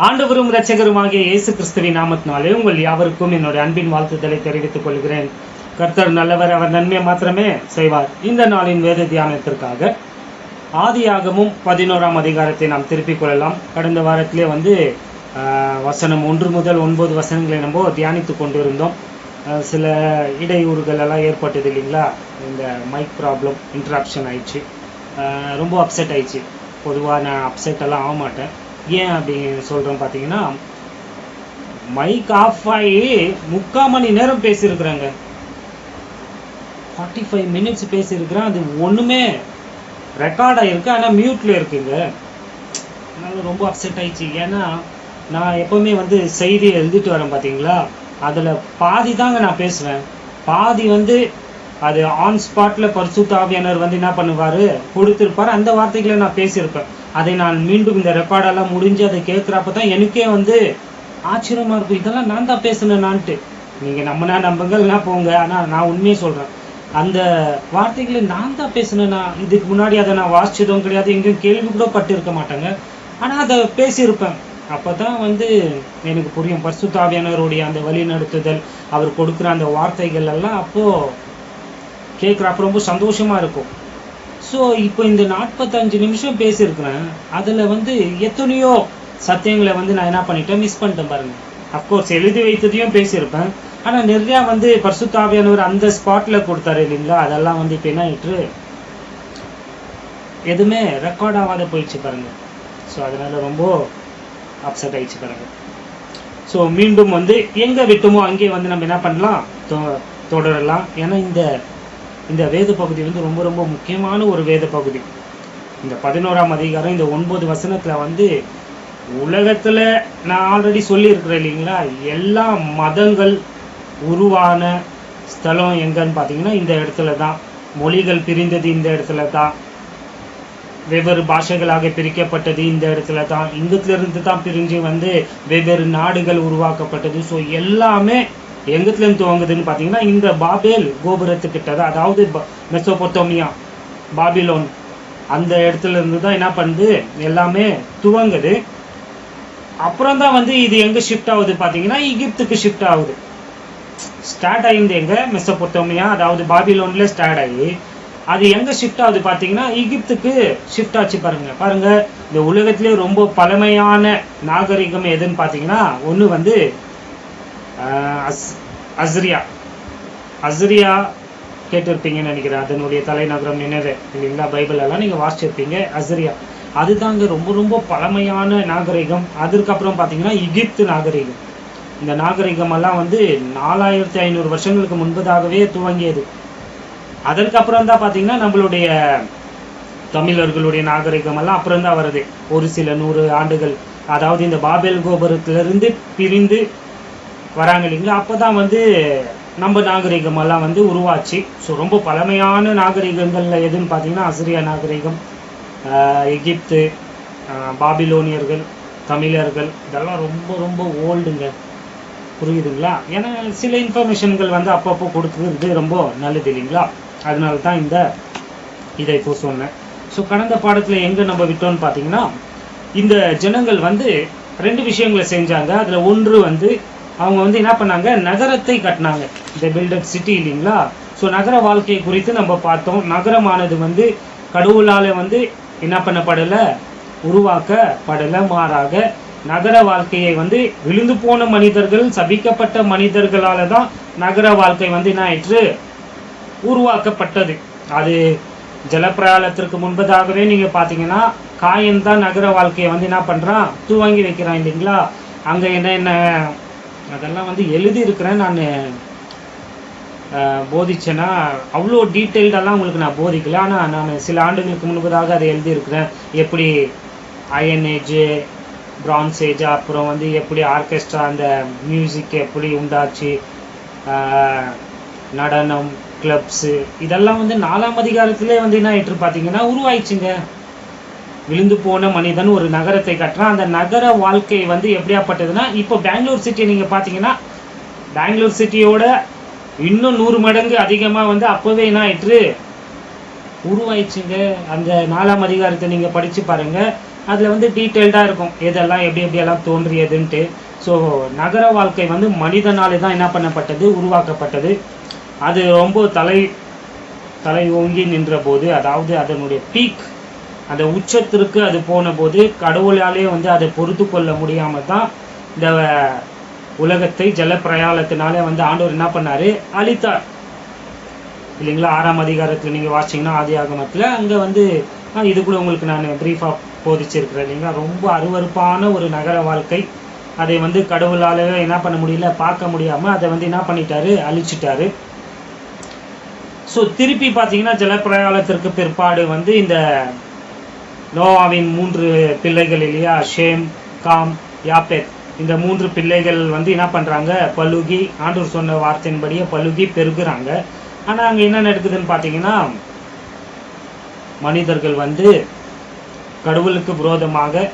ஆண்டவரும் இரட்சகருமாகிய இயேசு கிறிஸ்துவின் நாமத்தினாலே உங்கள் யாவருக்கும் என்னுடைய அன்பின் வாழ்த்துதலை தெரிவித்துக் கொள்கிறேன். கர்த்தர் நல்லவர், அவர் நன்மை மாத்திரமே செய்வார். இந்த நாளின் வேத தியானத்திற்காக ஆதியாகமும் 11ஆம் அதிகாரத்தை நாம் திருப்பிக் கொள்ளலாம். கடந்த வாரத்திலே வசனம் 1 முதல் 9 வசனங்களை நம்ம தியானித்து கொண்டிருந்தோம். சில இடையூறுகள் எல்லாம் ஏற்பட்டது இல்லைங்களா? இந்த மைக் ப்ராப்ளம், இன்ட்ராக்ஷன் ஆயிடுச்சு. ரொம்ப அப்செட் ஆயிடுச்சு. பொதுவாக நான் அப்செட் எல்லாம் ஆக மாட்டேன். ஏன் அப்படி சொல்கிறேன் பார்த்தீங்கன்னா, மைக் ஆஃப் ஆகி 3/4 மணி நேரம் பேசியிருக்கிறேங்க. 45 மினிட்ஸ் பேசியிருக்கிறேன். அது ஒன்றுமே ரெக்கார்ட் ஆகிருக்கு, ஆனால் மியூட்டில் இருக்குங்க. அதனால ரொம்ப அப்செட் ஆயிடுச்சு. ஏன்னா நான் எப்போவுமே செய்தி எழுதிட்டு வரேன் பார்த்தீங்களா, அதில் பாதி தாங்க நான் பேசுவேன். பாதி அது ஆன் ஸ்பாட்டில் பரிசுத்த ஆவியானவர் என்ன பண்ணுவார், கொடுத்துருப்பார். அந்த வார்த்தைகளை நான் பேசியிருப்பேன். அதை நான் மீண்டும் இந்த ரெக்கார்டெல்லாம் முடிஞ்சு அதை கேட்குறப்ப தான் எனக்கே ஆச்சரியமாக இருக்கும். இதெல்லாம் நான் தான் பேசுனேன்னான்ட்டு. நீங்கள் நம்புங்கன்னா போங்க, ஆனால் நான் உண்மையை சொல்கிறேன். அந்த வார்த்தைகளை நான் தான் பேசுனேன்னா, இதுக்கு முன்னாடி அதை நான் வாசிச்சதும் கிடையாது, எங்கேயும் கேள்வி கூட பட்டிருக்க மாட்டேங்க. ஆனால் அதை பேசியிருப்பேன். அப்போ தான் எனக்கு புரியும் பரிசுத்த ஆவியானவருடைய அந்த வழி நடத்துதல், அவர் கொடுக்குற அந்த வார்த்தைகள் எல்லாம் அப்போது கேட்குறப்ப ரொம்ப சந்தோஷமாக இருக்கும். ஸோ இப்போ இந்த 45 நிமிஷம் பேசியிருக்கிறேன். அதில் எத்தனையோ சத்தியங்களை நான் என்ன பண்ணிட்டேன், மிஸ் பண்ணிட்டேன் பாருங்கள். அஃப்கோர்ஸ் எழுதி வைத்ததையும் பேசியிருப்பேன், ஆனால் நிறையா பரிசுத்த ஆவியானவர் அந்த ஸ்பாட்டில் கொடுத்தாரு இல்லைங்களா, அதெல்லாம் இப்போ என்ன ஆயிட்டு எதுவுமே ரெக்கார்ட் ஆகாத போயிடுச்சு பாருங்கள். ஸோ அதனால் ரொம்ப அப்செட் ஆயிடுச்சு பாருங்கள். ஸோ மீண்டும் எங்கே விட்டோமோ அங்கே நம்ம என்ன பண்ணலாம், தொடரலாம். ஏன்னா இந்த வேத பகுதி ரொம்ப ரொம்ப முக்கியமான ஒரு வேத பகுதி. இந்த 11ஆம் அதிகாரம் இந்த 9 வசனத்தில் உலகத்தில் நான் ஆல்ரெடி சொல்லியிருக்கிறேன் இல்லைங்களா, எல்லா மதங்கள் உருவான ஸ்தலம் எங்கன்னு பார்த்தீங்கன்னா இந்த இடத்துல தான். மொழிகள் பிரிந்தது இந்த இடத்துல தான். வெவ்வேறு பாஷைகளாக பிரிக்கப்பட்டது இந்த இடத்துல தான். இங்கத்திலிருந்து தான் பிரிஞ்சு வெவ்வேறு நாடுகள் உருவாக்கப்பட்டது. ஸோ எல்லாமே எங்கத்துலேருந்து துவங்குதுன்னு பார்த்தீங்கன்னா இந்த பாபேல் கோபுரத்துக்கிட்ட தான், அதாவது மெசோபொத்தோமியா, பாபிலோன், அந்த இடத்துல இருந்து தான் என்ன பண்ணுது, எல்லாமே துவங்குது. அப்புறம் தான் இது எங்கே ஷிஃப்ட் ஆகுது பார்த்தீங்கன்னா எகிப்துக்கு ஷிஃப்ட் ஆகுது. ஸ்டார்ட் ஆகிருந்து எங்கே, மெசோபொத்தோமியா அதாவது பாபிலோன்ல ஸ்டார்ட் ஆகி அது எங்கே ஷிஃப்ட் ஆகுது பார்த்தீங்கன்னா எகிப்துக்கு ஷிஃப்ட் ஆச்சு. பாருங்க இந்த உலகத்திலே ரொம்ப பழமையான நாகரிகம் எதுன்னு பார்த்தீங்கன்னா ஒன்று அஸ்ரியா கேட்டிருப்பீங்கன்னு நினைக்கிறேன். அதனுடைய தலைநகரம் நினைவு இல்லைங்களா, பைபிள் எல்லாம் நீங்கள் வாசிச்சிருப்பீங்க. அஸ்ரியா அதுதாங்க ரொம்ப ரொம்ப பழமையான நாகரிகம். அதுக்கப்புறம் பார்த்தீங்கன்னா எகிப்து நாகரிகம். இந்த நாகரிகம் எல்லாம் 4500 வருஷங்களுக்கு முன்பதாகவே துவங்கியது. அதற்கப்புறம் தான் பார்த்தீங்கன்னா நம்மளுடைய தமிழர்களுடைய நாகரிகம் எல்லாம் அப்புறம் தான் வருது, ஒரு சில 100 ஆண்டுகள். அதாவது இந்த பாபேல் கோபுரத்திலிருந்து பிரிந்து வராங்க இல்லைங்களா, அப்போ தான் நம்ம நாகரிகமெல்லாம் உருவாச்சு. ஸோ ரொம்ப பழமையான நாகரிகங்களில் எதுன்னு பார்த்தீங்கன்னா அஸ்ரியா நாகரிகம், எகிப்து, பாபிலோனியர்கள், தமிழர்கள், இதெல்லாம் ரொம்ப ரொம்ப ஓல்டுங்க. புரியுதுங்களா? ஏன்னா சில இன்ஃபர்மேஷன்கள் அப்பப்போ கொடுக்குறது ரொம்ப நல்லது இல்லைங்களா, அதனால தான் இதை இப்போ சொன்னேன். ஸோ கடந்த பாடத்தில் எங்கே நம்ம விட்டோன்னு பார்த்தீங்கன்னா, இந்த ஜனங்கள் 2 விஷயங்களை செஞ்சாங்க. அதில் ஒன்று அவங்க என்ன பண்ணாங்க, நகரத்தை கட்டினாங்க. இந்த பில்டட் சிட்டி இல்லைங்களா. ஸோ நகர வாழ்க்கை குறித்து நம்ம பார்த்தோம். நகரமானது கடவுளால் என்ன பண்ணப்படலை, உருவாக்கப்படலை. மாறாக நகர வாழ்க்கையை விழுந்து போன மனிதர்கள், சபிக்கப்பட்ட மனிதர்களால் தான் நகர வாழ்க்கை என்ன ஆயிற்று, உருவாக்கப்பட்டது. அது ஜலப்பிரளயத்திற்கு முன்பதாகவே நீங்கள் பார்த்தீங்கன்னா காயன் தான் நகர வாழ்க்கையை என்ன பண்ணுறான், துவங்கி வைக்கிறான் இல்லைங்களா. அங்கே என்ன அதெல்லாம் எழுதி இருக்கிறேன். நான் போதிச்சேன்னா அவ்வளோ டீட்டெயில்டெல்லாம் உங்களுக்கு நான் போதிக்கல, ஆனால் நான் சில ஆண்டுகளுக்கு முன்பதாக அதை எழுதியிருக்கிறேன். எப்படி அயன் ஏஜ், பிரான்ஸ் ஏஜ், அப்புறம் எப்படி ஆர்கெஸ்ட்ரா அந்த மியூசிக் எப்படி உண்டாச்சு, நடனம், கிளப்ஸு, இதெல்லாம் 4ஆம் அதிகாரத்திலே என்ன ஆயிட்டு பார்த்தீங்கன்னா உருவாயிடுச்சுங்க. விழுந்து போன மனிதன் ஒரு நகரத்தை கட்டுறான். அந்த நகர வாழ்க்கை எப்படியாப்பட்டதுன்னா, இப்போ பெங்களூர் சிட்டியை நீங்கள் பார்த்தீங்கன்னா பெங்களூர் சிட்டியோட இன்னும் 100 மடங்கு அதிகமாக அப்போவே என்ன ஆயிற்று, உருவாயிடுச்சுங்க. அந்த 4ஆம் அதிகாரத்தை நீங்கள் படித்து பாருங்கள். அதில் வந்து டீட்டெயில்டாக இருக்கும் எதெல்லாம் எப்படி எப்படியெல்லாம் தோன்றியதுன்ட்டு. ஸோ நகர வாழ்க்கை வந்து மனிதனாலே தான் என்ன பண்ணப்பட்டது, உருவாக்கப்பட்டது. அது ரொம்ப தலை ஓங்கி நின்ற போது, அதாவது அதனுடைய பீக், அந்த உச்சத்திற்கு அது போன போது கடவுளாலே வந்து அதை பொறுத்து கொள்ள முடியாமல் தான் இந்த உலகத்தை ஜலப்பிரயாணத்தினாலே வந்து ஆண்டவர் என்ன பண்ணார், அழித்தார் இல்லைங்களா. 6ஆம் அதிகாரத்தில் நீங்கள் வாசிங்கன்னா ஆதியாகமத்தில் அங்கே வந்து இது கூட உங்களுக்கு நான் ப்ரீஃபாக போதிச்சிருக்கிறேன் இல்லைங்களா. ரொம்ப அருவருப்பான ஒரு நகர வாழ்க்கை, அதை வந்து கடவுளால் என்ன பண்ண முடியல, பார்க்க முடியாமல் அதை வந்து என்ன பண்ணிட்டாரு, அழிச்சிட்டாரு. ஸோ திருப்பி பார்த்தீங்கன்னா ஜலப்பிரயாணத்திற்கு பிற்பாடு வந்து இந்த நோவாவின் 3 பிள்ளைகள் இல்லையா, ஷேம், காம், யாப்பேத், இந்த 3 பிள்ளைகள் வந்து என்ன பண்ணுறாங்க, பலுகி, ஆண்டவர் சொன்ன வார்த்தையின்படியே பலுகி பெருகுறாங்க. ஆனால் அங்கே என்ன நடக்குதுன்னு பார்த்தீங்கன்னா, மனிதர்கள் வந்து கடவுளுக்கு விரோதமாக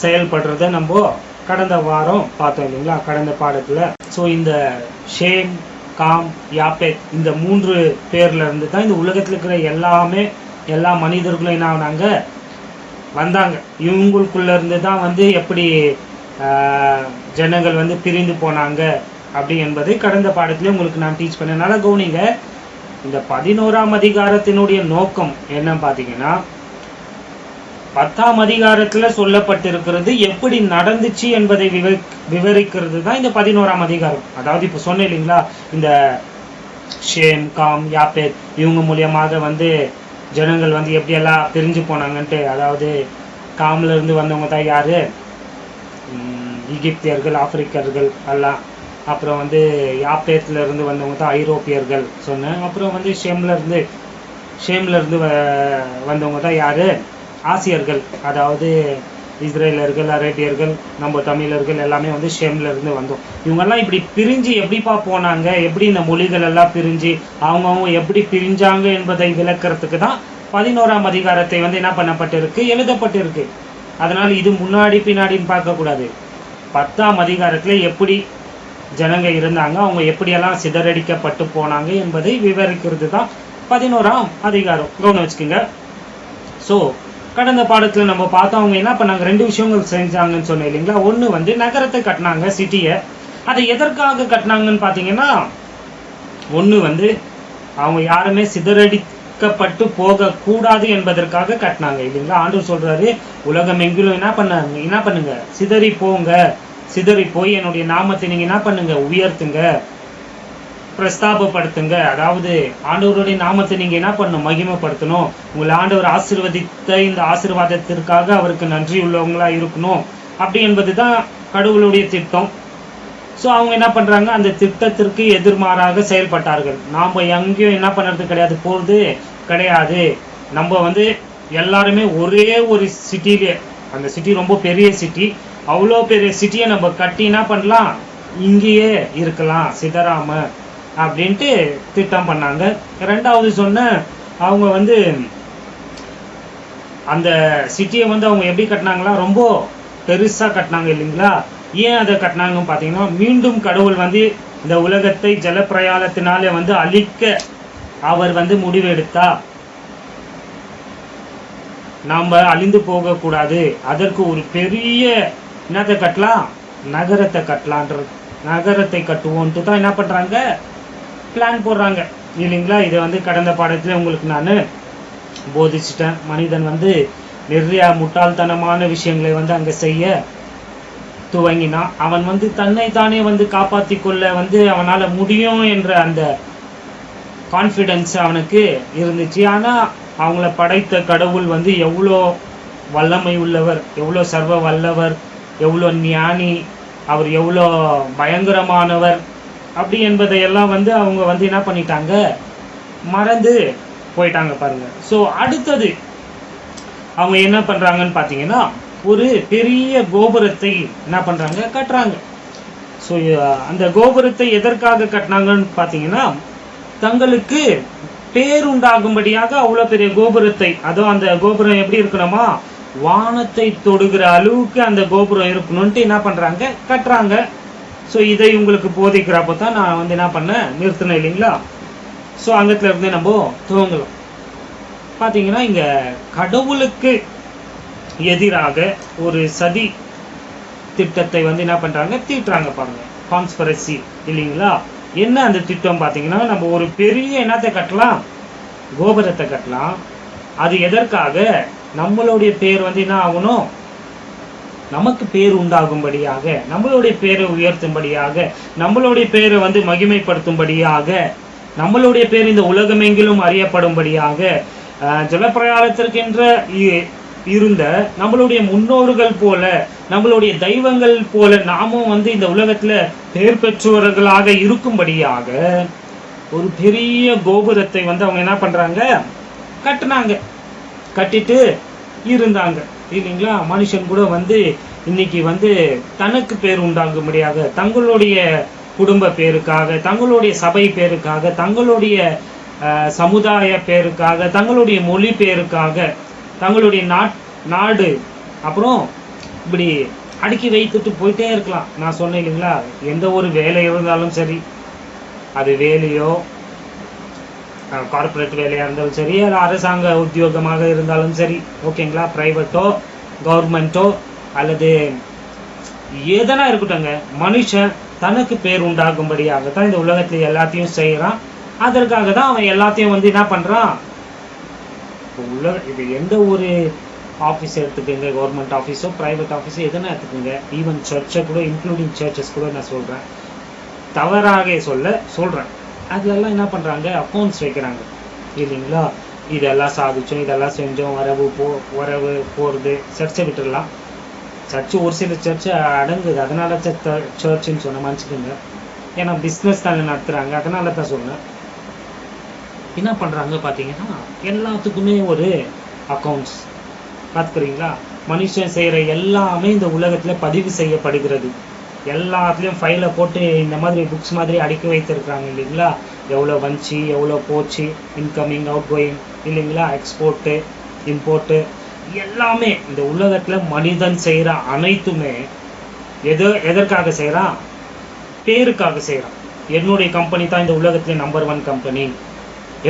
செயல்படுறத நம்ம கடந்த வாரம் பார்த்தோம் இல்லைங்களா, கடந்த பாடத்தில். ஸோ இந்த ஷேம், காம், யாப்பேத் இந்த 3 பேர்ல இருந்து தான் இந்த உலகத்தில் இருக்கிற எல்லா மனிதர்களும் என்ன ஆனாங்க, வந்தாங்க. இவங்களுக்குள்ள இருந்து தான் வந்து எப்படி ஜனங்கள் வந்து பிரிந்து போனாங்க அப்படி என்பதை கடந்த பாடத்திலே உங்களுக்கு நான் டீச் பண்ணேன். நல்லா கவனிங்க. இந்த 11ஆம் அதிகாரத்தினுடைய நோக்கம் என்னன்னு பார்த்தீங்கன்னா, 10ஆம் அதிகாரத்தில் சொல்லப்பட்டிருக்கிறது எப்படி நடந்துச்சு என்பதை விவரிக்கிறது தான் இந்த 11ஆம் அதிகாரம். அதாவது இப்போ சொன்னேன் இல்லைங்களா, இந்த ஷேம், காம், யாப்பேத் இவங்க மூலியமாக வந்து ஜனங்கள் வந்து எப்படியெல்லாம் பிரிஞ்சு போனாங்கன்ட்டு. அதாவது காம்ல இருந்து வந்தவங்க தான் யாரு, எகிப்தியர்கள், ஆப்பிரிக்கர்கள் எல்லாம். அப்புறம் வந்து யாப்பேத்துல இருந்து வந்தவங்க தான் ஐரோப்பியர்கள் சொன்னேன். அப்புறம் வந்து ஷேம்ல இருந்து வந்தவங்க தான் யாரு, ஆசியர்கள், அதாவது இஸ்ரேலர்கள், அரேபியர்கள், நம்ம தமிழர்கள் எல்லாமே வந்து ஷேம்ல இருந்து வந்தோம். இவங்கெல்லாம் இப்படி பிரிஞ்சு எப்படிப்பா போனாங்க, எப்படி இந்த மொழிகள் எல்லாம் பிரிஞ்சு அவங்கவுங்க எப்படி பிரிஞ்சாங்க என்பதை விளக்கிறதுக்கு தான் 11ஆம் அதிகாரத்தை வந்து என்ன பண்ணப்பட்டிருக்கு, எழுதப்பட்டிருக்கு. அதனால இது முன்னாடி பின்னாடின்னு பார்க்கக்கூடாது. 10ஆம் அதிகாரத்தில் எப்படி ஜனங்க இருந்தாங்க, அவங்க எப்படியெல்லாம் சிதறடிக்கப்பட்டு போனாங்க என்பதை விவரிக்கிறது தான் 11ஆம் அதிகாரம். கவனம் வச்சுக்கோங்க. ஸோ கடந்த பாடத்தில் நம்ம பார்த்தோம், அவங்க என்ன பண்ணாங்க, 2 விஷயங்கள் செஞ்சாங்கன்னு சொன்னேன் இல்லைங்களா. ஒன்று வந்து நகரத்தை கட்டினாங்க, சிட்டியை. அதை எதற்காக கட்டினாங்கன்னு பார்த்தீங்கன்னா, ஒன்று வந்து அவங்க யாருமே சிதறடிக்கப்பட்டு போகக்கூடாது என்பதற்காக கட்டினாங்க இல்லைங்களா. ஆண்டவர் சொல்றாரு, உலகம் எங்கிலும் என்ன பண்ணுங்க, சிதறி போய் என்னுடைய நாமத்தை நீங்க என்ன பண்ணுங்க, உயர்த்துங்க, பிரஸ்தாபப்படுத்துங்க. அதாவது ஆண்டவருடைய நாமத்தை நீங்க என்ன பண்ணணும், மகிமைப்படுத்தணும். உங்களை ஆண்டவர் ஆசீர்வதித்த இந்த ஆசீர்வாதத்திற்காக அவருக்கு நன்றி உள்ளவங்களா இருக்கணும். அப்படி என்பதுதான் கடவுளுடைய திட்டம். ஸோ அவங்க என்ன பண்றாங்க, அந்த திட்டத்திற்கு எதிர்மாறாக செயல்பட்டார்கள். நாம எங்கேயும் என்ன பண்றது கிடையாது, போறது கிடையாது. நம்ம வந்து எல்லாருமே ஒரே ஒரு சிட்டிலே, அந்த சிட்டி ரொம்ப பெரிய சிட்டி, அவ்வளோ பெரிய சிட்டியை நம்ம கட்டி என்ன பண்ணலாம், இங்கேயே இருக்கலாம் சிதறாம அப்படின்ட்டு திட்டம் பண்ணாங்க. 2வது சொன்ன, அவங்க வந்து அந்த சிட்டியை வந்து அவங்க எப்படி கட்டினாங்களா, ரொம்ப பெருசா கட்டினாங்க இல்லைங்களா. ஏன் அதை கட்டினாங்கன்னு பார்த்தீங்கன்னா, மீண்டும் கடவுள் வந்து இந்த உலகத்தை ஜலப்பிரயாணத்தினாலே வந்து அழிக்க அவர் வந்து முடிவெடுத்தா, நாம் அழிந்து போகக்கூடாது, அதற்கு ஒரு பெரிய என்னத்தை கட்டலாம், நகரத்தை கட்டலான்றது, நகரத்தை கட்டுவோன்ட்டு தான் என்ன பண்ணுறாங்க, பிளான் போடுறாங்க இல்லைங்களா. இதை வந்து கடந்த பாடத்தில் உங்களுக்கு நான் போதிச்சிட்டேன். மனிதன் வந்து நிறைய முட்டாள்தனமான விஷயங்களை வந்து அங்கே செய்ய துவங்கினான். அவன் வந்து தன்னை தானே வந்து காப்பாற்றி கொள்ள வந்து அவனால் முடியும் என்ற அந்த கான்ஃபிடென்ஸ் அவனுக்கு இருந்துச்சு. ஆனால் அவங்கள படைத்த கடவுள் வந்து எவ்வளோ வல்லமை உள்ளவர், எவ்வளோ சர்வ வல்லவர், எவ்வளோ ஞானி, அவர் எவ்வளோ பயங்கரமானவர் அப்படி என்பதையெல்லாம் வந்து அவங்க வந்து என்ன பண்ணிட்டாங்க, மறந்து போயிட்டாங்க பாருங்க. ஸோ அடுத்தது அவங்க என்ன பண்ணுறாங்கன்னு பார்த்தீங்கன்னா, ஒரு பெரிய கோபுரத்தை என்ன பண்ணுறாங்க, கட்டுறாங்க. ஸோ அந்த கோபுரத்தை எதற்காக கட்டினாங்கன்னு பார்த்தீங்கன்னா, தங்களுக்கு பேருண்டாகும்படியாக அவ்வளோ பெரிய கோபுரத்தை, அதுவும் அந்த கோபுரம் எப்படி இருக்கணுமா, வானத்தை தொடுகிற அளவுக்கு அந்த கோபுரம் இருக்கணும்ட்டு என்ன பண்ணுறாங்க, கட்டுறாங்க. ஸோ இதை உங்களுக்கு போதிக்கிறப்போ தான் நான் வந்து என்ன பண்ணேன், நிறுத்தினேன் இல்லைங்களா. ஸோ அங்கத்துல இருந்து நம்ம துவங்கலாம். பார்த்தீங்கன்னா இங்கே கடவுளுக்கு எதிராக ஒரு சதி திட்டத்தை வந்து என்ன பண்றாங்க, தீட்டுறாங்க பாருங்க. கான்ஸ்பிரசி இல்லைங்களா? என்ன அந்த திட்டம் பார்த்தீங்கன்னா, நம்ம ஒரு பெரிய என்னத்தை கட்டலாம், கோபுரத்தை கட்டலாம். அது எதற்காக? நம்மளுடைய பேர் வந்து என்ன ஆகணும், நமக்கு பேர் உண்டாகும்படியாக, நம்மளுடைய பேரை உயர்த்தும்படியாக, நம்மளுடைய பேரை வந்து மகிமைப்படுத்தும்படியாக, நம்மளுடைய பேர் இந்த உலகமெங்கிலும் அறியப்படும்படியாக, ஜலப்பிரயாணத்திற்கென்ற இருந்த நம்மளுடைய முன்னோர்கள் போல, நம்மளுடைய தெய்வங்கள் போல நாமும் வந்து இந்த உலகத்துல பேர் பெற்றவர்களாக இருக்கும்படியாக ஒரு பெரிய கோபுரத்தை வந்து அவங்க என்ன பண்றாங்க, கட்டினாங்க. கட்டிட்டு இருந்தாங்க இல்லைங்களா? மனுஷன் கூட வந்து இன்னைக்கு வந்து தனக்கு பேர் உண்டாகும்படியாக, தங்களுடைய குடும்ப பேருக்காக, தங்களுடைய சபை பேருக்காக, தங்களுடைய சமுதாய பேருக்காக, தங்களுடைய மொழி பேருக்காக, தங்களுடைய நாடு அப்புறம் இப்படி அடுக்கி வைத்துட்டு போயிட்டே இருக்கலாம். நான் சொன்னேன் இல்லைங்களா, எந்த ஒரு வேலை இருந்தாலும் சரி, அது வேலையோ கார்பரேட் வேலையாக இருந்தாலும் சரி, அது அரசாங்க உத்தியோகமாக இருந்தாலும் சரி, ஓகேங்களா, ப்ரைவேட்டோ கவர்மெண்ட்டோ அல்லது எதனா இருக்கட்டும்ங்க, மனுஷன் தனக்கு பேர் உண்டாகும்படியாக தான் இந்த உலகத்துல எல்லாத்தையும் செய்கிறான். அதற்காக தான் அவன் எல்லாத்தையும் வந்து என்ன பண்ணுறான். இது எந்த ஒரு ஆஃபீஸ் எடுத்துக்கோங்க, கவர்மெண்ட் ஆஃபீஸோ ப்ரைவேட் ஆஃபீஸோ எதுனா எடுத்துக்கோங்க, ஈவன் சர்ச்சை கூட, இன்க்ளூடிங் சர்ச்சஸ் கூட நான் சொல்கிறேன், தவறாக சொல்கிறேன். அதெல்லாம் என்ன பண்ணுறாங்க, அக்கௌண்ட்ஸ் வைக்கிறாங்க இல்லைங்களா? இதெல்லாம் சாதிச்சோம், இதெல்லாம் செஞ்சோம், வரவு போகிறது. சர்ச்சை விட்டுடலாம். சர்ச்சு ஒரு சில சர்ச்சை அடங்குது, அதனால சர்ச்சுன்னு சொன்ன மனுச்சுக்குங்க. ஏன்னா பிஸ்னஸ் தானே நடத்துகிறாங்க, அதனால தான் சொன்னேன். என்ன பண்ணுறாங்க பார்த்தீங்கன்னா, எல்லாத்துக்குமே ஒரு அக்கௌண்ட்ஸ் பார்த்துக்கிறீங்களா? மனுஷன் செய்கிற எல்லாமே இந்த உலகத்தில் பதிவு செய்யப்படுகிறது. எல்லாத்துலேயும் ஃபைலை போட்டு இந்த மாதிரி புக்ஸ் மாதிரி அடுக்கி வைத்திருக்கிறாங்க இல்லைங்களா? எவ்வளோ வந்துச்சு, எவ்வளோ போச்சு, இன்கமிங் அவுட் கோயிங் இல்லைங்களா, எக்ஸ்போர்ட்டு இம்போர்ட்டு எல்லாமே இந்த உலகத்தில் மனிதன் செய்கிற அனைத்துமே எதற்காக செய்கிறான், பேருக்காக செய்கிறான். என்னுடைய கம்பெனி தான் இந்த உலகத்திலே நம்பர் 1 கம்பெனி,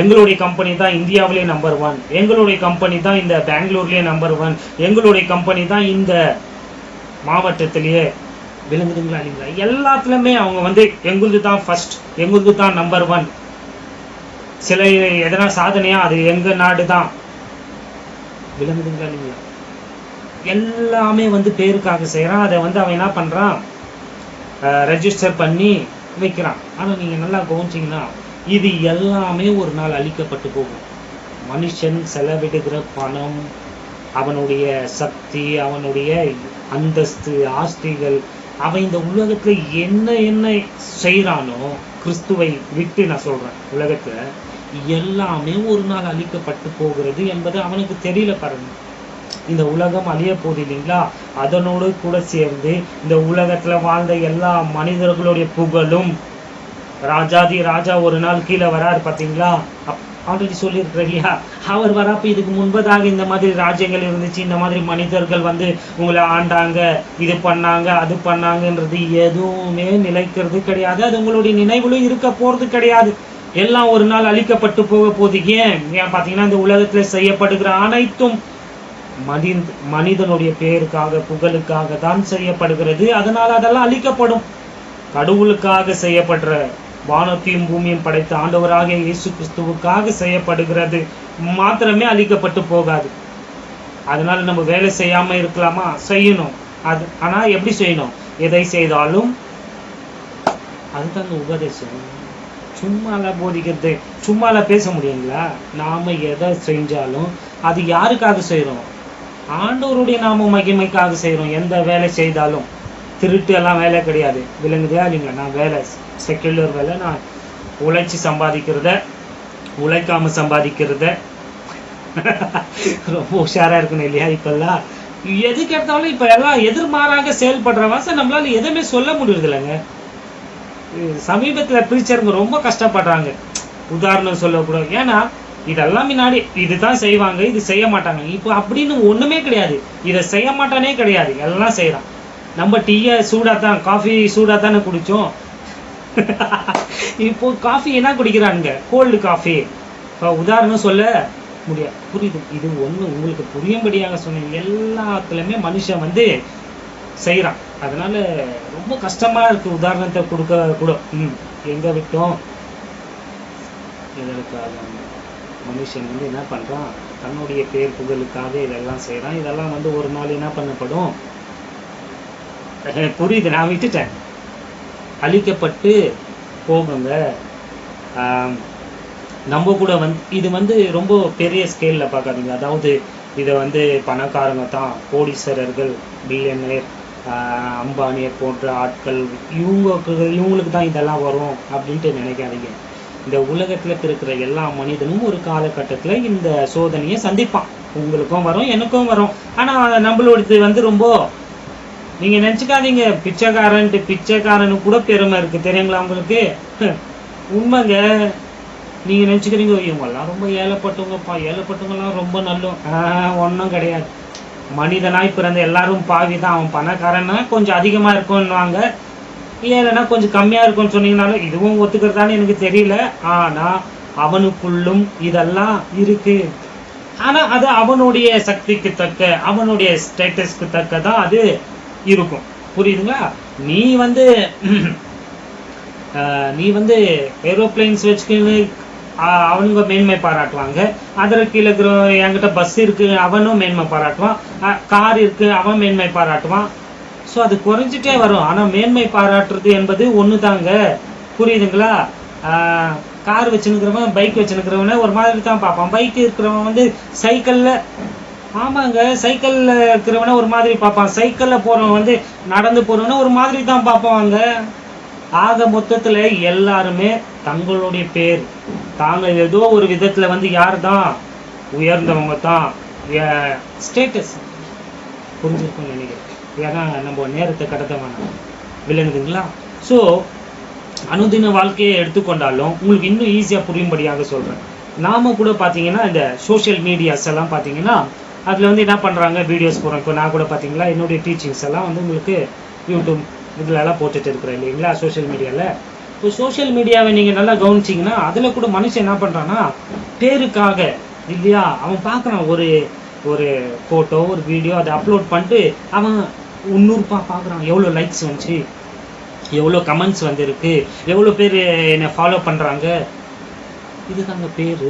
எங்களுடைய கம்பெனி தான் இந்தியாவிலே நம்பர் 1, எங்களுடைய கம்பெனி தான் இந்த பெங்களூர்லேயே நம்பர் 1, எங்களுடைய கம்பெனி தான் இந்த மாவட்டத்திலேயே, விளங்குதுங்களா இல்லைங்களா? எல்லாத்துலேயுமே அவங்க வந்து எங்களுது தான் ஃபர்ஸ்ட், எங்களுது தான் நம்பர் 1. சில எதனா சாதனையா அது எங்கள் நாடு தான், விளங்குதுங்களா இல்லைங்களா? எல்லாமே வந்து பேருக்காக செய்கிறான். அதை வந்து அவன் என்ன பண்ணுறான், ரெஜிஸ்டர் பண்ணி வைக்கிறான். ஆனால் நீங்கள் நல்லா கவனிச்சிங்கன்னா, இது எல்லாமே ஒரு நாள் அழிக்கப்பட்டு போகும். மனுஷன் செலவிடுகிற பணம், அவனுடைய சக்தி, அவனுடைய அந்தஸ்து, ஆஸ்திகள், அவன் இந்த உலகத்துல என்ன செய்யறானோ, கிறிஸ்துவை விட்டு நான் சொல்றேன், உலகத்துல எல்லாமே ஒரு நாள் அழிக்கப்பட்டு போகிறது என்பது அவனுக்கு தெரியல பாருங்க. இந்த உலகம் அழிய போகுது இல்லைங்களா? அதனோடு கூட சேர்ந்து இந்த உலகத்துல வாழ்ந்த எல்லா மனிதர்களுடைய புகழும், ராஜாதி ராஜா ஒரு நாள் கீழே வராரு பார்த்தீங்களா? ஆல்ரெடி சொல்லியிருக்கிறேன் இல்லையா? அவர் வரப்ப இதுக்கு முன்பதாக இந்த மாதிரி ராஜ்யங்கள் இருந்துச்சு, இந்த மாதிரி மனிதர்கள் வந்து உங்களை ஆண்டாங்க, இது பண்ணாங்க, அது பண்ணாங்கன்றது எதுவுமே நிலைக்கிறது கிடையாது. அது உங்களுடைய நினைவுலும் இருக்க போறது கிடையாது. எல்லாம் ஒரு நாள் அழிக்கப்பட்டு போக போகுது. ஏன் பார்த்தீங்கன்னா, இந்த உலகத்தில் செய்யப்படுகிற அனைத்தும் மனிதனுடைய பேருக்காக, புகழுக்காக தான் செய்யப்படுகிறது. அதனால அதெல்லாம் அழிக்கப்படும். கடவுளுக்காக செய்யப்படுற, வானத்தையும் பூமியும் படைத்த ஆண்டவராக இயேசு கிறிஸ்துவுக்காக செய்யப்படுகிறது மாத்திரமே அழிக்கப்பட்டு போகாது. அதனால நம்ம வேலை செய்யாம இருக்கலாமா? செய்யணும். அது ஆனா எப்படி செய்யணும்? எதை செய்தாலும் அதுதாங்க உபதேசம். சும்மால போதிக்கிறது, சும்மால பேச முடியுங்களா? நாம எதை செஞ்சாலும் அது யாருக்காக செய்யறோம்? ஆண்டவருடைய நாம மகிமைக்காக செய்யறோம். எந்த வேலை செய்தாலும் திருட்டு எல்லாம் வேலை கிடையாது. விளங்குதா இல்லைங்களா? நான் வேலை செக்குலர் வேலை, நான் உழைச்சி சம்பாதிக்கிறத, உழைக்காம சம்பாதிக்கிறத. ரொம்ப உஷாரா இருக்கணும் இல்லையா? இப்பெல்லாம் எது கேட்டாலும் இப்ப எல்லாம் எதிர்மாறாக செயல்படுற வாசம் நம்மளால எதுவுமே சொல்ல முடியுது இல்லைங்க. சமீபத்துல பிரீச்சருங்க ரொம்ப கஷ்டப்படுறாங்க. உதாரணம் சொல்லக்கூடாது. ஏன்னா இதெல்லாம் முன்னாடி இதுதான் செய்வாங்க, இது செய்ய மாட்டாங்க. இப்போ அப்படின்னு ஒண்ணுமே கிடையாது. இதை செய்ய மாட்டானே கிடையாது, எல்லாம் செய்யறான். நம்ம டீயை சூடா தான், காஃபி சூடா தானே குடிச்சோம். இப்போ காஃபி என்ன குடிக்கிறானுங்க? Cold coffee. இப்போ உதாரணம் சொல்ல, முடியாது. புரியுது? இது ஒண்ணு உங்களுக்கு புரியும்படியாக சொன்னேன். எல்லாத்துலயுமே மனுஷன் வந்து செய்யறான். அதனால ரொம்ப கஷ்டமா இருக்கு. உதாரணத்தை கொடுக்க கூட எங்க விட்டோம். இதற்காக மனுஷன் வந்து என்ன பண்றான், தன்னுடைய பேர் புகழுக்காக இதெல்லாம் செய்யறான். இதெல்லாம் வந்து ஒரு நாள் என்ன பண்ணப்படும்? புரியுது, நான் விட்டுட்டேன். அழிக்கப்பட்டு போகுங்க. நம்ம கூட வந்து இது வந்து ரொம்ப பெரிய ஸ்கேல்ல பார்க்காதீங்க. அதாவது இதை வந்து பணக்காரங்க தான், கோடீஸ்வரர்கள், பில்லியனர், அம்பானியை போன்ற ஆட்கள், இவங்களுக்கு தான் இதெல்லாம் வரும் அப்படின்ட்டு நினைக்காதீங்க. இந்த உலகத்துல இருக்கிற எல்லா மனிதனும் ஒரு காலகட்டத்துல இந்த சோதனையை சந்திப்பான். உங்களுக்கும் வரும், எனக்கும் வரும். ஆனா நம்மளோடது வந்து ரொம்ப, நீங்க நினைச்சுக்காதீங்க பிச்சைக்காரனுக்கு கூட பெருமை இருக்கு, தெரியுங்களா உங்களுக்கு? உண்மைங்க. நீங்க நினைச்சுக்கிறீங்க இவங்கெல்லாம் ரொம்ப ஏழைப்பட்டவங்கப்பா, ஏழைப்பட்டவங்கலாம் ரொம்ப நல்லோம். ஒன்றும் கிடையாது. மனிதனாய் பிறந்த எல்லாரும் பாவி தான். அவன் பணக்காரன்னா கொஞ்சம் அதிகமா இருக்கும்னுவாங்க, ஏழைனா கொஞ்சம் கம்மியா இருக்கும்னு சொன்னீங்கனாலும் இதுவும் ஒத்துக்கிறதான்னு எனக்கு தெரியல. ஆனா அவனுக்குள்ளும் இதெல்லாம் இருக்கு. ஆனா அது அவனுடைய சக்திக்கு தக்க, அவனுடைய ஸ்டேட்டஸ்க்கு தக்க தான் அது இருக்கும். புரியுதுங்களா? நீ வந்து ஏரோப்ளைன்ஸ் வச்சுக்கின்னு அவனுங்க மேன்மை பாராட்டுவாங்க. அதற்கு கீழே இருக்கிற என்கிட்ட பஸ் இருக்கு அவனும் மேன்மை பாராட்டுவான், கார் இருக்கு அவன் மேன்மை பாராட்டுவான். ஸோ அது குறைஞ்சிட்டே வரும். ஆனா மேன்மை பாராட்டுறது என்பது ஒன்று தாங்க. புரியுதுங்களா? கார் வச்சுருக்கிறவன் பைக் வச்சுருக்கிறவன ஒரு மாதிரி தான் பார்ப்பான். பைக் இருக்கிறவன் வந்து சைக்கிள்ல, ஆமாங்க, சைக்கிள்ல இருக்கிறவன ஒரு மாதிரி பார்ப்பான். சைக்கிள்ல போறவன் வந்து நடந்து போறவன ஒரு மாதிரி தான் பார்ப்பாங்க. ஆக மொத்தத்துல எல்லாருமே தங்களுடைய பேர், தாங்க ஏதோ ஒரு விதத்துல வந்து யார் தான் உயர்ந்தவங்க தான், ஸ்டேட்டஸ் புரிஞ்சிருக்கும்னு நினைக்கிறேன். ஏன்னா நம்ம நேரத்தை கடத்த வேணாம், விளங்குதுங்களா? ஸோ அனுதின வாழ்க்கையை எடுத்துக்கொண்டாலும் உங்களுக்கு இன்னும் ஈஸியாக புரியும்படியாக சொல்கிறேன். நாம கூட பார்த்தீங்கன்னா இந்த சோஷியல் மீடியாஸ் எல்லாம் பார்த்தீங்கன்னா அதில் வந்து என்ன பண்ணுறாங்க, வீடியோஸ் போடுறோம். இப்போ நான் கூட பார்த்தீங்களா என்னுடைய டீச்சிங்ஸ் எல்லாம் வந்து உங்களுக்கு யூடியூப் இதிலெல்லாம் போட்டுட்டு இருக்கிறேன் இல்லைங்களா, சோஷியல் மீடியாவில். இப்போ சோஷியல் மீடியாவை நீங்கள் நல்லா கவனிச்சிங்கன்னா அதில் கூட மனுஷன் என்ன பண்ணுறான்னா பேருக்காக இல்லையா, அவன் பார்க்குறான் ஒரு ஃபோட்டோ ஒரு வீடியோ அதை அப்லோட் பண்ணிட்டு அவன் உன்னூறுப்பா பார்க்குறான், எவ்வளோ லைக்ஸ் வந்துச்சு, எவ்வளோ கமெண்ட்ஸ் வந்துருக்கு, எவ்வளோ பேர் என்னை ஃபாலோ பண்ணுறாங்க. இதுதாங்க பேர்.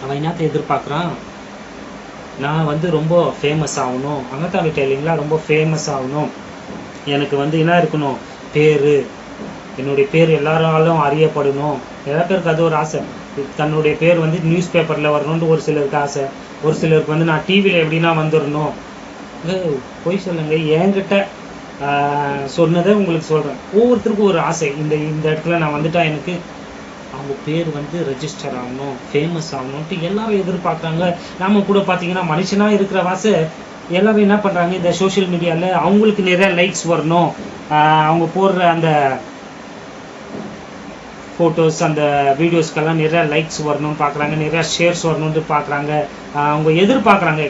அவன் என்னத்தை எதிர்பார்க்குறான், நான் வந்து ரொம்ப ஃபேமஸ் ஆகணும், அங்கே தான் விட்டேன் இல்லைங்களா, ரொம்ப ஃபேமஸ் ஆகணும், எனக்கு வந்து என்ன இருக்கணும், பேர், என்னுடைய பேர் எல்லாராலும் அறியப்படணும். நிறைய பேருக்கு அது ஒரு ஆசை, தன்னுடைய பேர் வந்து நியூஸ் பேப்பரில் வரணும்னு ஒரு சிலருக்கு ஆசை. ஒரு சிலருக்கு வந்து நான் டிவியில் எப்படின்னா வந்துடணும். போய் சொல்லுங்க, என்கிட்ட சொன்னதை உங்களுக்கு சொல்கிறேன். ஒவ்வொருத்தருக்கும் ஒரு ஆசை, இந்த இடத்துல நான் வந்துட்டா எனக்கு அவங்க பேர் வந்து ரெஜிஸ்டர் ஆகணும், ஃபேமஸ் ஆகணும்ட்டு எல்லாரும் எதிர்பார்க்குறாங்க. நாம கூட பார்த்தீங்கன்னா மனுஷனாக இருக்கிற வாசை எல்லாரும் என்ன பண்ணுறாங்க, இந்த சோஷியல் மீடியாவில் அவங்களுக்கு நிறைய லைக்ஸ் வரணும், அவங்க போடுற அந்த ஃபோட்டோஸ் அந்த வீடியோஸ்க்கெல்லாம் நிறையா லைக்ஸ் வரணும்னு பார்க்குறாங்க, நிறையா ஷேர்ஸ் வரணுன்ட்டு பார்க்குறாங்க. அவங்க எதிர்பார்க்குறாங்க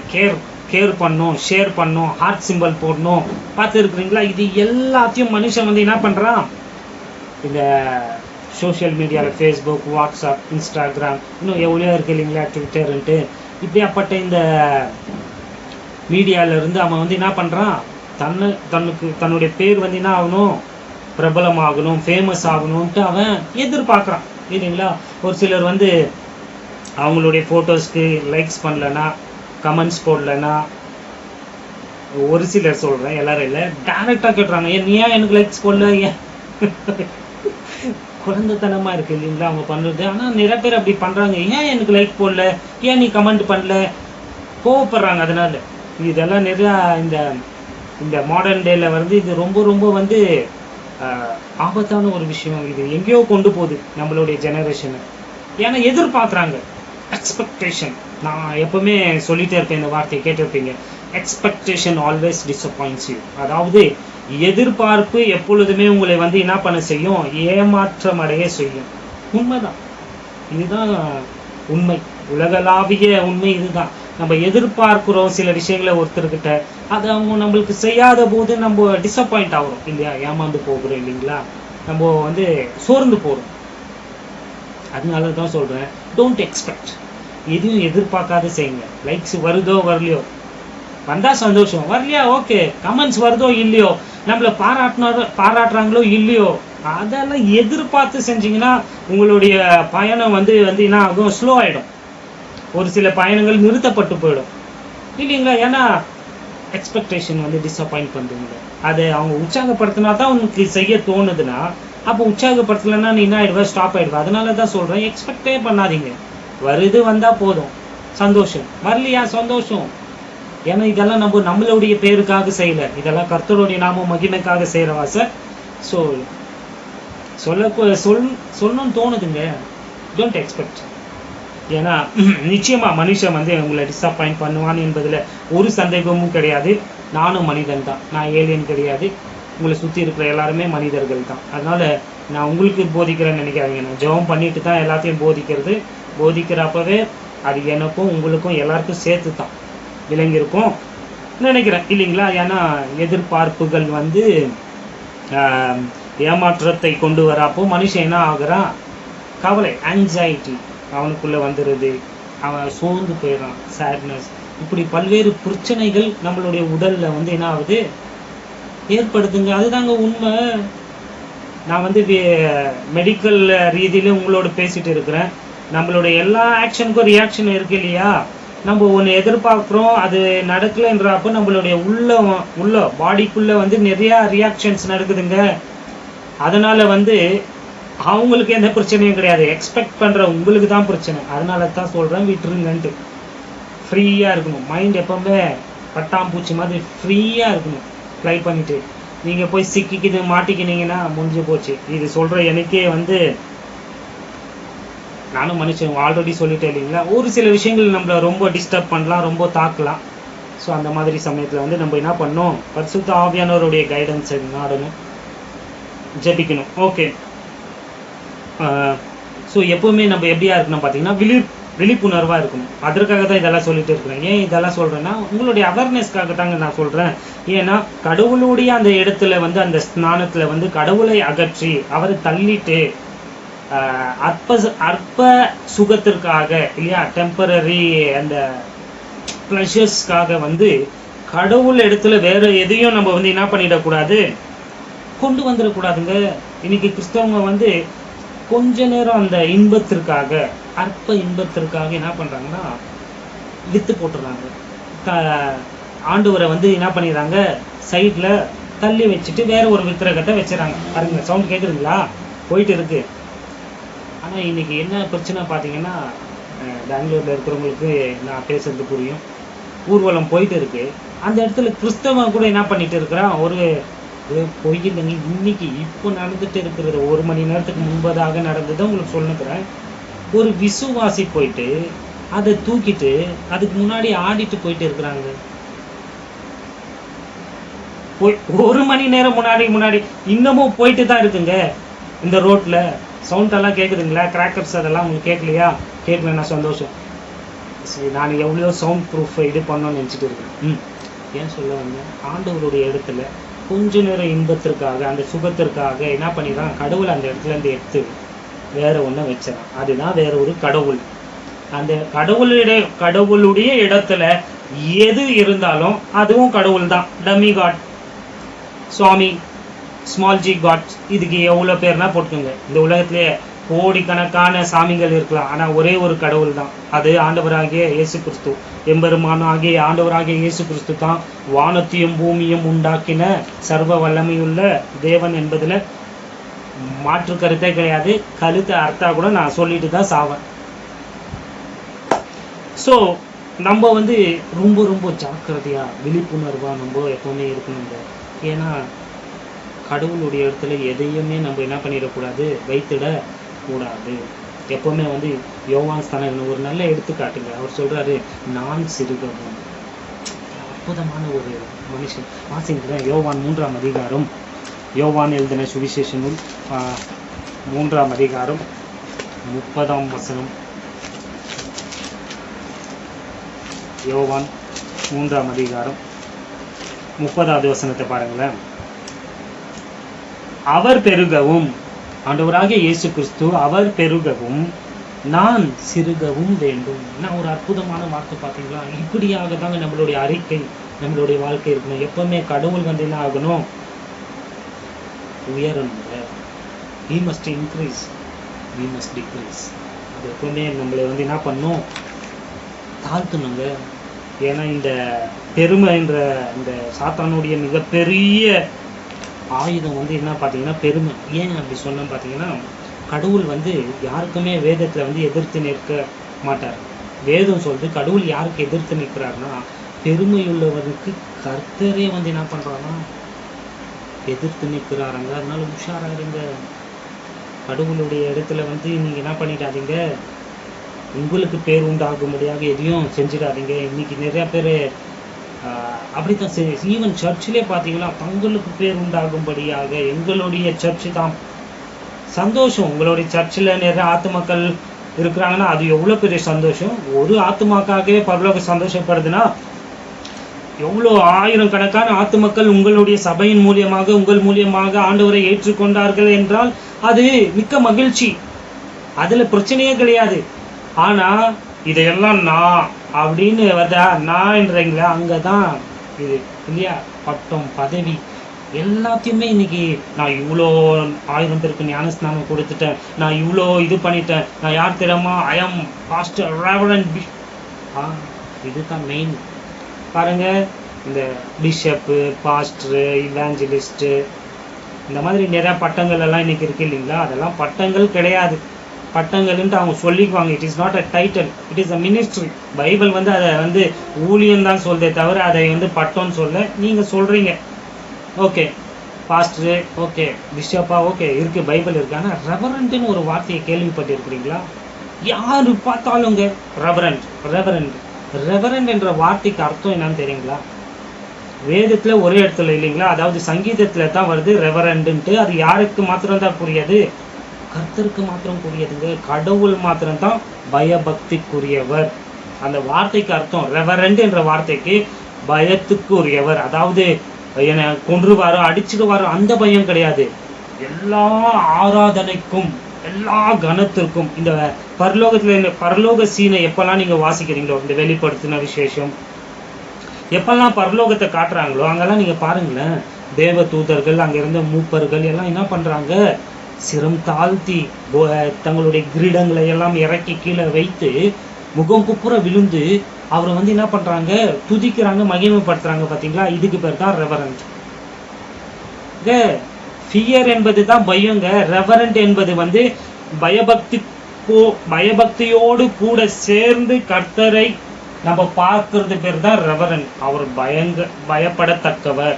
கேர் பண்ணணும், ஷேர் பண்ணணும், ஹார்ட் சிம்பிள் போடணும். பார்த்துருக்குறீங்களா? இது எல்லாத்தையும் மனுஷன் வந்து என்ன பண்ணுறான், இந்த சோஷியல் மீடியாவில் ஃபேஸ்புக், வாட்ஸ்அப், இன்ஸ்டாகிராம், இன்னும் எவ்வளோ இருக்குது இல்லைங்களா, ட்விட்டருன்ட்டு, இப்படியாப்பட்ட இந்த மீடியாவிலேருந்து அவன் வந்து என்ன பண்ணுறான், தன்னுடைய பேர் வந்து என்ன ஆகணும், பிரபலமாகணும், ஃபேமஸ் ஆகணும்ன்ட்டு அவன் எதிர்பார்க்குறான் இல்லைங்களா. ஒரு சிலர் வந்து அவங்களுடைய ஃபோட்டோஸ்க்கு லைக்ஸ் பண்ணலன்னா, கமெண்ட்ஸ் போடலன்னா, ஒரு சிலர் சொல்கிறேன் எல்லாரும் இல்லை, டேரெக்டாக கேட்டுறாங்க, நீ ஏன் எனக்கு லைக்ஸ் போடல, ஏன் குழந்தைத்தனமாக இருக்குது இல்லைங்களா அவங்க பண்ணுறது. ஆனால் நிறைய பேர் அப்படி பண்ணுறாங்க, ஏன் எனக்கு லைக் போடல, ஏன் நீ கமெண்ட் பண்ணல, கோவப்படுறாங்க. அதனால இதெல்லாம் நிறையா இந்த மாடர்ன் டேல வந்து இது ரொம்ப ரொம்ப வந்து ஆபத்தான ஒரு விஷயம். இது எங்கேயோ கொண்டு போகுது நம்மளுடைய ஜெனரேஷனை. ஏன்னா எதிர்பார்க்குறாங்க, எக்ஸ்பெக்டேஷன். நான் எப்பவுமே சொல்லிட்டே இருப்பேன், இந்த வார்த்தையை கேட்டிருப்பீங்க, எக்ஸ்பெக்டேஷன் ஆல்வேஸ் டிசப்பாயிண்ட்ஸ் யூ. அதாவது எதிர்பார்ப்பு எப்பொழுதுமே உங்களை வந்து என்ன பண்ண செய்யும், ஏமாற்றம் அடைய செய்யும். உண்மைதான், இதுதான் உண்மை, உலகளாவிய உண்மை இதுதான். நம்ம எதிர்பார்க்கிறோம் சில விஷயங்களை ஒருத்தர்கிட்ட, அது அவங்க நம்மளுக்கு செய்யாத போது நம்ம டிசப்பாயிண்ட் ஆகிறோம் இல்லையா, ஏமாந்து போகிறோம் இல்லைங்களா, நம்ம வந்து சோர்ந்து போகிறோம். அதனால தான் சொல்கிறேன், டோன்ட் எக்ஸ்பெக்ட். எதையும் எதிர்பார்க்காத செய்யுங்க. லைக்ஸ் வருதோ வரலையோ, வந்தா சந்தோஷம், வரலையா ஓகே. கமெண்ட்ஸ் வருதோ இல்லையோ, நம்மள பாராட்டுறாங்களோ இல்லையோ, அதெல்லாம் எதிர்பார்த்து செஞ்சீங்கன்னா உங்களுடைய பயணம் வந்து என்ன ஆகும், ஸ்லோ ஆகிடும். ஒரு சில பயணங்கள் நிறுத்தப்பட்டு போயிடும் இல்லைங்களா? ஏன்னா எக்ஸ்பெக்டேஷன் வந்து டிசப்பாயிண்ட் பண்ணுறீங்க. அதை அவங்க உற்சாகப்படுத்தினா தான் உனக்கு செய்ய தோணுதுன்னா, அப்போ உற்சாகப்படுத்தலைன்னா நீ என்ன ஆகிடுவா, ஸ்டாப் ஆகிடுவா. அதனால தான் சொல்கிறேன், எக்ஸ்பெக்டே பண்ணாதீங்க. வருது வந்தால் போதும், சந்தோஷம். வரலையா சந்தோஷம். ஏன்னா இதெல்லாம் நம்மளுடைய பேருக்காக செய்யலை, இதெல்லாம் கர்த்தருடைய நாம மகிமைக்காக செய்கிறவா சார். ஸோ சொல்லணும்னு தோணுதுங்க, டோன்ட் எக்ஸ்பெக்ட். ஏன்னா நிச்சயமா மனுஷன் வந்து உங்களை டிஸப்பாயிண்ட் பண்ணுவான்னு என்பதில் ஒரு சந்தேகமும் கிடையாது. நானும் மனிதன் தான், நான் ஏலியன் கிடையாது. உங்களை சுற்றி இருக்கிற எல்லாருமே மனிதர்கள் தான். அதனால நான் உங்களுக்கு போதிக்கிறேன்னு நினைக்காதீங்க. நான் ஜெபம் பண்ணிட்டு தான் எல்லாத்தையும் போதிக்கிறப்பவே அது எனக்கும் உங்களுக்கும் எல்லாருக்கும் சேர்த்து தான் விளங்கியிருக்கும் நினைக்கிறேன் இல்லைங்களா? ஏன்னா எதிர்பார்ப்புகள் வந்து ஏமாற்றத்தை கொண்டு வரப்போ மனுஷன் என்ன ஆகுறான், கவலை, ஆங்ஸைட்டி அவனுக்குள்ளே வந்துடுது. அவன் சோர்ந்து போயிடறான், சேட்னஸ். இப்படி பல்வேறு பிரச்சனைகள் நம்மளுடைய உடலில் வந்து என்ன ஆகுது, ஏற்படுத்துங்க. அதுதாங்க உண்மை. நான் வந்து மெடிக்கல் ரீதியில உங்களோட பேசிட்டு இருக்கிறேன். நம்மளுடைய எல்லா ஆக்ஷனுக்கும் ரியாக்ஷன் இருக்கு இல்லையா? நம்ம ஒன்று எதிர்பார்க்குறோம், அது நடக்கலைன்றப்போ நம்மளுடைய உள்ள பாடிக்குள்ளே வந்து நிறையா ரியாக்ஷன்ஸ் நடக்குதுங்க. அதனால் வந்து அவங்களுக்கு எந்த பிரச்சனையும் கிடையாது, எக்ஸ்பெக்ட் பண்ணுற உங்களுக்கு தான் பிரச்சனை. அதனால தான் சொல்கிறேன், விட்டுருங்கன்ட்டு. ஃப்ரீயாக இருக்கணும் மைண்ட், எப்போவுமே பட்டாம்பூச்சி மாதிரி ஃப்ரீயாக இருக்கணும். ஃப்ளை பண்ணிவிட்டு நீங்கள் போய் மாட்டிக்கினீங்கன்னா முடிஞ்சு போச்சு. இது சொல்கிற எனக்கே வந்து நானும் மனுஷன், ஆல்ரெடி சொல்லிட்டேன் இல்லைங்களா? ஒரு சில விஷயங்கள் நம்மளை ரொம்ப டிஸ்டர்ப் பண்ணலாம், ரொம்ப தாக்கலாம். ஸோ அந்த மாதிரி சமயத்தில் வந்து நம்ம என்ன பண்ணணும், பரிசுத்த ஆவியானவருடைய கைடன்ஸை நாடணும், ஜெபிக்கணும். ஓகே. ஸோ எப்போவுமே நம்ம எப்படியா இருக்கணும் பார்த்தீங்கன்னா, விழிப்புணர்வாக இருக்கணும். அதற்காக தான் இதெல்லாம் சொல்லிட்டு இருக்கிறேன். ஏன் இதெல்லாம் சொல்கிறேன்னா, உங்களுடைய அவேர்னஸ்க்காக தாங்க நான் சொல்கிறேன். ஏன்னா கடவுளுடைய அந்த இடத்துல வந்து, அந்த ஸ்நானத்தில் வந்து கடவுளை அகற்றி அவரை தள்ளிட்டு அற்ப சுகத்திற்காக இல்லையா, டெம்பரரி அந்த ப்ளஷர்ஸ்க்காக வந்து கடவுள் இடத்துல வேற எதையும் நம்ம வந்து என்ன பண்ணிடக்கூடாது, கொண்டு வந்துடக்கூடாதுங்க. இன்னைக்கு கிறிஸ்தவங்க வந்து கொஞ்ச நேரம் அந்த இன்பத்திற்காக, அற்ப இன்பத்திற்காக என்ன பண்ணுறாங்கன்னா வித்து போட்டுறாங்க. ஆண்டவரை வந்து என்ன பண்ணிடுறாங்க, சைடில் தள்ளி வச்சுட்டு வேற ஒரு விக்கிரகத்தை வச்சுறாங்க. பாருங்க, சவுண்ட் கேட்குதுங்களா, போயிட்டு இருக்கு. ஆனால் இன்னைக்கு என்ன பிரச்சனை பார்த்தீங்கன்னா, பெங்களூரில் இருக்கிறவங்களுக்கு நான் பேசுறது புரியும். ஊர்வலம் போயிட்டு இருக்கு, அந்த இடத்துல கிறிஸ்தவன் கூட என்ன பண்ணிட்டு இருக்கிறான், ஒரு பொய்யில்லைங்க. இன்னைக்கு இப்போ நடந்துட்டு இருக்கிறது 1 மணி நேரத்துக்கு முன்பதாக நடந்ததை உங்களுக்கு சொல்லுக்கிறேன். ஒரு விசுவாசி போயிட்டு அதை தூக்கிட்டு அதுக்கு முன்னாடி ஆடிட்டு போயிட்டு இருக்கிறாங்க. 1 மணி நேரம் முன்னாடி இன்னமும் போயிட்டு தான் இருக்குங்க இந்த ரோட்ல. சவுண்ட் எல்லாம் கேட்குதுங்களா, கிராக்கர்ஸ் அதெல்லாம் உங்களுக்கு கேட்கலையா? கேட்கலன்னா சந்தோஷம். சரி, நான் எவ்வளோ சவுண்ட் ப்ரூஃப் இது பண்ணணும்னு நினச்சிட்டு இருக்கேன். ஏன் சொல்ல வந்தேன், ஆண்டவருடைய இடத்துல கொஞ்ச நேரம் இன்பத்திற்காக, அந்த சுகத்திற்காக என்ன பண்ணிடுறான், கடவுள் அந்த இடத்துல இருந்து எடுத்து வேற ஒன்று வச்சிடறான். அதுதான் வேற ஒரு கடவுள். அந்த கடவுளுடைய இடத்துல எது இருந்தாலும் அதுவும் கடவுள் தான். டம்மி காட், சுவாமி, ஸ்மால் ஜி காட், இதுக்கு எவ்வளோ பேர்னா போட்டுக்கோங்க. இந்த உலகத்திலே கோடிக்கணக்கான சாமிகள் இருக்கலாம், ஆனால் ஒரே ஒரு கடவுள் தான், அது ஆண்டவராகிய இயேசு கிறிஸ்து. எம்பெருமானாகிய ஆண்டவராகிய இயேசு கிறிஸ்து தான் வானத்தையும் பூமியும் உண்டாக்கின சர்வ வல்லமையுள்ள தேவன் என்பதில் மாற்று கருத்தே கிடையாது. கழுத்தை அர்த்தா கூட நான் சொல்லிட்டு தான் சாவேன். ஸோ நம்ம வந்து ரொம்ப ரொம்ப ஜாக்கிரதையாக, விழிப்புணர்வாக நம்ம எப்போவுமே இருக்கணுங்க. ஏன்னா கடவுளுடைய இடத்துல எதையுமே நம்ம என்ன பண்ணிடக்கூடாது, வைத்திடக்கூடாது. எப்போவுமே வந்து யோவான் ஸ்தானகன் ஒரு நல்ல எடுத்துக்காட்டுங்க. அவர் சொல்கிறாரு, நான் சிறுகவும். அற்புதமான ஒரு மனுஷன். வாசிக்கிறேன், யோவான் 3ஆம் அதிகாரம், யோவான் எழுதின சுவிசேஷ நூல் 3ஆம் அதிகாரம் 30ஆம் வசனம். யோவான் 3ஆம் அதிகாரம் 30வது வசனத்தை பாருங்களேன். அவர் பெருகவும், ஆண்டவராகிய இயேசு கிறிஸ்து அவர் பெருகவும் நான் சிறுகவும் வேண்டும். என்ன ஒரு அற்புதமான வார்த்தை பார்த்தீங்களா? இப்படியாக தாங்க நம்மளுடைய அறிக்கை, நம்மளுடைய வாழ்க்கை இருக்கணும். எப்பவுமே கடவுள் வந்து என்ன ஆகணும்? உயரணுங்க. he must increase, we must decrease. அது எப்பவுமே நம்மளை வந்து என்ன பண்ணும்? தாழ்த்தணுங்க. ஏன்னா இந்த பெருமை என்ற இந்த சாத்தானுடைய மிகப்பெரிய ஆயுதம் வந்து என்ன பார்த்தீங்கன்னா பெருமை. ஏன் அப்படி சொன்னேன்னு பார்த்தீங்கன்னா, கடவுள் வந்து யாருக்குமே வேதத்தில் வந்து எதிர்த்து நிற்க மாட்டார். வேதம் சொல்றது கடவுள் யாருக்கு எதிர்த்து நிற்கிறாருன்னா, பெருமையுள்ளவருக்கு கர்த்தரே வந்து என்ன பண்ணுறாருன்னா எதிர்த்து நிற்கிறாருங்க. அதனால உஷாரா இருங்க. கடவுளுடைய இடத்துல வந்து நீங்கள் என்ன பண்ணிடாதீங்க, உங்களுக்கு பேர் உண்டாகும்படியாக எதையும் செஞ்சிடாதீங்க. இன்னைக்கு நிறைய பேர் அப்படித்தான். ஈவன் சர்ச்சிலே பார்த்தீங்கன்னா தங்களுக்கு பேர் உண்டாகும்படியாக எங்களுடைய சர்ச்சு தான். சந்தோஷம், உங்களுடைய சர்ச்சில் நிறைய ஆத்துமக்கள் இருக்கிறாங்கன்னா அது எவ்வளோ பெரிய சந்தோஷம். ஒரு ஆத்துமாக்காகவே பரலோக சந்தோஷப்படுதுன்னா எவ்வளோ ஆயிரக்கணக்கான ஆத்துமக்கள் உங்களுடைய சபையின் மூலியமாக உங்கள் மூலியமாக ஆண்டவரை ஏற்றுக்கொண்டார்கள் என்றால் அது மிக்க மகிழ்ச்சி. அதில் பிரச்சனையே கிடையாது. ஆனால் இதையெல்லாம் நான் அப்படின்னு வந்தா நான்றீங்களா, அங்கே தான் இது இல்லையா பட்டம் பதவி எல்லாத்தையுமே இன்னைக்கு நான் இவ்வளோ 1000 பேருக்கு ஞானஸ்நானம் கொடுத்துட்டேன், நான் இவ்வளோ இது பண்ணிட்டேன், நான் யார் தெரியுமா, ஐ ஆம் பாஸ்டர் ரெவரண்ட். இதுதான் மெயின். பாருங்க, இந்த பிஷப்பு, பாஸ்டரு, இவாஞ்சலிஸ்ட்டு, இந்த மாதிரி நிறையா பட்டங்கள் எல்லாம் இன்னைக்கு இருக்கு இல்லைங்களா? அதெல்லாம் பட்டங்கள் கிடையாது. பட்டங்கள்ன்ட்டு அவங்க சொல்லிக்குவாங்க. It is not a title, it is a ministry. Bible வந்து அதை வந்து ஊழியம் தான் சொல்றதே தவிர அதை வந்து பட்டம்னு சொல்ல. நீங்கள் சொல்கிறீங்க ஓகே பாஸ்டரு, ஓகே பிஷப்பா, ஓகே இருக்கு, பைபிள் இருக்கு. ஆனால் ரெவரண்ட்னு ஒரு வார்த்தையை கேள்விப்பட்டிருக்கிறீங்களா? யாரு பார்த்தாலுங்க ரெவரண்ட் ரெவரண்ட் ரெவரண்ட் என்ற வார்த்தைக்கு அர்த்தம் என்னன்னு தெரியுங்களா? வேதத்தில் ஒரே இடத்துல இல்லைங்களா? அதாவது சங்கீதத்தில் தான் வருது ரெவரண்ட்டு. அது யாருக்கு மாத்திரம் தான் புரியாது? கர்த்தருக்கு மாத்திரம் புரியுதுங்க. கடவுள் மாத்திரம்தான் பயபக்திக்குரியவர். அந்த வார்த்தைக்கு அர்த்தம் ரெவரண்ட் என்ற வார்த்தைக்கு பயத்துக்குரியவர். அதாவது என்னை கொன்றுவாரோ அடிச்சுடுவாரோ அந்த பயம் கிடையாது. எல்லா ஆராதனைக்கும் எல்லா கனத்திற்கும் இந்த பரலோகத்தில் பரலோக சீனை எப்பெல்லாம் நீங்கள் வாசிக்கிறீங்களோ, இந்த வெளிப்படுத்தின விசேஷம் எப்பெல்லாம் பரலோகத்தை காட்டுறாங்களோ அங்கெல்லாம் நீங்கள் பாருங்களேன், தேவ தூதர்கள் அங்கே இருந்த மூப்பர்கள் எல்லாம் என்ன பண்ணுறாங்க? சிரம் தாழ்த்தி தங்களுடைய கிரீடங்களை எல்லாம் இறக்கி கீழே வைத்து முகம் குப்புற விழுந்து அவரை வந்து என்ன பண்றாங்க? துதிக்கிறாங்க, மகிமைப்படுத்துறாங்க. பார்த்தீங்களா? இதுக்கு பேர் தான் ரெவரண்ட். ஃபியர் என்பது தான் பயங்க. ரெவரண்ட் என்பது வந்து பயபக்தியோடு கூட சேர்ந்து கர்த்தரை நம்ம பார்க்கறது பேர் தான் ரெவரண்ட். அவர் பயப்படத்தக்கவர்.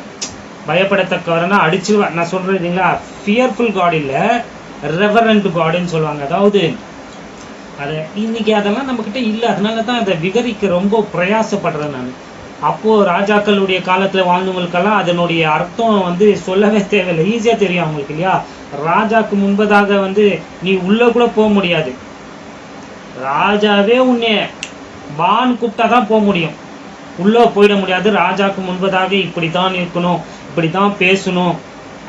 பயப்படத்தக்கவர்னா அடிச்சு நான் சொல்றேன் இல்லைங்களா? ஃபியர்ஃபுல் காட் இல்லை, ரெவரண்ட் காடுன்னு சொல்லுவாங்க. அதாவது அதை இன்னைக்கு அதெல்லாம் நம்மக்கிட்ட இல்லை. அதனால தான் அதை விவரிக்க ரொம்ப பிரயாசப்படுறேன் நான். அப்போது ராஜாக்களுடைய காலத்தில் வாழ்ந்தவங்களுக்கெல்லாம் அதனுடைய அர்த்தம் வந்து சொல்லவே தேவையில்லை, ஈஸியாக தெரியும் அவங்களுக்கு இல்லையா? ராஜாக்கு முன்பதாக வந்து நீ உள்ளே கூட போக முடியாது. ராஜாவே உன்னை பான் கூப்பிட்டா தான் போக முடியும், உள்ளே போயிட முடியாது. ராஜாக்கு முன்பதாக இப்படி தான் இருக்கணும், இப்படி தான் பேசணும்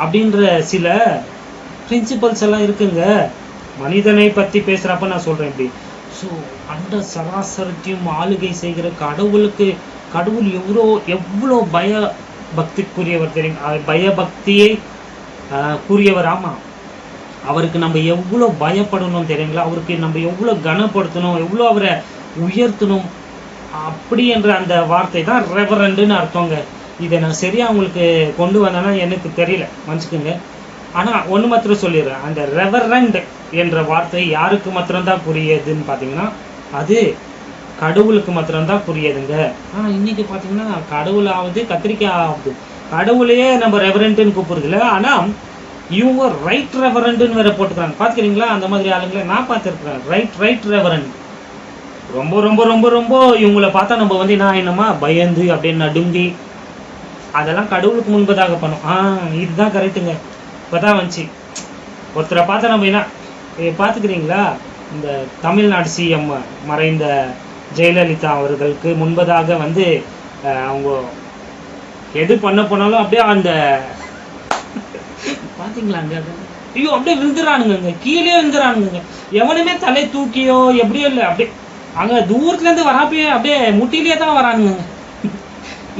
அப்படின்ற சில பிரின்சிபல்ஸ் எல்லாம் இருக்குங்க. மனிதனை பற்றி பேசுகிறப்ப நான் சொல்கிறேன் இப்படி. ஸோ அந்த சராசரத்தையும் ஆளுகை செய்கிற கடவுள் எவ்வளோ பயபக்திக்குரியவர் தெரியும். பயபக்தியை கூறியவர். ஆமாம், அவருக்கு நம்ம எவ்வளோ பயப்படணும் தெரியுங்களா? அவருக்கு நம்ம எவ்வளோ கனப்படுத்தணும், எவ்வளோ அவரை உயர்த்தணும். அப்படி என்ற அந்த வார்த்தை தான் ரெவரண்டுன்னு அர்த்தங்க. இதை நான் சரியாக உங்களுக்கு கொண்டு வந்தேன்னா எனக்கு தெரியல, மன்னிச்சுக்குங்க. ஆனால் ஒன்று மாத்திரம் சொல்லிடுறேன், அந்த ரெவரண்ட் என்ற வார்த்தை யாருக்கு மாத்திரம்தான் புரியுதுன்னு பார்த்தீங்கன்னா அது கடவுளுக்கு மாத்திரம்தான் புரியுதுங்க. ஆனால் இன்னைக்கு பார்த்தீங்கன்னா கடவுளாவது கத்திரிக்காய் ஆகுது, கடவுளையே நம்ம ரெவரண்ட்டுன்னு கூப்பிடுறதில்ல. ஆனால் இவங்க ரைட் ரெவரண்ட்டுன்னு வேற போட்டுக்கிறாங்க. பார்த்துக்கிறீங்களா? அந்த மாதிரி ஆளுங்களை நான் பார்த்துருக்குறேன். Right reverend. ரொம்ப ரொம்ப ரொம்ப ரொம்ப இவங்களை பார்த்தா நம்ம வந்து என்ன என்னமா பயந்து அப்படின்னு நடுங்கி அதெல்லாம் கடவுளுக்கு முன்பதாக பண்ணோம். இதுதான் கரெக்டுங்க. இப்போதான் வந்துச்சு. ஒருத்தரை பார்த்தா நம்ம என்ன பார்த்துக்கிறீங்களா? இந்த தமிழ்நாடு சிஎம் மறைந்த ஜெயலலிதா அவர்களுக்கு முன்பதாக வந்து அவங்க எது பண்ண போனாலும் அப்படியே அந்த பார்த்தீங்களாங்க ஐயோ அப்படியே விழுந்துறானுங்க, கீழே விழுந்துறானுங்க. எவனுமே தலை தூக்கியோ எப்படியோ இல்லை, அப்படியே அங்க தூரத்துல இருந்து வராப்பே அப்படியே முட்டிலேயே தான் வரானுங்க.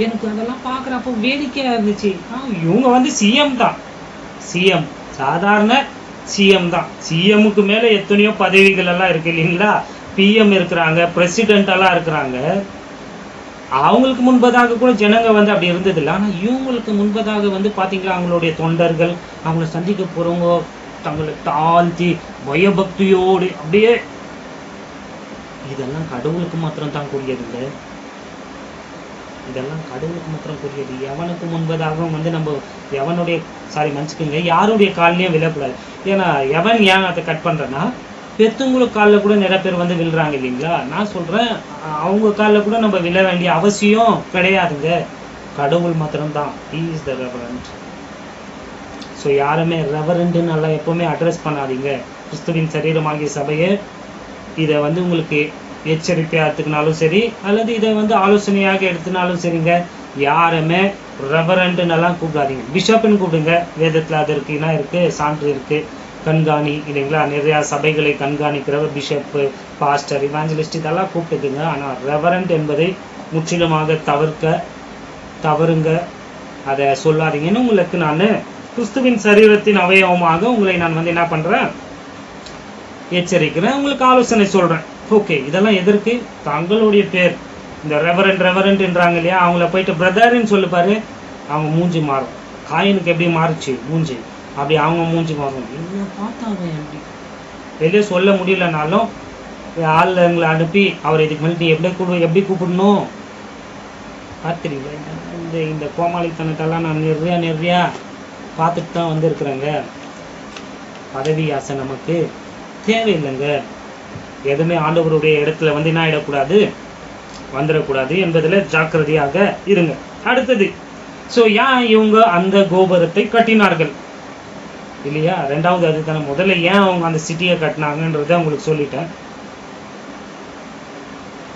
எனக்கு அதெல்லாம் பாக்குறப்போ வேடிக்கையா இருந்துச்சு. இவங்க வந்து சிஎம் தான், சிஎம் சாதாரண சிஎம் தான். சிஎம்முக்கு மேல எத்தனையோ பதவிகள் எல்லாம் இருக்கு இல்லைங்களா? பிஎம் இருக்கிறாங்க, பிரசிடென்ட் எல்லாம் இருக்கிறாங்க. அவங்களுக்கு முன்பதாக கூட ஜனங்க வந்து அப்படி இருந்தது இல்லை. ஆனா இவங்களுக்கு முன்பதாக வந்து பாத்தீங்களா, அவங்களுடைய தொண்டர்கள் அவங்கள சந்திக்க போறவங்க தங்களை தாழ்த்தி பயபக்தியோடு அப்படியே, இதெல்லாம் கடவுளுக்கு மாத்திரம் தான் கூறியது இல்லை, இதெல்லாம் கடவுளுக்கு மாத்திரம் கூறியது. எவனுக்கு முன்பதாக வந்து நம்ம எவனுடைய மன்னிச்சுக்குங்க, யாருடைய கால்லையும் விழக்கூடாது. ஏன்னா எவன் ஏன் அதை கட் பண்றேன்னா, பெத்தவங்களுக்கு காலில் கூட நிறைய பேர் வந்து விழுறாங்க இல்லைங்களா? நான் சொல்றேன், அவங்க காலில் கூட நம்ம விழ வேண்டிய அவசியம் கிடையாதுங்க. கடவுள் மாத்திரம்தான், he is the reverend. So யாருமே ரெவரண்ட்னு நல்லா எப்பவுமே அட்ரஸ் பண்ணாதீங்க. கிறிஸ்துவின் சரீரமாகிய சபையை இதை வந்து உங்களுக்கு எச்சரிக்கையாக எடுத்துக்கினாலும் சரி, அல்லது இதை வந்து ஆலோசனையாக எடுத்துனாலும் சரிங்க, யாருமே ரெவரண்ட்னெல்லாம் கூப்பிடாதீங்க. பிஷப்னு கூப்பிடுங்க, வேதத்தில் அது இருக்குன்னா இருக்கு, சான்று இருக்கு. கண்காணி இல்லைங்களா, நிறையா சபைகளை கண்காணிக்கிறவர் பிஷப்பு, பாஸ்டர், இவாஞ்சலிஸ்ட் இதெல்லாம் கூப்பிட்டுக்குங்க. ஆனால் ரெவரண்ட் என்பதை முற்றிலுமாக தவறுங்க, அதை சொல்லாதீங்கன்னு உங்களுக்கு நான் கிறிஸ்துவின் சரீரத்தின் அவயவமாக உங்களை நான் வந்து என்ன பண்றேன், எச்சரிக்கிறேன், உங்களுக்கு ஆலோசனை சொல்றேன். ஓகே, இதெல்லாம் எதற்கு? தங்களுடைய பேர் இந்த ரெவரண்ட்ன்றாங்க இல்லையா, அவங்கள போயிட்டு பிரதர்ன்னு சொல்லு பாரு, அவங்க மூஞ்சி மாறும். காயினுக்கு எப்படி மாறுச்சு மூஞ்சி, அப்படி அவங்க மூஞ்சி மாறும். என்ன பார்த்தாங்க எப்படி வெளியே சொல்ல முடியலனாலும் ஆளுங்களை அனுப்பி அவர் இதுக்கு மேலே நீ எப்படி கூப்பிடணும் பார்த்துறீங்களா? இந்த கோமாளித்தனத்தெல்லாம் நான் நிறையா பார்த்துட்டு தான் வந்திருக்கிறேங்க. பதவி ஆசை நமக்கு தேவையில்லைங்க. எதுவுமே ஆண்டவருடைய இடத்துல வந்து என்ன ஆகிடக்கூடாது, வந்துடக்கூடாது என்பதில் ஜாக்கிரதையாக இருங்க. அடுத்தது, ஸோ ஏன் இவங்க அந்த கோபுரத்தை கட்டினார்கள் இல்லையா? ரெண்டாவது அதுதானே. முதல்ல ஏன் அவங்க அந்த சிட்டியை கட்டினாங்கன்றதை உங்களுக்கு சொல்லிட்டேன்.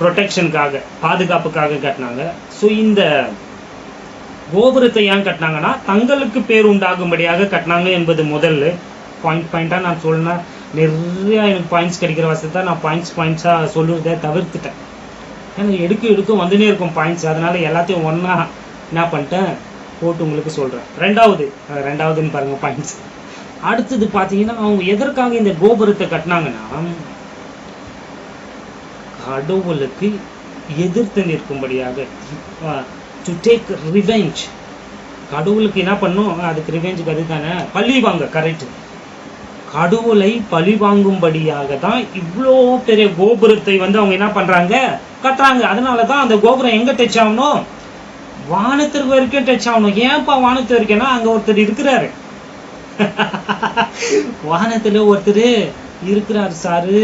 ப்ரொடெக்ஷனுக்காக, பாதுகாப்புக்காக கட்டினாங்க. ஸோ இந்த கோபுரத்தை ஏன் கட்டினாங்கன்னா தங்களுக்கு பேர் உண்டாகும்படியாக கட்டினாங்க என்பது முதல்ல. பாயிண்டாக நான் சொன்னா நிறைய எனக்கு பாயிண்ட்ஸ் கிடைக்கிற வசதி தான் நான் பாயிண்ட்ஸாக சொல்லுறதை தவிர்த்துட்டேன். ஏன்னா எடுக்க வந்துனே இருக்கும் பாயிண்ட்ஸ், அதனால எல்லாத்தையும் ஒன்றா என்ன பண்ணிட்டேன் போட்டு உங்களுக்கு சொல்கிறேன். ரெண்டாவதுன்னு பாருங்கள் பாயிண்ட்ஸ். அடுத்தது பார்த்தீங்கன்னா அவங்க எதற்காக இந்த கோபுரத்தை கட்டினாங்கன்னா கடவுளுக்கு எதிர்த்து நிற்கும்படியாக, டு டேக் ரிவெஞ்ச். கடவுளுக்கு என்ன பண்ணும், அதுக்கு ரிவெஞ்சுக்கு அது தானே பழி வாங்க. கரெக்ட், கடவுளை பழி வாங்கும்படியாக தான் இவ்வளோ பெரிய கோபுரத்தை வந்து அவங்க என்ன பண்றாங்க, கட்டுறாங்க. அதனால தான் அந்த கோபுரம் எங்க டச் ஆகணும், வானத்திற்கு வரைக்கும் டச் ஆகணும். ஏன்பா வானத்து வரைக்கும்னா அங்க ஒருத்தர் இருக்கிறாரு, வானத்துல ஒருத்தர் இருக்கிறாரு சாரு,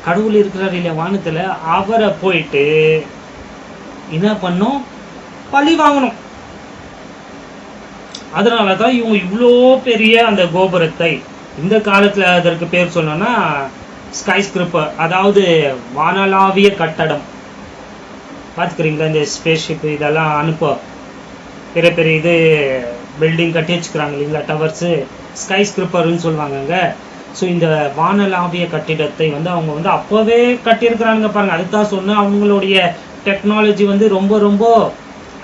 கடவுள் இருக்கிறாரு இல்லையா வானத்துல, அவரை போயிட்டு என்ன பண்ணும், பழி வாங்கணும். அதனாலதான் இவங்க இவ்வளோ பெரிய அந்த கோபுரத்தை, இந்த காலத்துல அதற்கு பேர் சொன்னோம்னா ஸ்கை ஸ்கிரிப்பர், அதாவது வானளாவிய கட்டடம். பார்த்துக்கிறீங்களா, இந்த ஸ்பேஸ் ஷிப் இதெல்லாம் அனுப்ப பெரிய பெரிய இது பில்டிங் கட்டி வச்சுக்கிறாங்க இல்லைங்களா, டவர்ஸு, ஸ்கை ஸ்கிரிப்பர்னு சொல்லுவாங்கங்க. ஸோ இந்த வானளாவிய கட்டிடத்தை வந்து அவங்க வந்து அப்போவே கட்டியிருக்கிறாங்க பாருங்க. அதுதான் சொன்னேன், அவங்களுடைய டெக்னாலஜி வந்து ரொம்ப ரொம்ப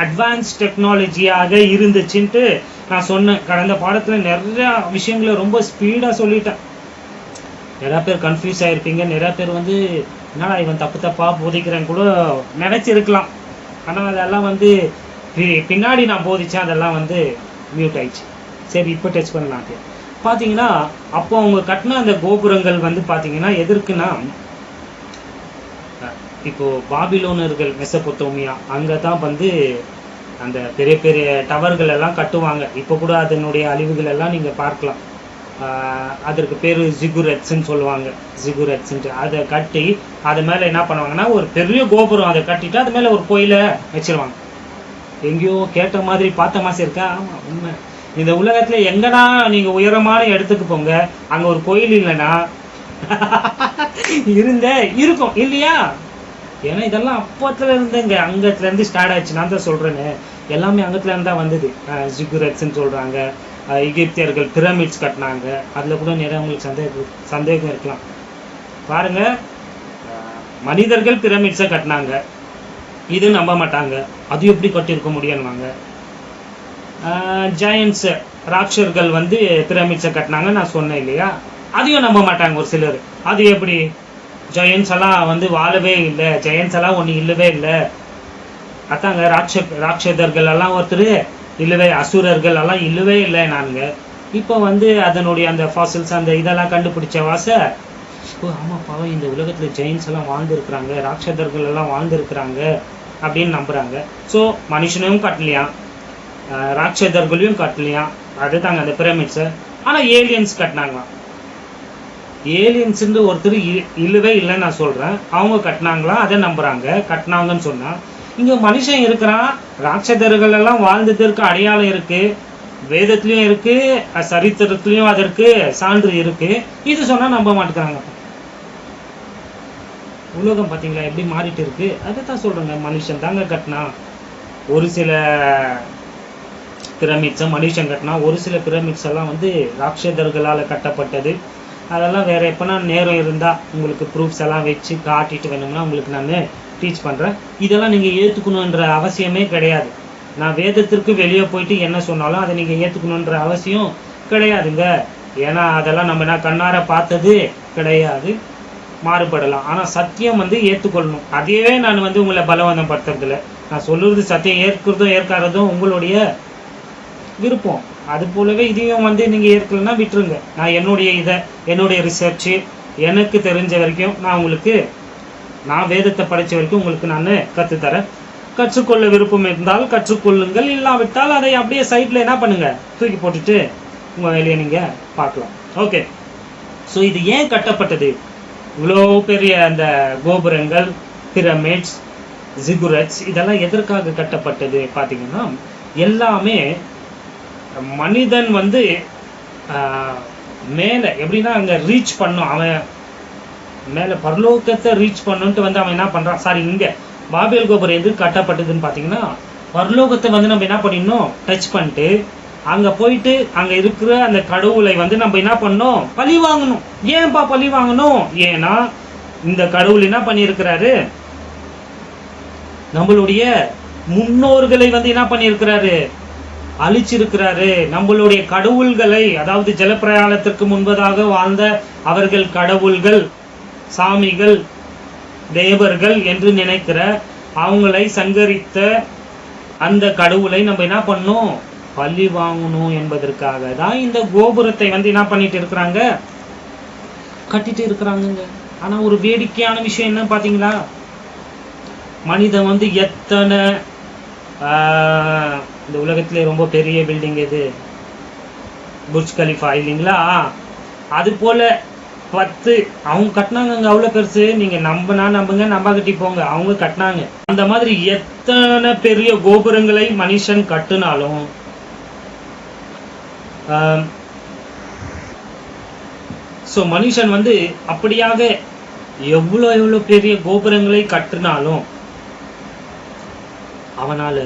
அட்வான்ஸ் டெக்னாலஜியாக இருந்துச்சுன்ட்டு நான் சொன்னேன். கடந்த பாடத்தில் நிறையா விஷயங்களை ரொம்ப ஸ்பீடாக சொல்லிட்டேன். நிறையா பேர் கன்ஃபியூஸ் ஆகிருப்பீங்க. நிறையா பேர் வந்து என்னடா இவன் தப்பாக போதிக்கிறேன்னு கூட நினச்சிருக்கலாம். ஆனால் அதெல்லாம் வந்து பின்னாடி நான் போதிச்சேன், அதெல்லாம் வந்து மியூட் ஆயிடுச்சு. சரி, இப்போ டச் பண்ணலாம். பார்த்தீங்கன்னா அப்போ அவங்க கட்டின அந்த கோபுரங்கள் வந்து பார்த்தீங்கன்னா எதற்குன்னா, இப்போ பாபிலோனர்கள் மெசபொத்தோமியா அங்கே தான் வந்து அந்த பெரிய பெரிய டவர்கள் எல்லாம் கட்டுவாங்க. இப்போ கூட அதனுடைய அழிவுகள் எல்லாம் நீங்கள் பார்க்கலாம். அதற்கு பேர் ஜிகுரெட்ஸ்ன்னு சொல்லுவாங்க, ஜிகுரெட்ஸ்ன்ட்டு. அதை கட்டி அது மேலே என்ன பண்ணுவாங்கன்னா ஒரு பெரிய கோபுரம் அதை கட்டிட்டு அது மேலே ஒரு கோயிலை வச்சிருவாங்க. எங்கேயோ கேட்ட மாதிரி பார்த்த மாதிரி இருக்கா? ஆமாம், உண்மை. இந்த உலகத்துல எங்கன்னா நீங்க உயரமான இடத்துக்கு போங்க, அங்க ஒரு கோயில் இல்லைன்னா இருக்கும் இல்லையா? ஏன்னா இதெல்லாம் அப்பத்துல இருந்துங்க, அங்கத்துல இருந்து ஸ்டார்ட் ஆயிடுச்சு. நான் தான் சொல்றேன்னு, எல்லாமே அங்கத்துல இருந்தா வந்தது. ஜிகுரெட்ஸ்ன்னு சொல்றாங்க, எகிப்தியர்கள் பிரமிட்ஸ் கட்டினாங்க. அதில் கூட நிறைய உங்களுக்கு சந்தேகம் இருக்கலாம். பாருங்க, மனிதர்கள் பிரமிட்ஸை கட்டினாங்க, இது நம்ப மாட்டாங்க. அது எப்படி கட்டியிருக்க முடியும்வாங்க. ஜெயன்ஸ் ராட்சர்கள் வந்து பிரமிட்ஸை கட்டினாங்க நான் சொன்னேன் இல்லையா, அதையும் நம்ப மாட்டாங்க ஒரு சிலர். அது எப்படி, ஜெயன்ஸ் எல்லாம் வந்து வாழவே இல்லை, ஜெயன்ஸ் எல்லாம் ஒன்று இல்லவே இல்லை. அதாங்க ராட்சதர்கள் எல்லாம் ஒருத்தர் இல்லவே, அசுரர்கள் எல்லாம் இல்லவே இல்லை நானுங்க. இப்போ வந்து அதனுடைய அந்த ஃபாசில்ஸ் அந்த இதெல்லாம் கண்டுபிடிச்ச ஆமாப்பா இந்த உலகத்தில் ஜெயின்ஸ் எல்லாம் வாழ்ந்துருக்குறாங்க, ராட்சதர்கள் எல்லாம் வாழ்ந்துருக்குறாங்க அப்படின்னு நம்புகிறாங்க. ஸோ மனுஷனையும் கட்டலையாம், ராட்சதர்களையும் கட்டலையாம், அதுதாங்க அந்த பிரமிட்ஸை. ஆனால் ஏலியன்ஸ் கட்டினாங்களாம். ஏலியன்ஸுன்னு ஒருத்தர் இல்லவே இல்லைன்னு நான் சொல்கிறேன், அவங்க கட்டினாங்களா, அதை நம்புகிறாங்க, கட்டினாங்கன்னு சொன்னால். இங்கே மனுஷன் இருக்கிறான், ராட்சதர்கள் எல்லாம் வாழ்ந்ததற்கு அடையாளம் இருக்குது, வேதத்துலேயும் இருக்குது, சரித்திரத்துலேயும் அதற்கு சான்று இருக்குது. இது சொன்னால் நம்ப மாட்டேங்கிறாங்க. உலகம் பார்த்தீங்களா எப்படி மாறிட்டு இருக்கு. அதை தான் சொல்கிறேங்க, மனுஷன் தாங்க கட்டினா. ஒரு சில பிரமிட்ஸை மனுஷன் கட்டினா, ஒரு சில பிரமிட்ஸ் எல்லாம் வந்து ராட்சதர்களால் கட்டப்பட்டது. அதெல்லாம் வேறு எப்போனா நேரம் இருந்தால் உங்களுக்கு ப்ரூஃப்ஸ் எல்லாம் வச்சு காட்டிட்டு வேணும்னா உங்களுக்கு நான் டீச் பண்ணுறேன். இதெல்லாம் நீங்கள் ஏற்றுக்கணுன்ற அவசியமே கிடையாது. நான் வேதத்திற்கு வெளியே போயிட்டு என்ன சொன்னாலும் அதை நீங்கள் ஏற்றுக்கணுன்ற அவசியம் கிடையாதுங்க. ஏன்னா அதெல்லாம் நம்ம நான் கண்ணார பார்த்தது கிடையாது, மாறுபடலாம். ஆனால் சத்தியம் வந்து ஏற்றுக்கொள்ளணும். அதையே நான் வந்து உங்களை பலவந்தம் படுத்துறதில்ல. நான் சொல்லுறது சத்தியம் ஏற்கிறதும் ஏற்காததும் உங்களுடைய விருப்பம். அது போலவே இதையும் வந்து நீங்கள் ஏற்கலன்னா விட்டுருங்க. நான் என்னுடைய ரிசர்ச்சு எனக்கு தெரிஞ்ச வரைக்கும் நான் வேதத்தை படித்த வரைக்கும் உங்களுக்கு நான் கற்றுத்தரேன். கற்றுக்கொள்ள விருப்பம் இருந்தால் கற்றுக்கொள்ளுங்கள், இல்லாவிட்டால் அதை அப்படியே சைட்டில் என்ன பண்ணுங்க, தூக்கி போட்டுட்டு உங்கள் வேலையை நீங்கள் பார்க்கலாம். ஓகே, ஸோ இது ஏன் கட்டப்பட்டது? இவ்வளோ பெரிய அந்த கோபுரங்கள், பிரமிட்ஸ், ஜிகுரட்ஸ் இதெல்லாம் எதற்காக கட்டப்பட்டது பார்த்தீங்கன்னா, எல்லாமே மனிதன் வந்து மேலே எப்படின்னா அங்கே ரீச் பண்ணும், அவன் மேலே பரலோகத்தை ரீச் பண்ணுன்ட்டு வந்து அவன் என்ன பண்ணுறான். இங்கே பாபேல் கோபுரம் எது கட்டப்பட்டதுன்னு பார்த்தீங்கன்னா, பரலோகத்தை வந்து நம்ம என்ன பண்ணிடணும், டச் பண்ணிட்டு அங்கே போயிட்டு அங்கே இருக்கிற அந்த கடவுளை வந்து நம்ம என்ன பண்ணணும், பழி வாங்கணும். ஏன்பா பழி வாங்கணும்? ஏன்னா இந்த கடவுள் என்ன பண்ணியிருக்கிறாரு, நம்மளுடைய முன்னோர்களை வந்து என்ன பண்ணியிருக்கிறாரு, அழிச்சிருக்கிறாரு. நம்மளுடைய கடவுள்களை, அதாவது ஜலப்பிரயாணத்திற்கு முன்பதாக வாழ்ந்த அவர்கள் கடவுள்கள், சாமிகள், தேவர்கள் என்று நினைக்கிற அவங்களை சங்கரித்த அந்த கடவுளை நம்ம என்ன பண்ணணும், பழி வாங்கணும் என்பதற்காக தான் இந்த கோபுரத்தை வந்து என்ன பண்ணிட்டு இருக்கிறாங்க, கட்டிட்டு இருக்கிறாங்க. ஆனா ஒரு வேடிக்கையான விஷயம் என்ன பாத்தீங்களா, மனிதன் வந்து எத்தனை இந்த உலகத்திலே ரொம்ப பெரிய பில்டிங் எது, புர்ஜ் கலிஃபா இல்லைங்களா, அது போல 10 அவங்க கட்டினாங்க. அவ்வளோ பெருசு, நீங்க நம்புங்க, நம்பாகட்டி போங்க, அவங்க கட்டினாங்க. அந்த மாதிரி எத்தனை பெரிய கோபுரங்களை மனுஷன் கட்டினாலும் ஸோ மனுஷன் வந்து அப்படியாக எவ்வளோ பெரிய கோபுரங்களை கட்டினாலும் அவனால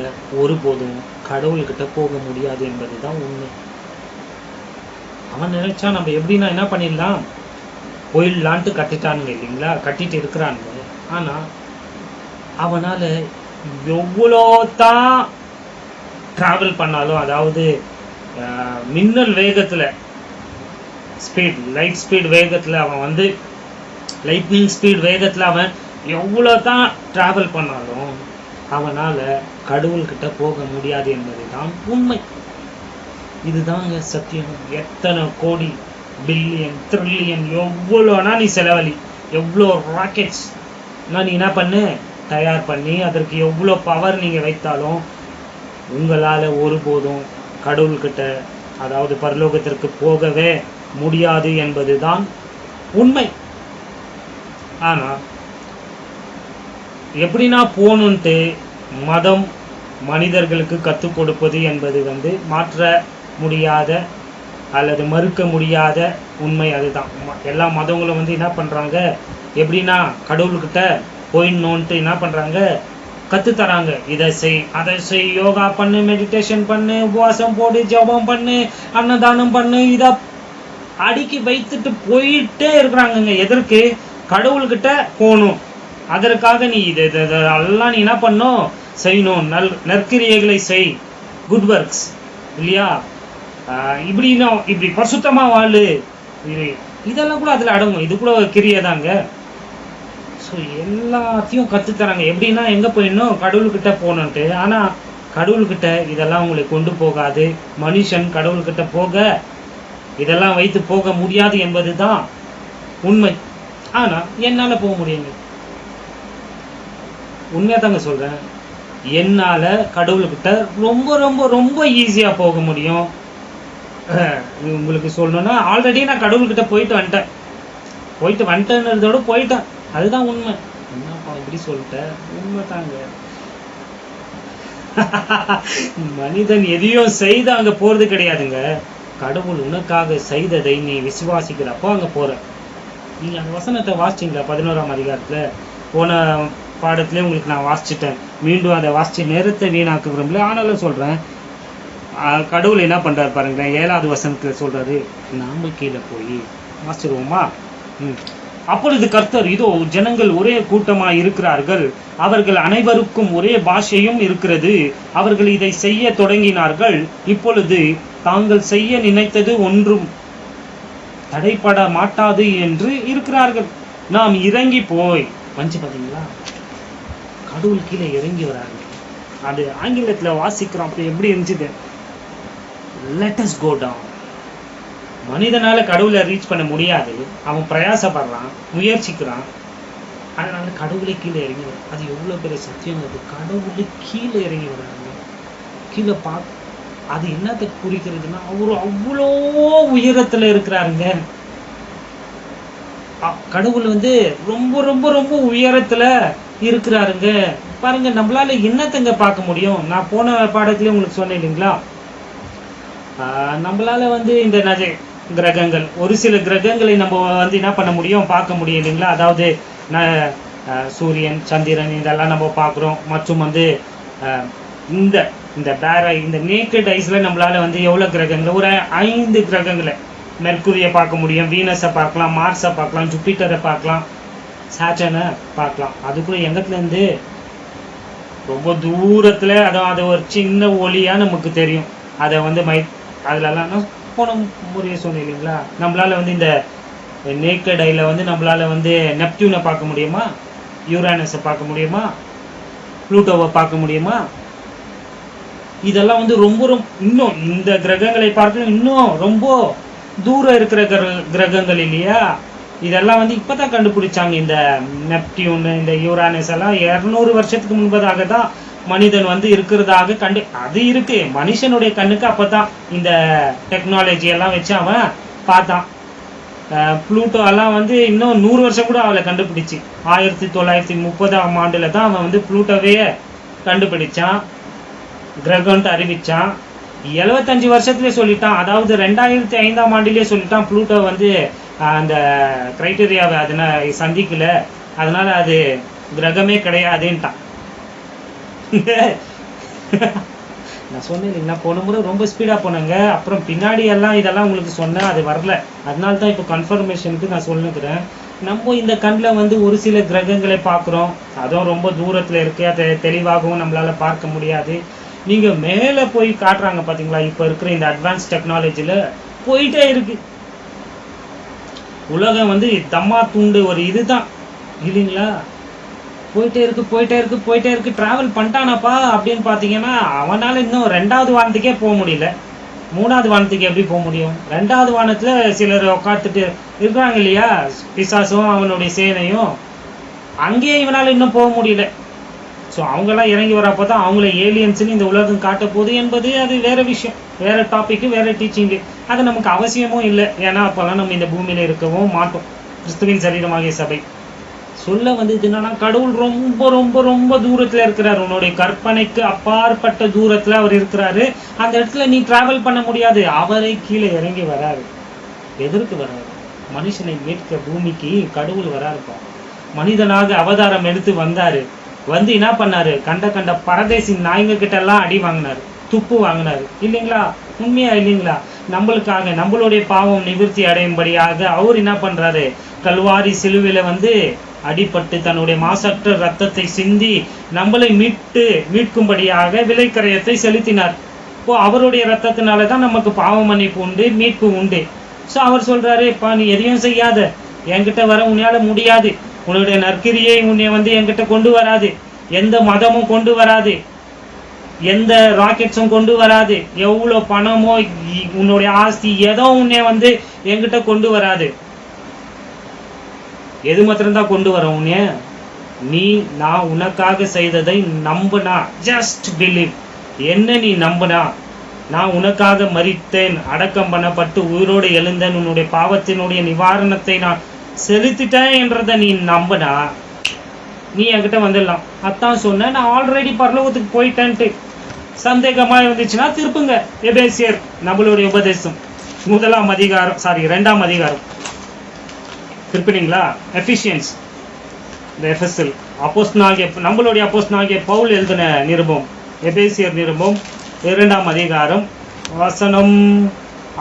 ஒருபோதும் கடவுள்கிட்ட போக முடியாது என்பதுதான் உண்மை. அவன் நினைச்சா நம்ம எப்படின்னா என்ன பண்ணிடலாம், போயிடலான்ட்டு கட்டிட்டானுங்க இல்லைங்களா, கட்டிட்டு இருக்கிறானுங்க. ஆனா அவனால எவ்வளோ தான் டிராவல் பண்ணாலும், அதாவது மின்னல் வேகத்துல லைட் ஸ்பீட் வேகத்துல அவன் வந்து லைட்னிங் ஸ்பீட் வேகத்துல அவன் எவ்வளோ தான் டிராவல் பண்ணாலும் அவனால கடவுள்கிட்ட போக முடியாது என்பதுதான் உண்மை. இதுதாங்க சத்தியம். எத்தனை கோடி, பில்லியன், ட்ரில்லியன் எவ்வளோனா நீ செலவழி, எவ்வளோ ராக்கெட்ஸ் நீ என்ன பண்ணு தயார் பண்ணி அதற்கு எவ்வளோ பவர் நீங்கள் வைத்தாலும் உங்களால் ஒருபோதும் கடவுள்கிட்ட, அதாவது பரலோகத்திற்கு போகவே முடியாது என்பதுதான் உண்மை. ஆனால் எப்படின்னா போகணுன்ட்டு மதம் மனிதர்களுக்கு கற்றுக் கொடுப்பது என்பது வந்து மாற்ற முடியாத அல்லது மறுக்க முடியாத உண்மை. அதுதான் எல்லா மதங்களும் வந்து என்ன பண்ணுறாங்க, எப்படின்னா கடவுள்கிட்ட போயிடணுன்ட்டு என்ன பண்ணுறாங்க, கத்து தராங்க. இதை செய், அதை செய், யோகா பண்ணு, மெடிடேஷன் பண்ணு, உபவாசம் போடு, ஜபம் பண்ணு, அன்னதானம் பண்ணு, இதை அடுக்கி வைத்துட்டு போயிட்டே இருக்கிறாங்கங்க. எதற்கு? கடவுள்கிட்ட போகணும். அதற்காக நீ இதெல்லாம் நீ என்ன பண்ணும், செய்யணும். நற்கிரியைகளை செய், குட் ஒர்க்ஸ் இல்லையா, இப்படி பரிசுத்தமா வாழு, இதெல்லாம் கூட அதுல அடங்கும். இது கூட கிரியை தாங்க. ஸோ எல்லாத்தையும் கற்றுத்தராங்க. எப்படின்னா எங்கே போயிடணும், கடவுள்கிட்ட போகணுன்ட்டு. ஆனால் கடவுள்கிட்ட இதெல்லாம் உங்களை கொண்டு போகாது. மனுஷன் கடவுள்கிட்ட போக இதெல்லாம் வைத்து போக முடியாது என்பது தான் உண்மை. ஆனால் என்னால் போக முடியுங்க. உண்மையாக தாங்க சொல்கிறேன். என்னால் கடவுள்கிட்ட ரொம்ப ரொம்ப ரொம்ப ஈஸியாக போக முடியும். உங்களுக்கு சொல்லணும்னா ஆல்ரெடி நான் கடவுள்கிட்ட போயிட்டு வந்துட்டேன்றதோட போயிட்டேன். அதுதான் உண்மை. என்னப்பா இப்படி சொல்லிட்டேன்? உண்மை தாங்க. மனிதன் எதையும் செய்து அங்க போறது கிடையாதுங்க. கடவுள் உனக்காக செய்ததை நீ விசுவாசிக்கிறப்போ அங்க போற. நீங்க அந்த வசனத்தை வாசிச்சிங்களா? 11ஆம் அதிகாரத்துல போன பாடத்திலே உங்களுக்கு நான் வாசிச்சுட்டேன். மீண்டும் அதை வாசிச்சு நேரத்தை வீணாக்க விரும்பல. ஆனாலும் சொல்றேன், கடவுள் என்ன பண்றாரு பாருங்க. 7வது வசனத்துல சொல்றாரு, நாம கீழே போய் வாசிச்சிருவோமா? அப்பொழுது கர்த்தர், இதோ ஜனங்கள் ஒரே கூட்டமாய் இருக்கிறார்கள், அவர்கள் அனைவருக்கும் ஒரே பாஷையும் இருக்கிறது, அவர்கள் இதை செய்ய தொடங்கினார்கள், இப்பொழுது தாங்கள் செய்ய நினைத்தது ஒன்றும் தடைப்பட மாட்டாது என்று இருக்கிறார்கள். நாம் இறங்கி போய் பார்த்தீங்களா, கடவுள் கீழே இறங்கி வராங்க. அது ஆங்கிலத்துல வாசிக்கிறோம். அப்படி எப்படி இருந்துச்சு? let us go down. மனிதனால கடவுளை ரீச் பண்ண முடியாது. அவன் பிரயாசப்படுறான், முயற்சிக்கிறான். அதனால கடவுளை கீழே இறங்கி வர. அது எவ்வளவு பெரிய சத்தியம்! அது கடவுளை கீழே இறங்கி வராங்க. கீழே அது என்னத்தை குறிக்கிறதுனா, அவரு அவ்வளோ உயரத்துல இருக்கிறாருங்க. கடவுள் ரொம்ப ரொம்ப ரொம்ப உயரத்துல இருக்கிறாருங்க. பாருங்க, நம்மளால என்னத்தங்க பார்க்க முடியும்? நான் போன பாடத்திலே உங்களுக்கு சொன்னேன் இல்லைங்களா, நம்மளால இந்த கிரகங்கள், ஒரு சில கிரகங்களை நம்ம என்ன பண்ண முடியும், பார்க்க முடியும் இல்லைங்களா. அதாவது சூரியன், சந்திரன் இதெல்லாம் நம்ம பார்க்குறோம். மற்றும் இந்த நேக்கட் ஐஸ்ல நம்மளால எவ்வளோ கிரகங்கள், ஒரு 5 கிரகங்களை, மெர்க்குரியை பார்க்க முடியும், வீனஸை பார்க்கலாம், மார்ஸை பார்க்கலாம், ஜூபிட்டரை பார்க்கலாம், சாட்டர்னை பார்க்கலாம். அதுக்குள்ள எங்கத்துலேருந்து ரொம்ப தூரத்தில் அது ஒரு சின்ன ஒளியா நமக்கு தெரியும். அதை அதுலலாம் போன முறையை சொன்னேன் இல்லைங்களா, நம்மளால இந்த நேக்கட் ஐல நம்மளால நெப்டியூனை பார்க்க முடியுமா, யூரானஸை பார்க்க முடியுமா, ப்ளூட்டோவை பார்க்க முடியுமா? இதெல்லாம் ரொம்ப ரொம்ப இன்னும் இந்த கிரகங்களை பார்க்க இன்னும் ரொம்ப தூரம் இருக்கிற கிரகங்கள் இல்லையா. இதெல்லாம் இப்பதான் கண்டுபிடிச்சாங்க. இந்த நெப்டியூன், இந்த யூரானஸ் எல்லாம் 200 வருஷத்துக்கு முன்பதாக தான் மனிதன் இருக்கிறதாக அது இருக்கு. மனுஷனுடைய கண்ணுக்கு அப்பதான் இந்த டெக்னாலஜி எல்லாம் வச்சு அவன் பார்த்தான். ப்ளூட்டோ எல்லாம் இன்னும் 100 வருஷம் கூட அவளை கண்டுபிடிச்சு. 1930ஆம் ஆண்டுல தான் அவன் ப்ளூட்டோவே கண்டுபிடிச்சான், கிரகம்ட்டு அறிவிச்சான். 75 வருஷத்துலேயே சொல்லிட்டான். அதாவது 2005ஆம் ஆண்டிலே சொல்லிட்டான், ப்ளூட்டோ அந்த கிரைட்டீரியாவை அதனால் சந்திக்கல, அதனால அது கிரகமே கிடையாதுன்ட்டான். நான் சொன்னேன் இல்லைங்களா, போன முறை ரொம்ப ஸ்பீடாக போனேங்க. அப்புறம் பின்னாடி எல்லாம் இதெல்லாம் உங்களுக்கு சொன்னேன், அது வரல. அதனால தான் இப்போ கன்ஃபர்மேஷனுக்கு நான் சொல்லுகிறேன். நம்ம இந்த கண்ணில் ஒரு சில கிரகங்களை பார்க்குறோம், அதுவும் ரொம்ப தூரத்தில் இருக்கு, அதை தெளிவாகவும் நம்மளால பார்க்க முடியாது. நீங்கள் மேலே போய் காட்டுறாங்க பார்த்தீங்களா, இப்போ இருக்கிற இந்த அட்வான்ஸ் டெக்னாலஜியில் போயிட்டே இருக்கு உலகம். தம்மா தூண்டு ஒரு இதுதான் இல்லைங்களா, போயிட்டே இருக்கு. டிராவல் பண்ணிட்டானாப்பா அப்படின்னு பார்த்தீங்கன்னா, அவனால இன்னும் 2வது வானத்துக்கே போக முடியல. 3வது வானத்துக்கு எப்படி போக முடியும்? 2வது வானத்தில் சிலர் உட்காந்துட்டு இருக்கிறாங்க இல்லையா, பிசாசும் அவனுடைய சேனையும். அங்கேயே இவனால இன்னும் போக முடியல. ஸோ அவங்கெல்லாம் இறங்கி வரப்போ தான் அவங்கள ஏலியன்ஸ்ன்னு இந்த உலகம் காட்ட போகுது என்பது அது வேற விஷயம், வேற டாபிக்கு, வேற டீச்சிங்கு. அது நமக்கு அவசியமும் இல்லை. ஏன்னா அப்போல்லாம் நம்ம இந்த பூமியில இருக்கவும் மாட்டோம். கிறிஸ்துவின் சரீரமாகிய சபை சொல்ல என்னன்னா, கடவுள் ரொம்ப ரொம்ப ரொம்ப தூரத்துல இருக்கிறார். உன்னுடைய கற்பனைக்கு அப்பாற்பட்ட தூரத்துல அவர் இருக்கிறாரு. அந்த இடத்துல நீ டிராவல் பண்ண முடியாது. அவரை கீழே இறங்கி வராரு. எதற்கு வராரு? மனுஷனை மீட்க பூமிக்கு கடவுள் வராருப்பா. மனிதனாக அவதாரம் எடுத்து வந்தாரு. வந்து என்ன பண்ணாரு, கண்ட கண்ட பரதேசி நாய்ங்க கிட்ட எல்லாம் அடி வாங்கினாரு, துப்பு வாங்கினாரு இல்லைங்களா? உண்மையா இல்லைங்களா? நம்மளுக்காக நம்மளுடைய பாவம் நிவர்த்தி அடையும்படியாக அவர் என்ன பண்றாரு, கல்வாரி சிலுவையில வந்து அடிபட்டு தன்னுடைய மாசற்ற ரத்தத்தை சிந்தி நம்மளை மீட்கும்படியாக விலைக்கரையத்தை செலுத்தினார். இப்போ அவருடைய ரத்தத்தினாலதான் நமக்கு பாவ மன்னிப்பு உண்டு, மீட்பு உண்டு. ஸோ அவர் சொல்றாரு, நீ எதையும் செய்யாத, என்கிட்ட வர உன்னால முடியாது, உன்னுடைய நற்கிரியை உன்னை வந்து என்கிட்ட கொண்டு வராது, எந்த மதமும் கொண்டு வராது, எந்த ராக்கெட்ஸும் கொண்டு வராது, எவ்வளோ பணமோ உன்னுடைய ஆஸ்தி ஏதோ உன்னை வந்து என்கிட்ட கொண்டு வராது. எது மாத்திரம்தான் கொண்டு வர உன்னைய, நீ நான் உனக்காக செய்ததை நம்புனா, ஜஸ்ட் பிலீவ், என்ன நீ நம்புனா, நான் உனக்காக மரித்தேன், அடக்கம் பண்ணப்பட்டு உயிரோடு எழுந்தேன், உன்னுடைய பாவத்தினுடைய நிவாரணத்தை நான் செலுத்திட்டேன் என்றதை நீ நம்புனா நீ என்கிட்ட வந்துடலாம். அதான் சொன்னேன், நான் ஆல்ரெடி பரலோகத்துக்கு போயிட்டேன்ட்டு. சந்தேகமா இருந்துச்சுன்னா திருப்புங்க எபேசியர் நம்மளுடைய உபதேசம் 2ஆம் அதிகாரம் திருப்பினீங்களா? எஃபிஷியன்ஸ், இந்த எஃபெசல் நம்மளுடைய அப்போஸ்தலனாகிய பவுல் எழுதின நிருபம், எபேசியர் நிருபம் 2ஆம் அதிகாரம் வசனம்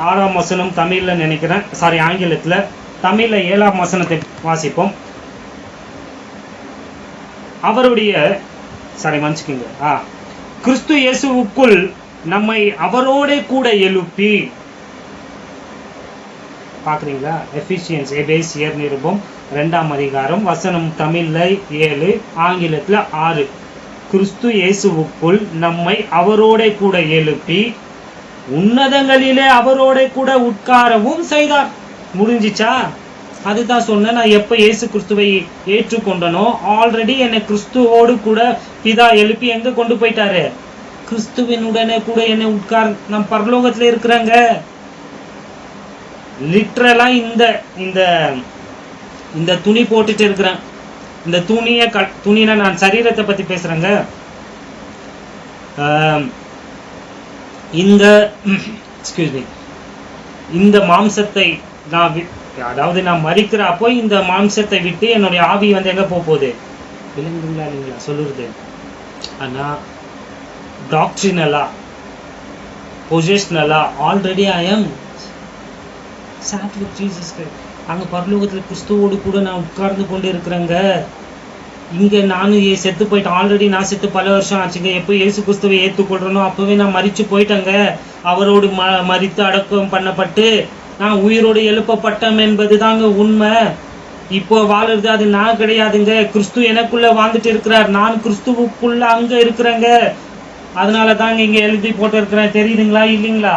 6ஆம் வசனம் தமிழ்ல நினைக்கிறேன், ஆங்கிலத்துல, தமிழ்ல 7ஆம் வசனத்தை வாசிப்போம். அவருடைய மன்னிச்சுக்குங்க, கிறிஸ்து இயேசுவுக்குள் நம்மை அவரோட கூட எழுப்பி, பாக்குறீங்களா? எஃபிஷியன்ஸ் எபேசியர் நிருபம் 2ஆம் அதிகாரம் வசனம் தமிழ்ல 7, ஆங்கிலத்துல 6. கிறிஸ்து இயேசுவுக்குள் நம்மை அவரோட கூட எழுப்பி உன்னதங்களிலே அவரோட கூட உட்காரவும் செய்தார். முடிஞ்சிச்சா? அதுதான் சொன்ன, நான் எப்ப இயேசு கிறிஸ்துவை ஏற்றுக்கொண்டனோ ஆல்ரெடி என்னை கிறிஸ்துவோடு கூட பிதா எழுப்பி எங்க கொண்டு போயிட்டாரு, கிறிஸ்துவினுடனே கூட என்னை நான் பரலோகத்துல இருக்கிறேங்க. லிட்ரலா இந்த இந்த துணி போட்டுட்டு இருக்கிறேன். இந்த துணினா நான் சரீரத்தை பத்தி பேசுறேங்க. இந்த மாம்சத்தை நான் மறிக்கிற அப்போ இந்த மாம்சத்தை விட்டு என்னுடைய ஆவி வந்து எங்க போகுது, விளங்குங்களா இல்லைங்களா சொல்லுறது? ஆனா டாக்ட்ரினலா, பொசிஷனலா already I am sat with Jesus Christ. அங்க பரலோகத்துல கிறிஸ்துவோடு கூட நான் உட்கார்ந்து கொண்டு இருக்கிறேங்க. இங்க நானும் செத்து போயிட்டேன், ஆல்ரெடி நான் செத்து பல வருஷம் ஆச்சுங்க. எப்போ இயேசு கிறிஸ்துவை ஏற்றுக்கொள்றனோ அப்பவே நான் மரிச்சு போயிட்டேங்க. அவரோடு மரித்து அடக்கம் பண்ணப்பட்டு நான் உயிரோடு எழுப்பப்பட்டேன் என்பது தாங்க உண்மை. இப்போ வாழுறது அது நான் கிடையாதுங்க, கிறிஸ்து எனக்குள்ள வாழ்ந்துட்டு இருக்கிறார், நான் கிறிஸ்துவுக்குள்ள அங்க இருக்கிறேங்க. அதனால தாங்க இங்க எழுதி போட்டு இருக்கிறேன், தெரியுதுங்களா இல்லைங்களா?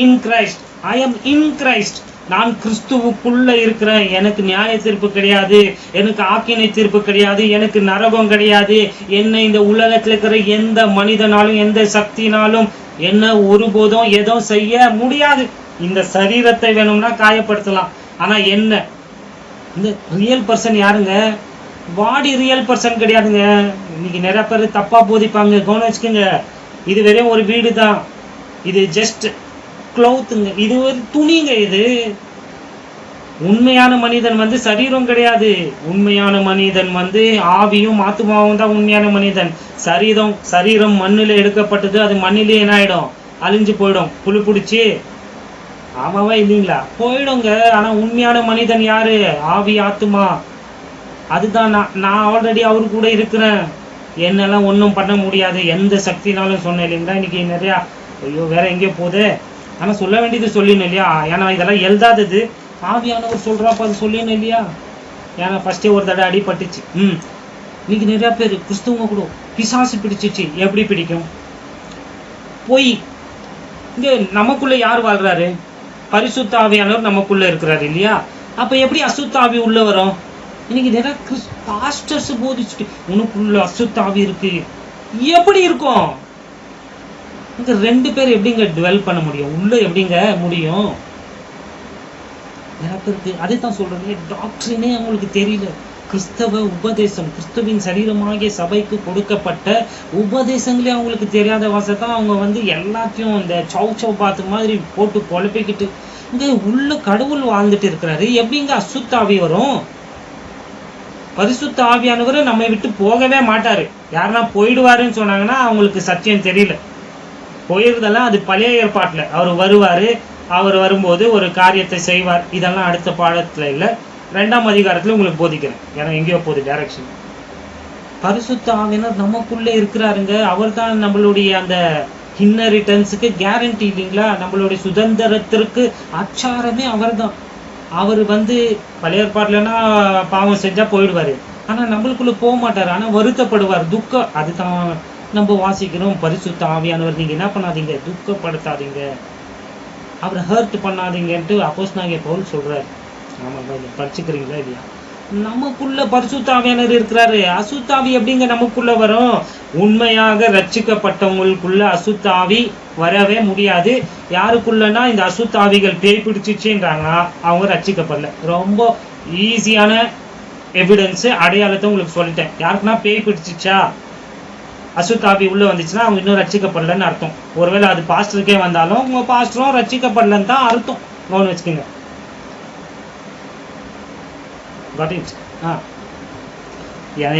In Christ, I am in Christ, நான் கிறிஸ்துவுக்குள்ள இருக்கிறேன். எனக்கு நியாய தீர்ப்பு கிடையாது, எனக்கு ஆக்கினை தீர்ப்பு கிடையாது, எனக்கு நரகம் கிடையாது. என்ன இந்த உலகத்துல இருக்கிற எந்த மனிதனாலும் எந்த சக்தினாலும் என்ன ஒருபோதும் எதுவும் செய்ய முடியாது. இந்த சரீரத்தை வேணும்னா காயப்படுத்தலாம், ஆனா என்ன இந்த ரியல் பர்சன் யாருங்க? பாடி ரியல் பர்சன் கிடையாதுங்க. இன்னைக்கு நிறைய பேர் தப்பா போதிப்பாங்க, கவனம் வச்சுக்கோங்க. இது வெறும் ஒரு வீடு தான், இது ஜஸ்ட் க்ளோத்துங்க, இது ஒரு துணிங்க. இது உண்மையான மனிதன் வந்து சரீரம் கிடையாது. உண்மையான மனிதன் வந்து ஆவியும் ஆத்மாவும் தான் உண்மையான மனிதன். சரீரம் மண்ணில் எடுக்கப்பட்டது, அது மண்ணிலே என்ன ஆயிடும், அழிஞ்சு போயிடும், புழு பிடிச்சி. ஆமாவா இல்லைங்களா? போயிடுங்க. ஆனா உண்மையான மனிதன் யாரு? ஆவி ஆத்மா. அதுதான் நான் ஆல்ரெடி அவரு கூட இருக்கிறேன். என்னெல்லாம் ஒன்றும் பண்ண முடியாது எந்த சக்தினாலும் சொன்னேன் இல்லைங்களா? இன்னைக்கு நிறையா வேற எங்கேயோ போகுது. ஆனா சொல்ல வேண்டியது சொல்லிடணும் இல்லையா? ஏன்னா இதெல்லாம் எழுதாதது ஆவியானவர் சொல்றாப்ப அது சொல்லிடணும் இல்லையா? ஏன்னா ஃபர்ஸ்டே ஒரு தடவை அடிபட்டுச்சு. இன்னைக்கு நிறைய பேர் கிறிஸ்துவங்க கூட பிசாசு பிடிச்சிச்சு. எப்படி பிடிக்கும்? போய் இங்க நமக்குள்ள யார் வாழ்றாரு? பரிசுத்த ஆவியானவர் நமக்குள்ள இருக்கிறாரு இல்லையா? அப்ப எப்படி அசுத்த ஆவி உள்ள வரும்? இன்னைக்கு நிறைய பாஸ்டர்ஸ் போதிச்சுட்டு உனக்குள்ள அசுத்த ஆவி இருக்கு. எப்படி இருக்கும்? இங்க ரெண்டு பேர் எப்படிங்க டுவெல் பண்ண முடியும்? உள்ள எப்படிங்க முடியும்? நிறைய பேருக்கு அதைத்தான் சொல்றது, டாக்டரினே அவங்களுக்கு தெரியல. கிறிஸ்தவ உபதேசம், கிறிஸ்துவின் சரீரமாகிய சபைக்கு கொடுக்கப்பட்ட உபதேசங்களே அவங்களுக்கு தெரியாத வாசத்தான் அவங்க வந்து எல்லாத்தையும் இந்த சௌ பாத்து மாதிரி போட்டு குழப்பிக்கிட்டு இங்க உள்ள கடவுள் வாழ்ந்துட்டு இருக்கிறாரு. எப்படிங்க அசுத்தாவி வரும்? பரிசுத்த ஆவியானவர் நம்மை விட்டு போகவே மாட்டாரு. யாருன்னா போயிடுவாருன்னு சொன்னாங்கன்னா அவங்களுக்கு சத்தியம் தெரியல. போயிருந்தெல்லாம் அது பழைய ஏற்பாட்டுல அவர் வருவாரு, அவர் வரும்போது ஒரு காரியத்தை செய்வார். இதெல்லாம் அடுத்த பாடத்துல இல்லை, 2ஆம் அதிகாரத்துல உங்களுக்கு போதிக்கிறேன். ஏன்னா எங்கேயோ போகுது டைரக்ஷன். பரிசுத்த ஆவியானவர் நமக்குள்ளே இருக்கிறாருங்க. அவர் தான் நம்மளுடைய அந்த இன்ஹெரிட்டன்ஸுக்கு கேரண்டி இல்லைங்களா, நம்மளுடைய சுதந்திரத்திற்கு அச்சாரமே அவர் தான். அவர் பழைய ஏற்பாடுலன்னா பாவம் செஞ்சா போயிடுவாரு, ஆனா நம்மளுக்குள்ள போக மாட்டாரு, ஆனா வருத்தப்படுவார், துக்கம். அதுதான் நம்ம வாசிக்கிறோம். பரிசுத்த ஆவியானவர் நீங்க என்ன பண்ணாதீங்க, துக்கப்படுத்தாதீங்க, அவரை ஹர்ட் பண்ணாதீங்கன்ட்டு அப்போஸ்தலனாகிய பவுல் சொல்றாரு. ஆமாங்க, படிச்சுக்கிறீங்களா இல்லையா? நமக்குள்ள பரிசுத்த ஆவியானவர் இருக்கிறாரு. அசுத்தாவி எப்படிங்க நமக்குள்ள வரும்? உண்மையாக ரட்சிக்கப்பட்டவங்களுக்குள்ள அசுத்தாவி வரவே முடியாது. யாருக்குள்ளனா இந்த அசுத்தாவிகள் பேய் பிடிச்சிச்சுன்றாங்கன்னா அவங்க ரட்சிக்கப்படல. ரொம்ப ஈஸியான எவிடன்ஸ், அடையாளத்தை உங்களுக்கு சொல்லிட்டேன். யாருக்குன்னா பேய் பிடிச்சிச்சா, அசுத்தாவி உள்ள வந்துச்சுன்னா அவங்க இன்னும் ரட்சிக்கப்படலன்னு அர்த்தம். ஒருவேளை அது பாஸ்டருக்கே வந்தாலும் உங்க பாஸ்டரும் ரட்சிக்கப்படலன்னு தான் அர்த்தம். கவனம் வச்சுக்கோங்க.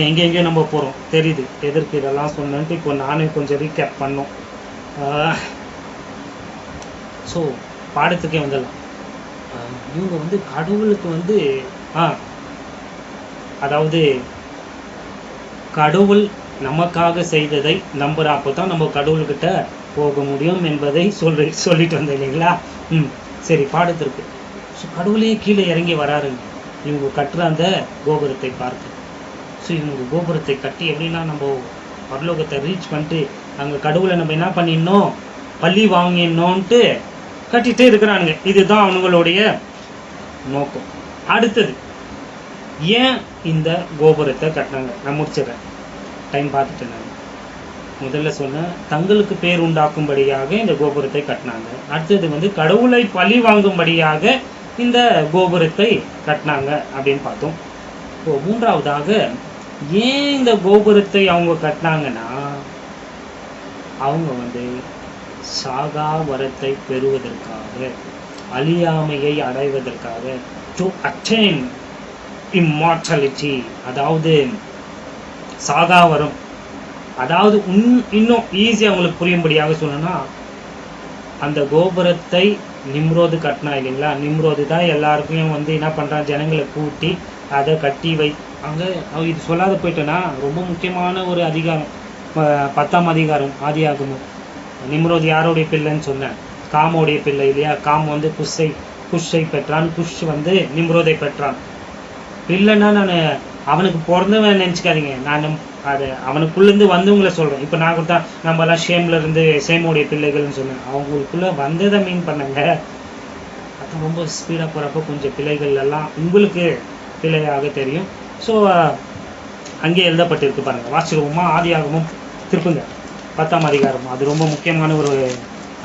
எங்கெங்கேயோ நம்ம போகிறோம் தெரியுது, எதற்கு இதெல்லாம் சொன்னேன்ட்டு இப்போ நானே கொஞ்சம் ரீகேப் பண்ணோம். ஸோ பாடத்துக்கே வந்துடலாம். இவங்க கடவுளுக்கு அதாவது கடவுள் நமக்காக செய்ததை நம்புறப்போ தான் நம்ம கடவுள்கிட்ட போக முடியும் என்பதை சொல்லிட்டு வந்தேன் இல்லைங்களா? சரி, பாடத்திற்கு. ஸோ கடவுளே கீழே இறங்கி வராருங்க இவங்க கட்டுற அந்த கோபுரத்தை பார்க்க. ஸோ இவங்க கோபுரத்தை கட்டி எப்படின்னா நம்ம பரலோகத்தை ரீச் பண்ணிட்டு அங்கே கடவுளை நம்ம என்ன பண்ணிடணும், பள்ளி வாங்கிடணும்ன்ட்டு கட்டிகிட்டே இருக்கிறானுங்க. இதுதான் அவங்களுடைய நோக்கம். அடுத்தது ஏன் இந்த கோபுரத்தை கட்டினாங்க நான் முடிச்சிடறேன், டைம் பார்த்துட்டேன். நான் முதல்ல சொன்னேன் தங்களுக்கு பேர் உண்டாக்கும்படியாக இந்த கோபுரத்தை கட்டினாங்க. அடுத்தது கடவுளை பழி வாங்கும்படியாக இந்த கோபுரத்தை கட்டினாங்க அப்படின்னு பார்த்தோம். இப்போ மூன்றாவதாக ஏன் இந்த கோபுரத்தை அவங்க கட்டினாங்கன்னா அவங்க சாகா வரத்தை பெறுவதற்காக, அழியாமையை அடைவதற்காக, டு அட்டைன் இம்மார்டாலிட்டி, அதாவது சாகா வரம். அதாவது இன்னும் ஈஸியாக அவங்களுக்கு புரியும்படியாக சொல்லணும்னா அந்த கோபுரத்தை நிம்ரோது கட்டினா இல்லைங்களா? நிம்ரோது தான் எல்லாருக்கும் என்ன பண்ணுறான், ஜனங்களை கூட்டி அதை கட்டி அங்கே இது சொல்லாத போயிட்டேன்னா ரொம்ப முக்கியமான ஒரு அதிகாரம், 10ஆம் அதிகாரம் ஆதியாகமம். நிம்ரோது யாருடைய பிள்ளைன்னு சொன்னேன், காமோடைய பிள்ளை இல்லையா? காம் குஷை பெற்றான், குஷ் நிம்ரோதை பெற்றான். பிள்ளைன்னா நான் அவனுக்கு பிறந்தவன் நினச்சிக்காதீங்க, நான் அது அவனுக்குள்ளேருந்து வந்தவங்கள சொல்கிறேன். இப்போ நான் கொடுத்தா நம்மலாம் ஷேம்லேருந்து சேமோடைய பிள்ளைகள்னு சொன்னேன், அவங்களுக்குள்ளே வந்ததை மீன் பண்ணங்க. அது ரொம்ப ஸ்பீடாக போகிறப்போ கொஞ்சம் பிள்ளைகள் எல்லாம் உங்களுக்கு பிள்ளையாக தெரியும். ஸோ அங்கே எழுதப்பட்டிருக்கு பாருங்கள், வாசிருவோமா? ஆதியாகமும் திருப்புங்க 10ஆம் அதிகாரம். அது ரொம்ப முக்கியமான ஒரு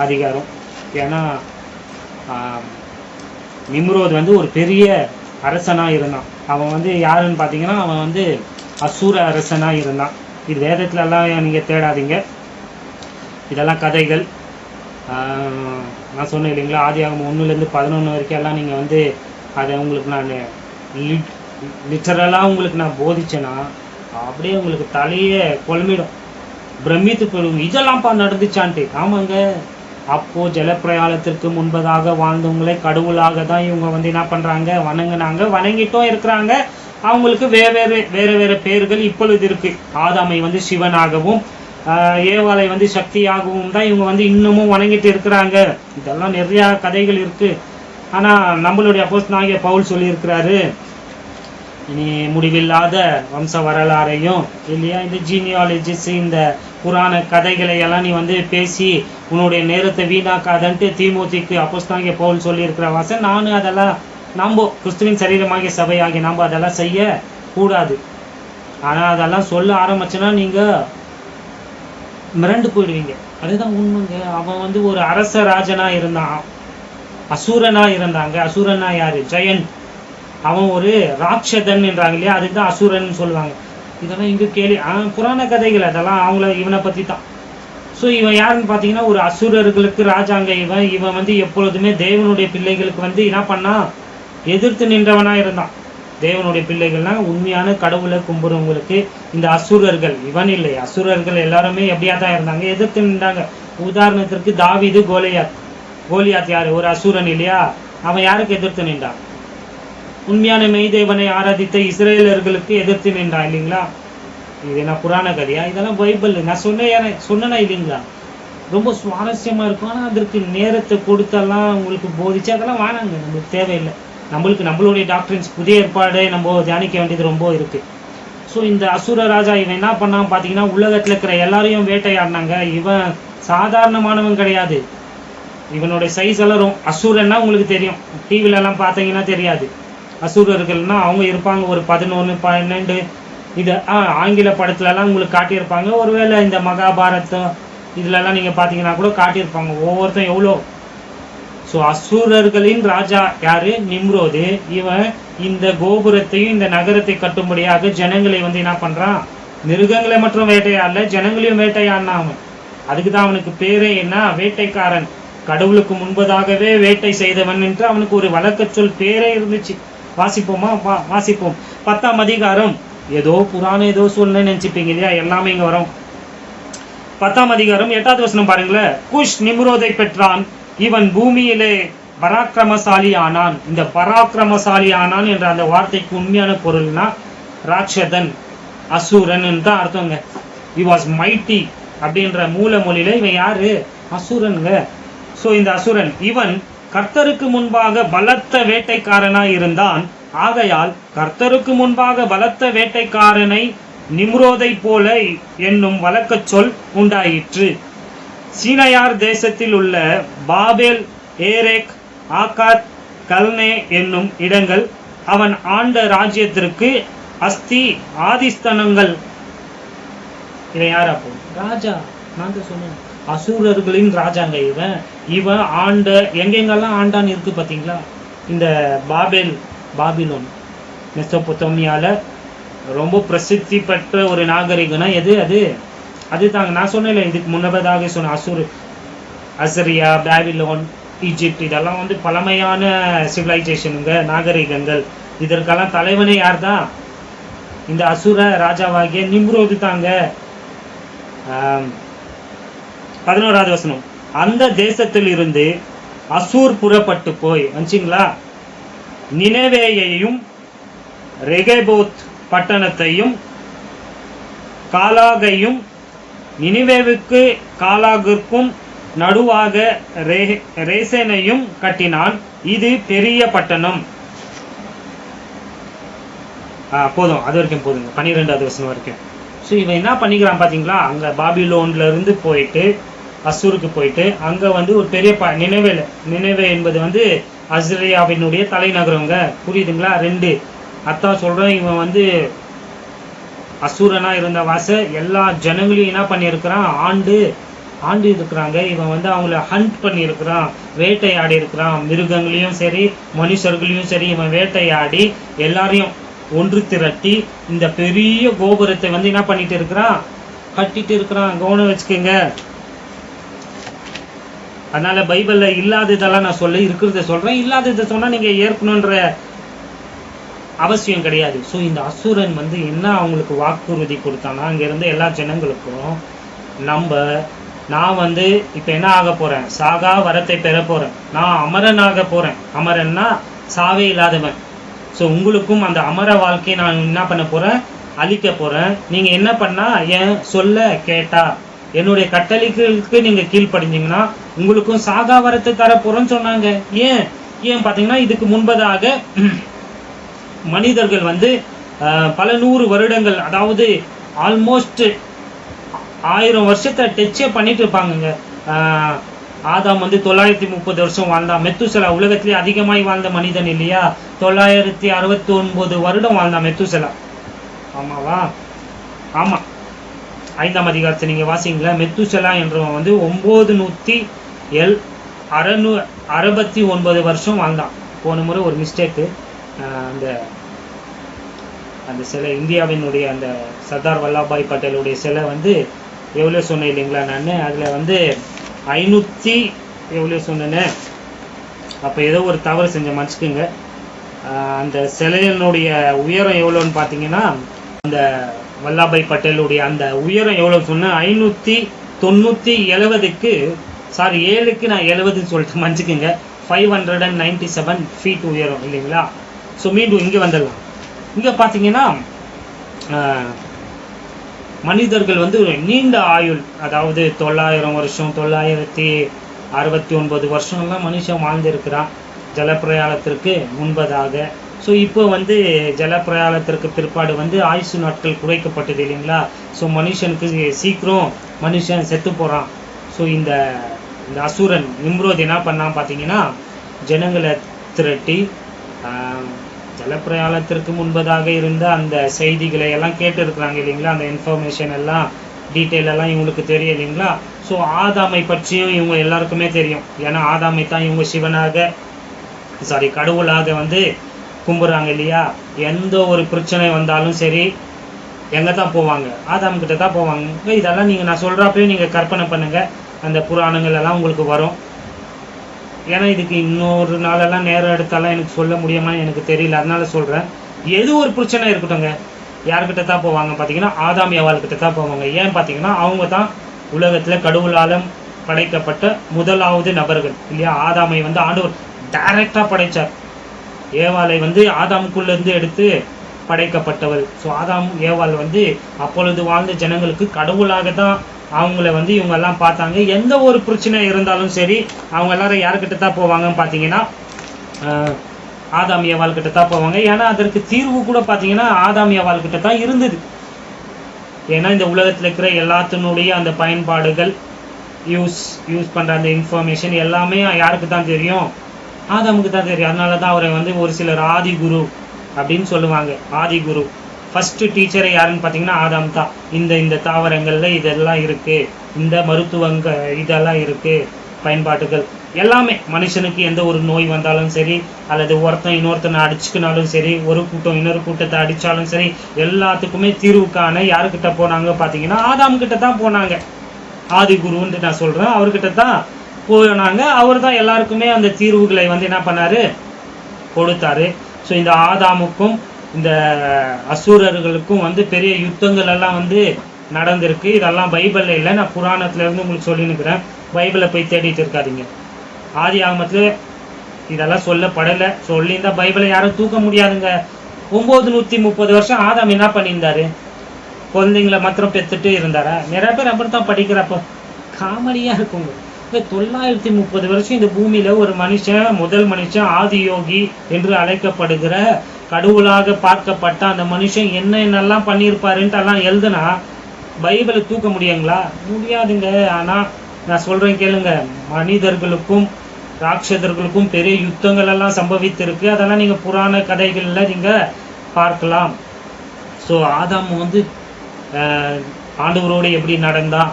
அதிகாரம். ஏன்னா நிம்ரோத் ஒரு பெரிய அரசனாக இருந்தான். அவன் யாருன்னு பார்த்தீங்கன்னா அவன் அசூர அரசனாக இருந்தான். இது வேதத்துலலாம் நீங்கள் தேடாதீங்க, இதெல்லாம் கதைகள். நான் சொன்னேன் இல்லைங்களா, ஆதியாகமம் 1லேருந்து 11 வரைக்கும் எல்லாம் நீங்கள் அதை உங்களுக்கு நான் லிட்டரலாக உங்களுக்கு நான் போதிச்சேன்னா அப்படியே உங்களுக்கு தலையே குழம்பிடும், பிரமித்து போயிடுவோம். இதெல்லாம்ப்பா நடந்துச்சான்ட்டு. ஆமாங்க, அப்போது ஜலப்பிரயாணத்திற்கு முன்பதாக வாழ்ந்தவங்களே கடவுளாக தான் இவங்க என்ன பண்ணுறாங்க, வணங்கினாங்க, வணங்கிட்டும் இருக்கிறாங்க. அவங்களுக்கு வேறு பேர்கள் இப்பொழுது இருக்கு. ஆதாமை சிவனாகவும் ஏவாளை சக்தியாகவும் தான் இவங்க இன்னமும் வணங்கிட்டு இருக்கிறாங்க. இதெல்லாம் நிறையா கதைகள் இருக்கு. ஆனால் நம்மளுடைய அப்போஸ்தலனாகிய பவுல் சொல்லியிருக்கிறாரு, இனி முடிவில்லாத வம்ச வரலாறையும் இல்லையா, இந்த ஜீனியாலஜிஸ், இந்த புராண கதைகளை எல்லாம் நீ பேசி உன்னுடைய நேரத்தை வீணாக்காதன்ட்டு தீமோத்திக்கு அப்போஸ்தலனாகிய பவுல் சொல்லியிருக்கிற வாசன். நானும் அதெல்லாம் நம்ம கிறிஸ்துவின் சரீரமாகிய சபையாகிய நம்ம அதெல்லாம் செய்ய கூடாது. ஆனால் அதெல்லாம் சொல்ல ஆரம்பிச்சுன்னா நீங்கள் மிரண்டு போயிடுவீங்க. அதுதான் உண்மைங்க. அவன் ஒரு அரச ராஜனாக இருந்தான், அசூரனா இருந்தாங்க. அசூரனா யாரு? ஜெயன். அவன் ஒரு ராட்சதன் என்றாங்க இல்லையா, அதுதான் அசூரன் சொல்லுவாங்க. இதெல்லாம் இங்கே கேள்வி புராண கதைகள், அதெல்லாம் இவனை பற்றி தான். ஸோ இவன் யாருன்னு பார்த்தீங்கன்னா ஒரு அசுரர்களுக்கு ராஜாங்க. இவன் எப்பொழுதுமே தேவனுடைய பிள்ளைகளுக்கு என்ன பண்ணா, எதிர்த்து நின்றவனா இருந்தான். தேவனுடைய பிள்ளைகள்னா உண்மையான கடவுளை கும்பிடுறவங்களுக்கு. இந்த அசுரர்கள், இவன் இல்லை, அசுரர்கள் எல்லாருமே எப்படியா தான் இருந்தாங்க, எதிர்த்து நின்றாங்க. உதாரணத்திற்கு தாவீது, கோலியாத். கோலியாத் யாரு? ஒரு அசுரன் இல்லையா? அவன் யாருக்கு எதிர்த்து நின்றான்? உண்மையான மெய்தேவனை ஆராதித்த இஸ்ரேலர்களுக்கு எதிர்த்து நின்றான் இல்லைங்களா? இது என்ன புராண கதையா? இதெல்லாம் பைபிள். நான் சொன்னேனா இல்லைங்களா? ரொம்ப சுவாரஸ்யமா இருக்கும். ஆனால் அதற்கு நேரத்தை கொடுத்தெல்லாம் உங்களுக்கு போதிச்சு அதெல்லாம் வேணாங்க, நம்மளுக்கு தேவையில்லை. நம்மளுடைய டாக்டரின்ஸ், புதிய ஏற்பாடு நம்ம தியானிக்க வேண்டியது ரொம்ப இருக்கு. ஸோ இந்த அசுர ராஜா இவன் என்ன பண்ணான் பார்த்தீங்கன்னா, உலகத்தில் இருக்கிற எல்லாரையும் வேட்டையாடினாங்க. இவன் சாதாரணமானவன் கிடையாது. இவனுடைய சைஸ் எல்லாம் அசுரன்னா உங்களுக்கு தெரியும், டிவிலெல்லாம் பார்த்தீங்கன்னா தெரியாது. அசுரர்கள்னா அவங்க இருப்பாங்க ஒரு 11, 12. இது ஆங்கில படத்துலலாம் உங்களுக்கு காட்டியிருப்பாங்க. ஒருவேளை இந்த மகாபாரதம் இதுலலாம் நீங்கள் பார்த்தீங்கன்னா கூட காட்டியிருப்பாங்க ஒவ்வொருத்தன் எவ்வளோ. ஸோ அசுரர்களின் ராஜா யாரு? நிம்ரோது. இவன் இந்த கோபுரத்தையும் இந்த நகரத்தை கட்டும்படியாக ஜனங்களை என்ன பண்ணுறான்? மிருகங்களை மற்றும் வேட்டையாடல, ஜனங்களையும் வேட்டையாடினான் அவன். அதுக்கு தான் அவனுக்கு பேரே என்ன? வேட்டைக்காரன். கடவுளுக்கு முன்பதாகவே வேட்டை செய்தவன் என்று அவனுக்கு ஒரு வழக்க சொல் பேரே இருந்துச்சு. வாசிப்போமா? வாசிப்போம். 10ஆம் அதிகாரம். ஏதோ புராணம் ஏதோ சொல்லணும்னு நினைச்சுப்பீங்க இல்லையா? எல்லாமே இங்க வரும். 10ஆம் அதிகாரம் 8வது வசனம் பாருங்களேன். குஷ் நிம்ரோதை பெற்றான், இவன் பூமியிலே பராக்கிரமசாலி ஆனான். இந்த பராக்கிரமசாலி ஆனான் என்ற அந்த வார்த்தைக்கு உண்மையான பொருள்னா ராட்சதன், அசுரன் தான் அர்த்தங்க. he was mighty அப்படின்ற மூல மொழியில இவன் யாரு? அசுரனுங்க. ஸோ இந்த அசுரன் இவன் கர்த்தருக்கு முன்பாக பலத்த வேட்டைக்காரனாய் இருந்தான். ஆகையால் கர்த்தருக்கு முன்பாக பலத்த வேட்டைக்காரனை நிம்ரோதை போல என்னும் வழக்க சொல் உண்டாயிற்று. சீனையார் தேசத்தில் உள்ள பாபேல், ஏரேக், ஆகாத், கல்னே என்னும் இடங்கள் அவன் ஆண்ட ராஜ்யத்திற்கு அஸ்தி ஆதிஸ்தனங்கள். இவன் யார்? அப்போ ராஜா. நான் தான் சொன்னேன், அசுரர்களின் ராஜாங்க இவன். இவன் ஆண்ட எங்கெங்கெல்லாம் ஆண்டான்னு இருக்கு பார்த்தீங்களா? இந்த பாபிலோன், மெசொப்பொத்தேமியால ரொம்ப பிரசித்தி பெற்ற ஒரு நாகரிகம்னா எது? அது தாங்க நான் சொன்னேன் இதுக்கு முன்னதாக சொன்ன அசரியா, பாபிலோன், ஈஜிப்ட், இதெல்லாம் பழமையான சிவிலைசேஷனுங்க, நாகரிகங்கள். இதற்கெல்லாம் தலைவனே யார் தான்? இந்த அசுர ராஜாவாகிய நிம்ரோது தாங்க. 11வது வசனம். அந்த தேசத்தில் இருந்து அசூர் புறப்பட்டு போய் வந்துச்சிங்களா, நினவேயையும் ரெகெபோத் பட்டணத்தையும் காலாகையும், நினிவேவுக்கு காலாகிற்கும் நடுவாக ரேசனையும் கட்டினான். இது பெரிய பட்டணம். போதும், அது வரைக்கும் போதுங்க, 12வது வசனம் வரைக்கும். ஸோ இவன் என்ன பண்ணிக்கிறான் பார்த்தீங்களா? அங்கே பாபிலோன்ல இருந்து போயிட்டு அசூருக்கு போயிட்டு அங்கே ஒரு பெரிய நினைவே என்பது அஸ்ரியாவினுடைய தலைநகரங்க. புரியுதுங்களா? 2 அதான் சொல்கிறேன். இவன் அசூரனா இருந்த எல்லா ஜனங்களையும் என்ன பண்ணியிருக்கிறான்? ஆண்டு இருக்கிறாங்க. இவன் அவங்கள ஹண்ட் பண்ணியிருக்கிறான், வேட்டையாடி இருக்கிறான். மிருகங்களையும் சரி மனுஷர்களையும் சரி இவன் வேட்டையாடி எல்லாரையும் ஒன்று திரட்டி இந்த பெரிய கோபுரத்தை என்ன பண்ணிட்டு இருக்கிறான்? கட்டிட்டு இருக்கிறான். கவனம் வச்சுக்கோங்க. அதனால பைபிள்ல இல்லாததெல்லாம் நான் இருக்கிறத சொல்றேன், இல்லாததை சொன்னா நீங்க ஏற்கணுன்ற அவசியம் கிடையாது. ஸோ இந்த அசுரன் என்ன அவங்களுக்கு வாக்குறுதி கொடுத்தானா, அங்க இருந்து எல்லா ஜனங்களுக்கும் நான் இப்ப என்ன ஆக போறேன்? சாகா வரத்தை பெற போறேன், நான் அமரன் ஆக போறேன். அமரன்னா சாவே இல்லாதவன். ஸோ உங்களுக்கும் அந்த அமர வாழ்க்கையை நான் என்ன பண்ண போறேன்? அழிக்க போறேன். நீங்க என்ன பண்ணா என் சொல்ல கேட்டா, என்னுடைய கட்டளைகளுக்கு நீங்க கீழ்ப்படிஞ்சீங்கன்னா உங்களுக்கும் சாகா வரத்தை தர போறேன்னு சொன்னாங்க. ஏன் பாத்தீங்கன்னா, இதுக்கு முன்பதாக மனிதர்கள் பல 100 வருடங்கள், அதாவது ஆல்மோஸ்ட் 1000 வருஷத்தை டச்சே பண்ணிட்டு இருப்பாங்க. ஆதாம் 930 வருஷம் வாழ்ந்தான். மெத்துசலா உலகத்திலே அதிகமாய் வாழ்ந்த மனிதன் இல்லையா? 969 வருடம் வாழ்ந்தான் மெத்துசலா. ஆமாவா? ஆமா, 5ஆம் அதிகாரத்தை நீங்க வாசிங்களா. மெத்துசலா என்றவன் 969 வருஷம் வாழ்ந்தான். போன முறை ஒரு மிஸ்டேக்கு, அந்த சிலை இந்தியாவினுடைய அந்த சர்தார் வல்லபாய் பட்டேலுடைய சிலை எவ்வளோ சொன்னேன் இல்லைங்களா நான்? அதில் 500 எவ்வளோ சொன்னேன்னு, அப்போ ஏதோ ஒரு தவறு செஞ்ச மன்னிச்சுக்குங்க. அந்த சிலையினுடைய உயரம் எவ்வளோன்னு பார்த்தீங்கன்னா, அந்த வல்லபாய் பட்டேலுடைய அந்த உயரம் எவ்வளோ சொன்னேன், 597க்கு சாரி 7க்கு நான் 70 சொல்லிட்டு மன்னிச்சுக்குங்க, 597 ஃபீட் உயரம் இல்லைங்களா. ஸோ மீண்டும் இங்கே வந்துடலாம். இங்கே பார்த்தீங்கன்னா மனிதர்கள் வந்து ஒரு நீண்ட ஆயுள், அதாவது 900 வருஷம் 969 வருஷம்லாம் மனுஷன் வாழ்ந்திருக்கிறான் ஜலப்பிரயாணத்திற்கு முன்பதாக. ஸோ இப்போ வந்து ஜலப்பிரயாணத்திற்கு பிற்பாடு வந்து ஆயுசு நாட்கள் குறைக்கப்பட்டது இல்லைங்களா. ஸோ மனுஷனுக்கு சீக்கிரம் மனுஷன் செத்து போகிறான். ஸோ இந்த அசுரன் நிம்ரோத் என்ன பண்ணான் பார்த்தீங்கன்னா, ஜனங்களை திரட்டி ஜலப்பிரயாணத்திற்கு முன்பதாக இருந்த அந்த செய்திகளை எல்லாம் கேட்டு இருக்கிறாங்க இல்லைங்களா. அந்த இன்ஃபர்மேஷன் எல்லாம் டீட்டெயில் எல்லாம் இவங்களுக்கு தெரியும் இல்லைங்களா. ஸோ ஆதாமை பற்றியும் இவங்க எல்லாருக்குமே தெரியும். ஏன்னா ஆதாமை தான் இவங்க சிவனாக கடவுளாக வந்து கும்பிட்றாங்க இல்லையா. எந்த ஒரு பிரச்சனை வந்தாலும் சரி எங்கே தான் போவாங்க, ஆதாம் கிட்ட தான் போவாங்க. இதெல்லாம் நீங்கள் நான் சொல்கிறப்பையும் நீங்கள் கற்பனை பண்ணுங்கள், அந்த புராணங்கள் எல்லாம் உங்களுக்கு வரும். ஏன்னா இதுக்கு இன்னொரு நாளெல்லாம் நேரம் எடுத்தாலாம் எனக்கு சொல்ல முடியுமான்னு எனக்கு தெரியல, அதனால சொல்கிறேன். எது ஒரு பிரச்சனை இருக்கட்டும்ங்க, யார்கிட்ட தான் போவாங்க பார்த்தீங்கன்னா, ஆதாம் ஏவாள்கிட்ட தான் போவாங்க. ஏன் பார்த்தீங்கன்னா அவங்க தான் உலகத்தில் கடவுளாலும் படைக்கப்பட்ட முதலாவது நபர்கள் இல்லையா. ஆதாமை வந்து ஆண்டவர் டைரக்டாக படைத்தார், ஏவாளை வந்து ஆதாமுக்குள்ளேருந்து எடுத்து படைக்கப்பட்டவள். ஸோ ஆதாம் ஏவாள் வந்து அப்பொழுது வாழ்ந்த ஜனங்களுக்கு கடவுளாக தான் அவங்கள வந்து இவங்க எல்லாம் பார்த்தாங்க. எந்த ஒரு பிரச்சனை இருந்தாலும் சரி அவங்க எல்லாரும் யாருக்கிட்ட தான் போவாங்கன்னு பார்த்தீங்கன்னா, ஆதாம் ஏவாள் கிட்ட தான் போவாங்க. ஏன்னா அதற்கு தீர்வு கூட பார்த்தீங்கன்னா ஆதாம் ஏவாள் கிட்ட தான் இருந்தது. ஏன்னா இந்த உலகத்தில் இருக்கிற எல்லாத்தினுடைய அந்த பயன்பாடுகள் யூஸ் பண்ணுற அந்த இன்ஃபர்மேஷன் எல்லாமே யாருக்கு தான் தெரியும், ஆதாமுக்கு தான் தெரியும். அதனால தான் அவரை வந்து ஒரு சிலர் ஆதி குரு அப்படின்னு சொல்லுவாங்க. ஆதி குரு ஃபஸ்ட்டு டீச்சரை யாருன்னு பார்த்தீங்கன்னா ஆதாம் தான். இந்த தாவரங்களில் இதெல்லாம் இருக்குது, இந்த மருத்துவங்க இதெல்லாம் இருக்குது, பயன்பாட்டுகள் எல்லாமே மனுஷனுக்கு எந்த ஒரு நோய் வந்தாலும் சரி, அல்லது ஒருத்தன் இன்னொருத்தனை அடிச்சுக்கினாலும் சரி, ஒரு கூட்டம் இன்னொரு கூட்டத்தை அடித்தாலும் சரி, எல்லாத்துக்குமே தீர்வுக்கான யாருக்கிட்ட போனாங்க பார்த்தீங்கன்னா ஆதாம் கிட்ட தான் போனாங்க. ஆதி குருன்னு நான் சொல்கிறேன், அவர்கிட்ட தான் போனாங்க. அவர் தான் எல்லாருக்குமே அந்த தீர்வுகளை வந்து என்ன பண்ணார், கொடுத்தாரு. ஸோ இந்த ஆதாமுக்கும் இந்த அசுரர்களுக்கும் வந்து பெரிய யுத்தங்கள் எல்லாம் வந்து நடந்திருக்கு. இதெல்லாம் பைபிளில் இல்லை, நான் புராணத்துலேருந்து உங்களுக்கு சொல்லினுக்கிறேன். பைபிளை போய் தேடிட்டு இருக்காதீங்க. ஆதி ஆகமத்தில் இதெல்லாம் சொல்லப்படலை. சொல்லியிருந்தால் பைபிளை யாரும் தூக்க முடியாதுங்க. 930 வருஷம் ஆதாம் என்ன பண்ணியிருந்தாரு, குழந்தைங்களை மாத்திரம் பெற்றுட்டு இருந்தாரா? நிறைய பேர் அப்படி தான் படிக்கிறப்போ காமெடியாக இருக்குங்க. 930 வருஷம் இந்த பூமியில் ஒரு மனுஷன், முதல் மனுஷன் ஆதி யோகி என்று அழைக்கப்படுகிற கடவுளாக பார்க்கப்பட்ட அந்த மனுஷன் என்னென்னலாம் பண்ணியிருப்பாருன்ட்டு எல்லாம் எழுதுனா பைபிளை தூக்க முடியுங்களா? முடியாதுங்க. ஆனால் நான் சொல்கிறேன் கேளுங்க, மனிதர்களுக்கும் ராட்சதர்களுக்கும் பெரிய யுத்தங்கள் எல்லாம் சம்பவித்திருக்கு. அதெல்லாம் நீங்கள் புராண கதைகளில் நீங்கள் பார்க்கலாம். ஸோ ஆதாம் வந்து ஆண்டவரோடு எப்படி நடந்தான்,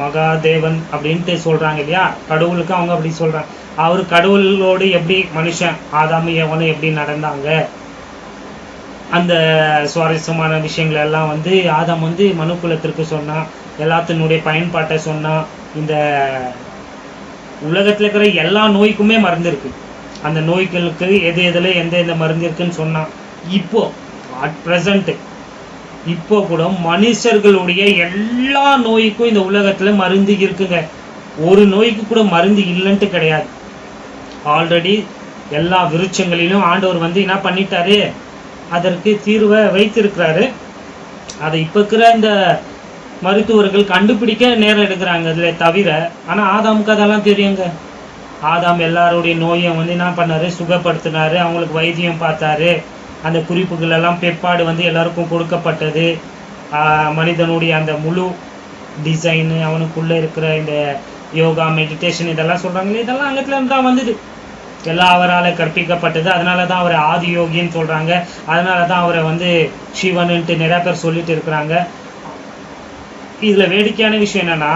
மகாதேவன் அப்படின்ட்டு சொல்கிறாங்க இல்லையா, கடவுளுக்கு அவங்க அப்படி சொல்கிறாங்க. அவர் கடவுளோடு எப்படி மனுஷன் ஆதாம் ஏவாளும் எப்படி நடந்தாங்க, அந்த சுவாரஸ்யமான விஷயங்கள் எல்லாம் வந்து ஆதாம் வந்து மனுக்குலத்திற்கு சொன்னான். எல்லாத்தினுடைய பயன்பாட்டை சொன்னான். இந்த உலகத்தில் இருக்கிற எல்லா நோய்க்குமே மருந்து இருக்குது. அந்த நோய்களுக்கு எதில் எந்த மருந்து இருக்குன்னு சொன்னான். இப்போ அட் ப்ரெசண்ட்டு இப்போ கூட மனுஷர்களுடைய எல்லா நோய்க்கும் இந்த உலகத்தில் மருந்து இருக்குங்க. ஒரு நோய்க்கு கூட மருந்து இல்லைன்ட்டு கிடையாது. ஆல்ரெடி எல்லா விருட்சங்களிலும் ஆண்டவர் வந்து என்ன பண்ணிட்டாரு, அதற்கு தீர்வை வைத்திருக்கிறாரு. அதை இப்போ இருக்கிற இந்த மருத்துவர்கள் கண்டுபிடிக்க நேரம் எடுக்கிறாங்க அதில் தவிர. ஆனால் ஆதாமுக்கு அதெல்லாம் தெரியுங்க. ஆதாம் எல்லாருடைய நோயை வந்து என்ன பண்ணாரு, சுகப்படுத்தினாரு, அவங்களுக்கு வைத்தியம் பார்த்தாரு. அந்த குறிப்புகள் எல்லாம் பிற்பாடு வந்து எல்லாருக்கும் கொடுக்கப்பட்டது. மனிதனுடைய அந்த முழு டிசைனு, அவனுக்குள்ளே இருக்கிற இந்த யோகா மெடிடேஷன் இதெல்லாம் சொல்கிறாங்களே, இதெல்லாம் அங்கத்துலேருந்து தான் வந்தது. எல்லாம் அவரால் கற்பிக்கப்பட்டது. அதனால தான் அவரை ஆதி யோகின்னு சொல்கிறாங்க. அதனால தான் அவரை வந்து சிவனுன்ட்டு நிறையா பேர் சொல்லிட்டு இருக்கிறாங்க. இதில் வேடிக்கையான விஷயம் என்னென்னா,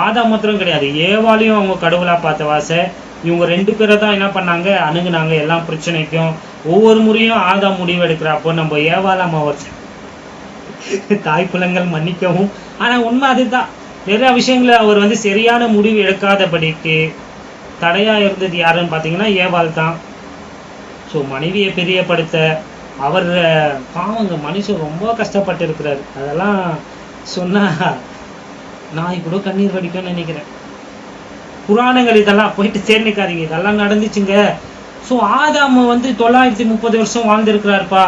ஆதாம் மாத்திரம் கிடையாது, ஏவாளையும் அவங்க கடவுளாக பார்த்த வாசை. இவங்க 2 பேரை தான் என்ன பண்ணாங்க, அணுகுனாங்க எல்லா பிரச்சனைக்கும். ஒவ்வொரு முறையும் ஆதாம் முடிவு எடுக்கிறப்போ நம்ம ஏவாளாம தாய்ப்புலங்கள் மன்னிக்கவும். ஆனால் உண்மை அதுதான். நிறையா விஷயங்களை அவர் வந்து சரியான முடிவு எடுக்காதபடிக்கு தடையாக இருந்தது யாருன்னு பார்த்தீங்கன்னா ஏவாள் தான். ஸோ மனைவியை பிரியப்படுத்த அவர் பாவங்க மனுஷன் ரொம்ப கஷ்டப்பட்டு இருக்கிறாரு. அதெல்லாம் சொன்னா நாய் கூட கண்ணீர் வடிக்கும்னு நினைக்கிறேன். புராணங்கள் இதெல்லாம் போயிட்டு சேர்ந்துக்காதீங்க, இதெல்லாம் நடந்துச்சுங்க. ஸோ ஆதாம் 930 வருஷம் வாழ்ந்திருக்கிறாருப்பா.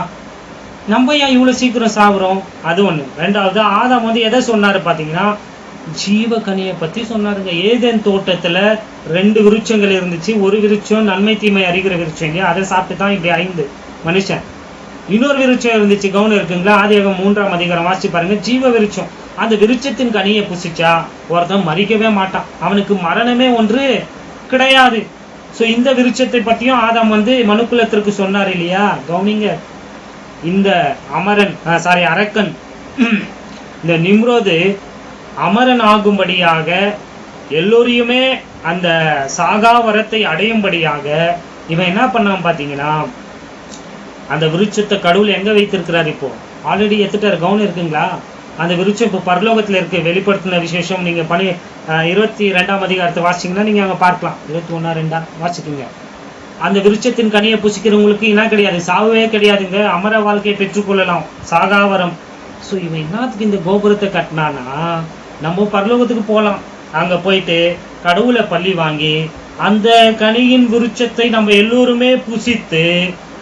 நம்ம ஏன் இவ்வளோ சீக்கிரம் சாகுறோம்? அது ஒன்று. ரெண்டாவது ஆதாம் எதை சொன்னாரு பார்த்தீங்கன்னா, ஜீவ கனியை பற்றி சொன்னாருங்க. ஏதேன் தோட்டத்தில் 2 விருட்சங்கள் இருந்துச்சு. ஒரு விருட்சம் நன்மை தீமை அறிகிற விருட்சம் இல்லையா, அதை சாப்பிட்டு தான் இப்படி 5 மனுஷன். இன்னொரு விருட்சம் இருந்துச்சு, கவனம் இருக்குங்களா? ஆதியாகமம் 3ஆம் அதிகாரம் வாசிச்சு பாருங்க. ஜீவ விருட்சம். அந்த விருட்சத்தின் கனியை புசிச்சா ஒருத்தன் மறிக்கவே மாட்டான், அவனுக்கு மரணமே ஒன்று கிடையாது. ஸோ இந்த விருட்சத்தை பற்றியும் ஆதாம் மனுக்குலத்திற்கு சொன்னார் இல்லையா? கவனிங்க. இந்த அரக்கன் இந்த நிம்ரோது அமரன் ஆகும்படியாக, எல்லோரையுமே அந்த சாகா வரத்தை அடையும்படியாக இவன் என்ன பண்ணான் பார்த்தீங்கன்னா, அந்த விருட்சத்தை கடவுள் எங்க வைத்திருக்கிறார்? இப்போ ஆல்ரெடி எடுத்துட்டாரு. கவனம் இருக்குங்களா? அந்த விருட்சம் இப்போ பரலோகத்தில் இருக்கு. வெளிப்படுத்தின விசேஷம் நீங்க 22ஆம் அதிகாரத்தை வாசிச்சிங்கன்னா நீங்க அங்கே பார்க்கலாம். 21-2 வாசிக்குங்க. அந்த விருட்சத்தின் கனியை புசிக்கிறவங்களுக்கு என்ன கிடையாது? சாவே கிடையாதுங்க. அமர வாழ்க்கையை பெற்றுக்கொள்ளலாம், சாகாவரம். ஸோ இவன் என்னத்துக்கு இந்த கோபுரத்தை கட்டினானா, நம்ம பரலோகத்துக்கு போகலாம். அங்கே போயிட்டு கடவுளை பள்ளி வாங்கி அந்த கனியின் விருட்சத்தை நம்ம எல்லோருமே புசித்து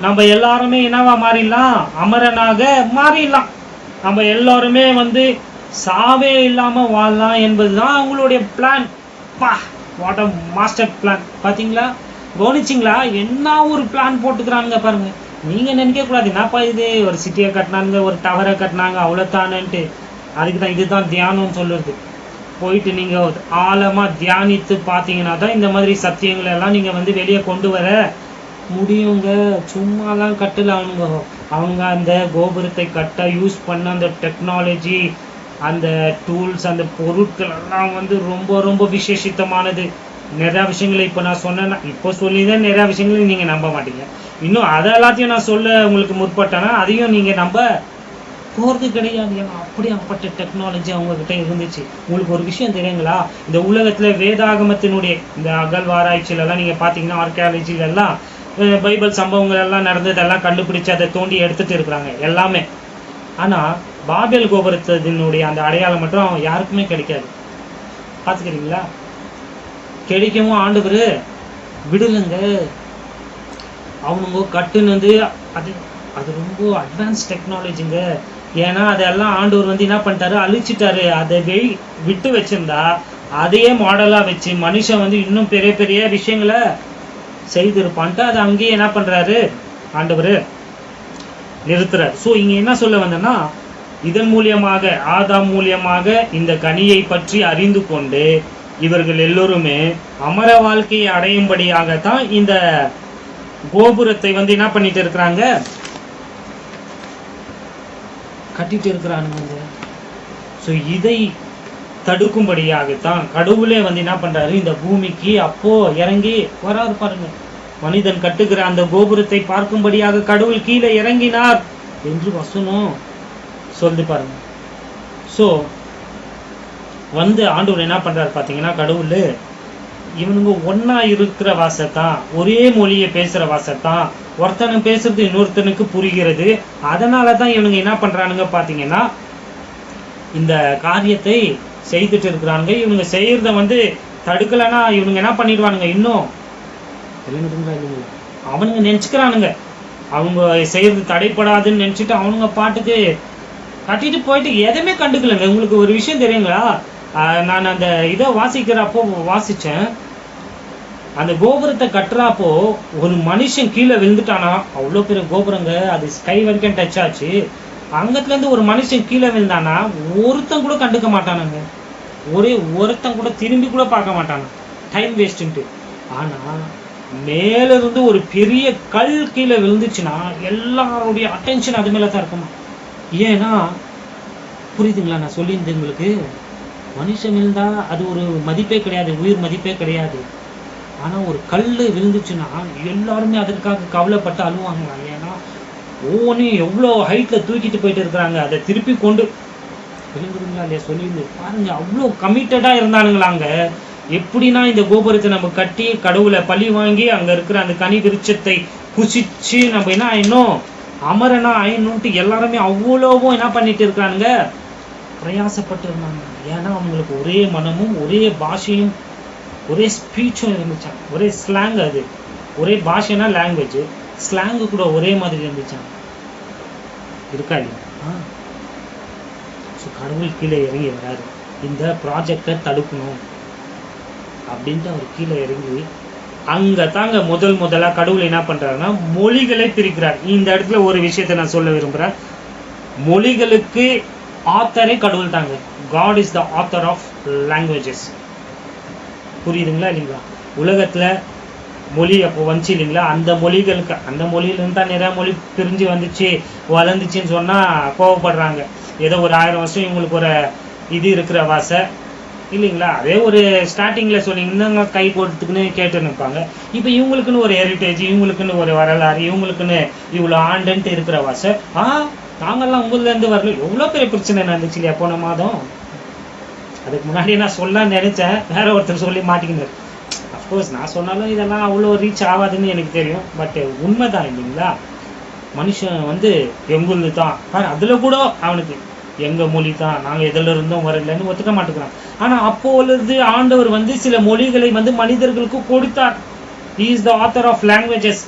நம்ம எல்லாருமே என்னவா மாறிடலாம்? அமரனாக மாறிடலாம். நம்ம எல்லாருமே சாவே இல்லாம வாழலாம் என்பதுதான் அவங்களுடைய plan. What a master plan. பாத்தீங்களா? கவனிச்சிங்களா? என்ன ஒரு பிளான் போட்டுக்கிறானுங்க பாருங்க. நீங்க நினைக்க கூடாது, என்னப்பா இது ஒரு சிட்டியை கட்டினாங்க, ஒரு டவரை கட்டினாங்க, அவ்வளோதானன்ட்டு. அதுக்கு தான் இதுதான் தியானம்னு சொல்லுறது. போயிட்டு நீங்க ஆழமா தியானித்து பார்த்தீங்கன்னா தான் இந்த மாதிரி சத்தியங்களை எல்லாம் நீங்க வெளியே கொண்டு வர முடியுங்க. சும்மாலாம் கட்டல. அவங்க அந்த கோபுரத்தை கட்ட யூஸ் பண்ண அந்த டெக்னாலஜி, அந்த டூல்ஸ், அந்த பொருட்கள் எல்லாம் ரொம்ப ரொம்ப விசேஷித்தமானது. நிறையா விஷயங்களை இப்போ நான் சொன்னேன்னா, இப்போ சொல்லிதான் நிறையா விஷயங்களை நீங்கள் நம்ப மாட்டீங்க. இன்னும் அதை எல்லாத்தையும் நான் சொல்ல உங்களுக்கு முற்பட்டேன்னா அதையும் நீங்கள் நம்ப போகிறது கிடையாது. ஏன்னா அப்படியாப்பட்ட டெக்னாலஜி அவங்கக்கிட்ட இருந்துச்சு. உங்களுக்கு ஒரு விஷயம் தெரியுங்களா? இந்த உலகத்தில் வேதாகமத்தினுடைய இந்த அகழ்வாராய்ச்சியிலலாம் நீங்கள் பார்த்தீங்கன்னா, ஆர்கியாலஜிலெல்லாம் பைபிள் சம்பவங்கள் எல்லாம் நடந்ததெல்லாம் கண்டுபிடிச்சு அதை தோண்டி எடுத்துட்டு இருக்கிறாங்க எல்லாமே. ஆனால் பாபேல் கோபுரத்தினுடைய அந்த அடையாளம் மட்டும் யாருக்குமே கிடைக்காது. பார்த்துக்கிறீங்களா? கிடைக்கவும் ஆண்டவர் விடலைங்க. அவனுங்க கட்டுன்னு அது அது ரொம்ப அட்வான்ஸ் டெக்னாலஜிங்க. ஏன்னா அதெல்லாம் ஆண்டவர் என்ன பண்ணிட்டாரு? அழிச்சிட்டாரு. அதை விட்டு வச்சிருந்தா அதையே மாடலாக வச்சு மனுஷன் இன்னும் பெரிய பெரிய விஷயங்களை செய்திருப்பான்ட்டு அதை அங்கேயே என்ன பண்றாரு? ஆண்டவர் நிறுத்துறாரு. ஸோ இங்க என்ன சொல்ல வந்தேன்னா, இதன் மூலியமாக, ஆதாம் மூலியமாக இந்த கனியை பற்றி அறிந்து கொண்டு இவர்கள் எல்லோருமே அமர வாழ்க்கையை அடையும்படியாகத்தான் இந்த கோபுரத்தை என்ன பண்ணிட்டு இருக்கிறாங்க? கட்டிட்டு இருக்கிறானுங்க. ஸோ இதை தடுக்கும்படியாகத்தான் கடவுளே என்ன பண்றாரு? இந்த பூமிக்கு அப்போ இறங்கி வராரு பாருங்க. மனிதன் கட்டுகிற அந்த கோபுரத்தை பார்க்கும்படியாக கடவுள் கீழே இறங்கினார் என்று வசனம் சொல்லி பாருங்க. ஸோ ஆண்டவர் என்ன பண்றாரு பார்த்தீங்கன்னா, கடவுள் இவனுங்க ஒன்னா இருக்கிற வாசத்தான், ஒரே மொழியை பேசுற வாசத்தான், ஒருத்தனை பேசுறது இன்னொருத்தனுக்கு புரிகிறது. அதனால தான் இவனுங்க என்ன பண்றானுங்க பார்த்தீங்கன்னா, இந்த காரியத்தை செய்துட்டு இருக்கிறாங்க. இவங்க செய்யறத தடுக்கலைன்னா இவனுங்க என்ன பண்ணிடுவானுங்க? இன்னும் அவனுங்க நினைச்சுக்கிறானுங்க அவங்க செய்யறது தடைப்படாதுன்னு நினைச்சிட்டு அவனுங்க பாட்டுக்கு கட்டிட்டு போயிட்டு எதுவுமே கண்டுக்கலங்க. உங்களுக்கு ஒரு விஷயம் தெரியுங்களா? நான் அந்த இதை வாசிக்கிறப்போ வாசிச்சேன். அந்த கோபுரத்தை கட்டுறாப்போ ஒரு மனுஷன் கீழே விழுந்துட்டானா, அவ்வளோ பெரிய கோபுரங்க, அது ஸ்கை வரைக்கும் டச் ஆச்சு. அங்கத்துலேருந்து ஒரு மனுஷன் கீழே விழுந்தானா ஒருத்தன் கூட கண்டுக்க மாட்டானுங்க. ஒருத்தன் கூட திரும்பி கூட பார்க்க மாட்டாங்க, டைம் வேஸ்ட்டுன்ட்டு. ஆனால் மேலிருந்து ஒரு பெரிய கல் கீழே விழுந்துச்சுன்னா எல்லாருடைய அட்டென்ஷன் அது மேலே தான் இருக்குமா. ஏன்னா புரியுதுங்களா நான் சொல்லியிருந்தேன் உங்களுக்கு? மனுஷன் விழுந்தா அது ஒரு மதிப்பே கிடையாது, உயிர் மதிப்பே கிடையாது. ஆனால் ஒரு கல் விழுந்துச்சுன்னா எல்லாருமே அதற்காக கவலைப்பட்டு அழுவாங்களா. ஏன்னா ஒவ்வொன்றையும் எவ்வளோ ஹைட்டில் தூக்கிட்டு போயிட்டு இருக்கிறாங்க. அதை திருப்பி கொண்டு விழுந்துருங்களா இல்லையா சொல்லியிருந்து பாருங்க. அவ்வளோ கமிட்டடாக இருந்தானுங்களாங்க. எப்படின்னா இந்த கோபுரத்தை நம்ம கட்டி கடவுளை பழி வாங்கி அங்கே இருக்கிற அந்த கனி விருட்சத்தை புசிச்சு நம்ம என்ன ஆயிடணும், அமரனா ஆயிடணும்ட்டு எல்லாருமே அவ்வளவும் என்ன பண்ணிட்டு இருக்கானுங்க, பிரயாசப்பட்டு இருந்தாங்க. ஏன்னா அவங்களுக்கு ஒரே மனமும் ஒரே பாஷையும் ஒரே ஸ்பீச்சும் இருந்துச்சான், ஒரே ஸ்லாங். அது ஒரே பாஷைனா லாங்குவேஜ், ஸ்லாங்கு கூட ஒரே மாதிரி இருந்துச்சான். இருக்கா இல்லையா? ஸோ கடவுள் கீழே இறங்கி வராரு, இந்த ப்ராஜெக்டை தடுக்கணும் அப்படின்ட்டு அவர் கீழே இறங்கி அங்க தாங்க முதலா கடவுள் என்ன பண்றாருன்னா மொழிகளை பிரிக்கிறார். இந்த இடத்துல ஒரு விஷயத்தை நான் சொல்ல விரும்புறேன். மொழிகளுக்கு ஆத்தரே கடவுள் தாங்க. God is the author of languages. புரியுதுங்களா இல்லைங்களா? உலகத்துல மொழி அப்போ வந்துச்சு இல்லைங்களா, அந்த மொழிகளுக்கு, அந்த மொழியிலிருந்து தான் நிறைய மொழி பிரிஞ்சு வந்துச்சு வளர்ந்துச்சுன்னு சொன்னா கோவப்படுறாங்க. ஏதோ ஒரு 1000 வருஷம் இவங்களுக்கு ஒரு இது இருக்கிற வாசை இல்லைங்களா. அதே ஒரு ஸ்டார்டிங்ல சொன்னீங்கன்னா கை போட்டுக்குன்னு கேட்டு நிற்பாங்க. இப்போ இவங்களுக்குன்னு ஒரு ஹெரிட்டேஜ், இவங்களுக்குன்னு ஒரு வரலாறு, இவங்களுக்குன்னு இவ்வளோ ஆண்டுன்ட்டு இருக்கிற வாசை. நாங்கள்லாம் உங்கள்லேருந்து வரல. எவ்வளோ பெரிய பிரச்சனை நடந்துச்சு இல்லையா போன மாதம். அதுக்கு முன்னாடி நான் சொல்லலாம்னு நினைச்சேன், வேற ஒருத்தர் சொல்லி மாட்டிக்கினார். அஃப்கோர்ஸ் நான் சொன்னாலும் இதெல்லாம் அவ்வளோ ரீச் ஆகாதுன்னு எனக்கு தெரியும். பட் உண்மைதான் இல்லைங்களா. மனுஷன் எங்குந்து தான், அதில் கூட அவனுக்கு எங்கள் மொழி தான், நாங்கள் எதில் இருந்தும் வரலன்னு ஒத்துக்க மாட்டேங்கிறான். ஆனால் அப்போது ஆண்டவர் சில மொழிகளை மனிதர்களுக்கு கொடுத்தார். He is the author of languages.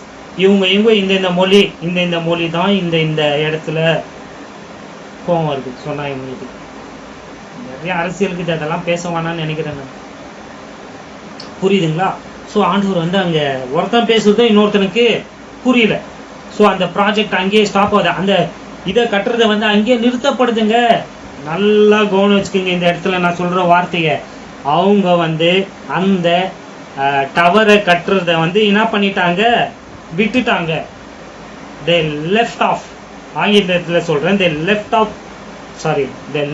இவங்க இந்த மொழி, இந்த மொழி தான் இந்த இடத்துல கோவம் இருக்கு சொன்னா இவங்களுக்கு. நிறைய அரசியலுக்கு அதெல்லாம் பேச வேணான்னு நினைக்கிறேன் நான். புரியுதுங்களா? ஸோ ஆண்டவர் அங்கே ஒருத்தன் பேசுறது இன்னொருத்தனுக்கு புரியல. ஸோ அந்த ப்ராஜெக்ட் அங்கேயே ஸ்டாப் ஆகுது. அந்த இதை கட்டுறதை அங்கேயே நிறுத்தப்படுதுங்க. நல்லா கவனம் வச்சுக்கோங்க இந்த இடத்துல நான் சொல்ற வார்த்தையை. அவங்க அந்த டவரை கட்டுறத என்ன பண்ணிட்டாங்க, விட்டுட்டாங்க. they left off. ஆங்கிலத்தில் சொல்றேன், they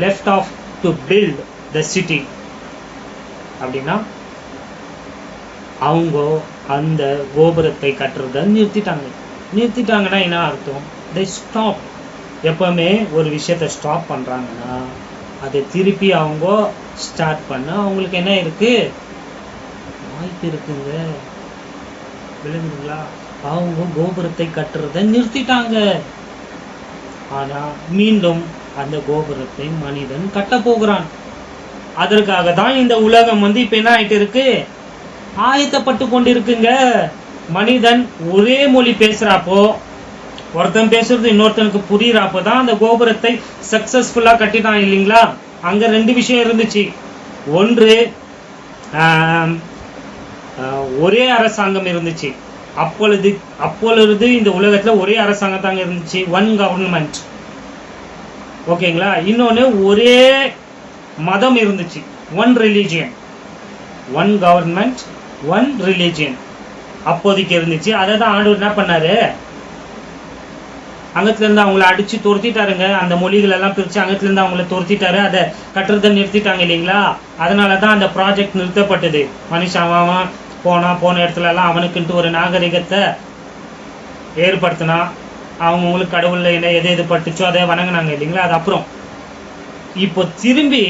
left off to build the city. அப்படின்னா அவங்க அந்த கோபுரத்தை கட்டுறத நிறுத்திட்டாங்கன்னா என்ன அர்த்தம்? they stop. எப்பவுமே ஒரு விஷயத்தை ஸ்டாப் பண்றாங்கன்னா அதை திருப்பி அவங்க ஸ்டார்ட் பண்ண அவங்களுக்கு என்ன இருக்கு, வாய்ப்பு இருக்குங்க. விளங்குதுங்களா? அவங்க கோபுரத்தை கட்டுறத நிறுத்திட்டாங்க. ஆனா மீண்டும் அந்த கோபுரத்தை மனிதன் கட்ட போகிறான். அதற்காக தான் இந்த உலகம் இப்ப என்ன ஆயிட்டு இருக்கு, ஆயத்தப்பட்டு கொண்டிருக்குங்க. மனிதன் ஒரே மொழி பேசுறாப்போ, ஒருத்தன் பேசுறது இன்னொருத்தனுக்கு புரியுறாப்போ தான் அந்த கோபுரத்தை சக்சஸ்ஃபுல்லா கட்டிட்டான் இல்லைங்களா. அங்க 2 விஷயம் இருந்துச்சு. ஒன்று ஒரே அரசாங்கம் இருந்துச்சு. அப்பொழுது இந்த உலகத்துல ஒரே அரசாங்கம் தாங்க இருந்துச்சு, ஒன் கவர்மெண்ட். ஓகேங்களா? இன்னொன்னு ஒரே மதம் இருந்துச்சு, one religion. One government, one religion அப்போதைக்கு இருந்துச்சு. அதை தான் ஆண்டவர் என்ன பண்ணாரு, அங்கத்துல இருந்து அவங்கள அடிச்சு துரத்திட்டாருங்க. அந்த மொழிகள் எல்லாம் பிரிச்சு அங்கத்துல இருந்து அவங்கள துரத்திட்டாரு. அதை கட்டுறதை நிறுத்திட்டாங்க இல்லைங்களா. அதனாலதான் அந்த ப்ராஜெக்ட் நிறுத்தப்பட்டது. மனுஷன் போன இடத்துல எல்லாம் அவனுக்குன்ட்டு ஒரு நாகரிகத்தை ஏற்படுத்தினா, அவங்களுக்கு கடவுள்ல எது பட்டுச்சோ அதை வணங்கினாங்க இல்லைங்களா. அது அப்புறம் இப்போ திரும்பி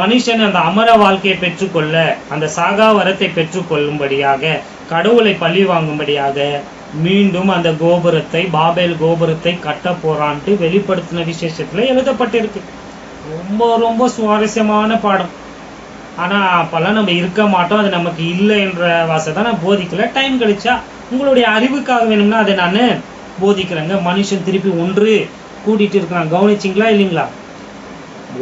மனுஷன் அந்த அமர வாழ்க்கையை பெற்றுக்கொள்ள, அந்த சாகா வரத்தை பெற்றுக்கொள்ளும்படியாக, கடவுளை பழி வாங்கும்படியாக மீண்டும் அந்த கோபுரத்தை, பாபேல் கோபுரத்தை கட்ட போறான்ட்டு வெளிப்படுத்தின விசேஷத்துல எழுதப்பட்டிருக்கு. ரொம்ப ரொம்ப சுவாரஸ்யமான பாடம். ஆனா அப்பெல்லாம் நம்ம இருக்க மாட்டோம், அது நமக்கு இல்லை என்ற வாசதான் நான் போதிக்கல. டைம் கழிச்சா உங்களுடைய அறிவுக்காக வேணும்னா அதை நான் போதிக்கிறேங்க. மனுஷன் திருப்பி ஒன்று கூட்டிட்டு இருக்கான். கவனிச்சிங்களா இல்லைங்களா?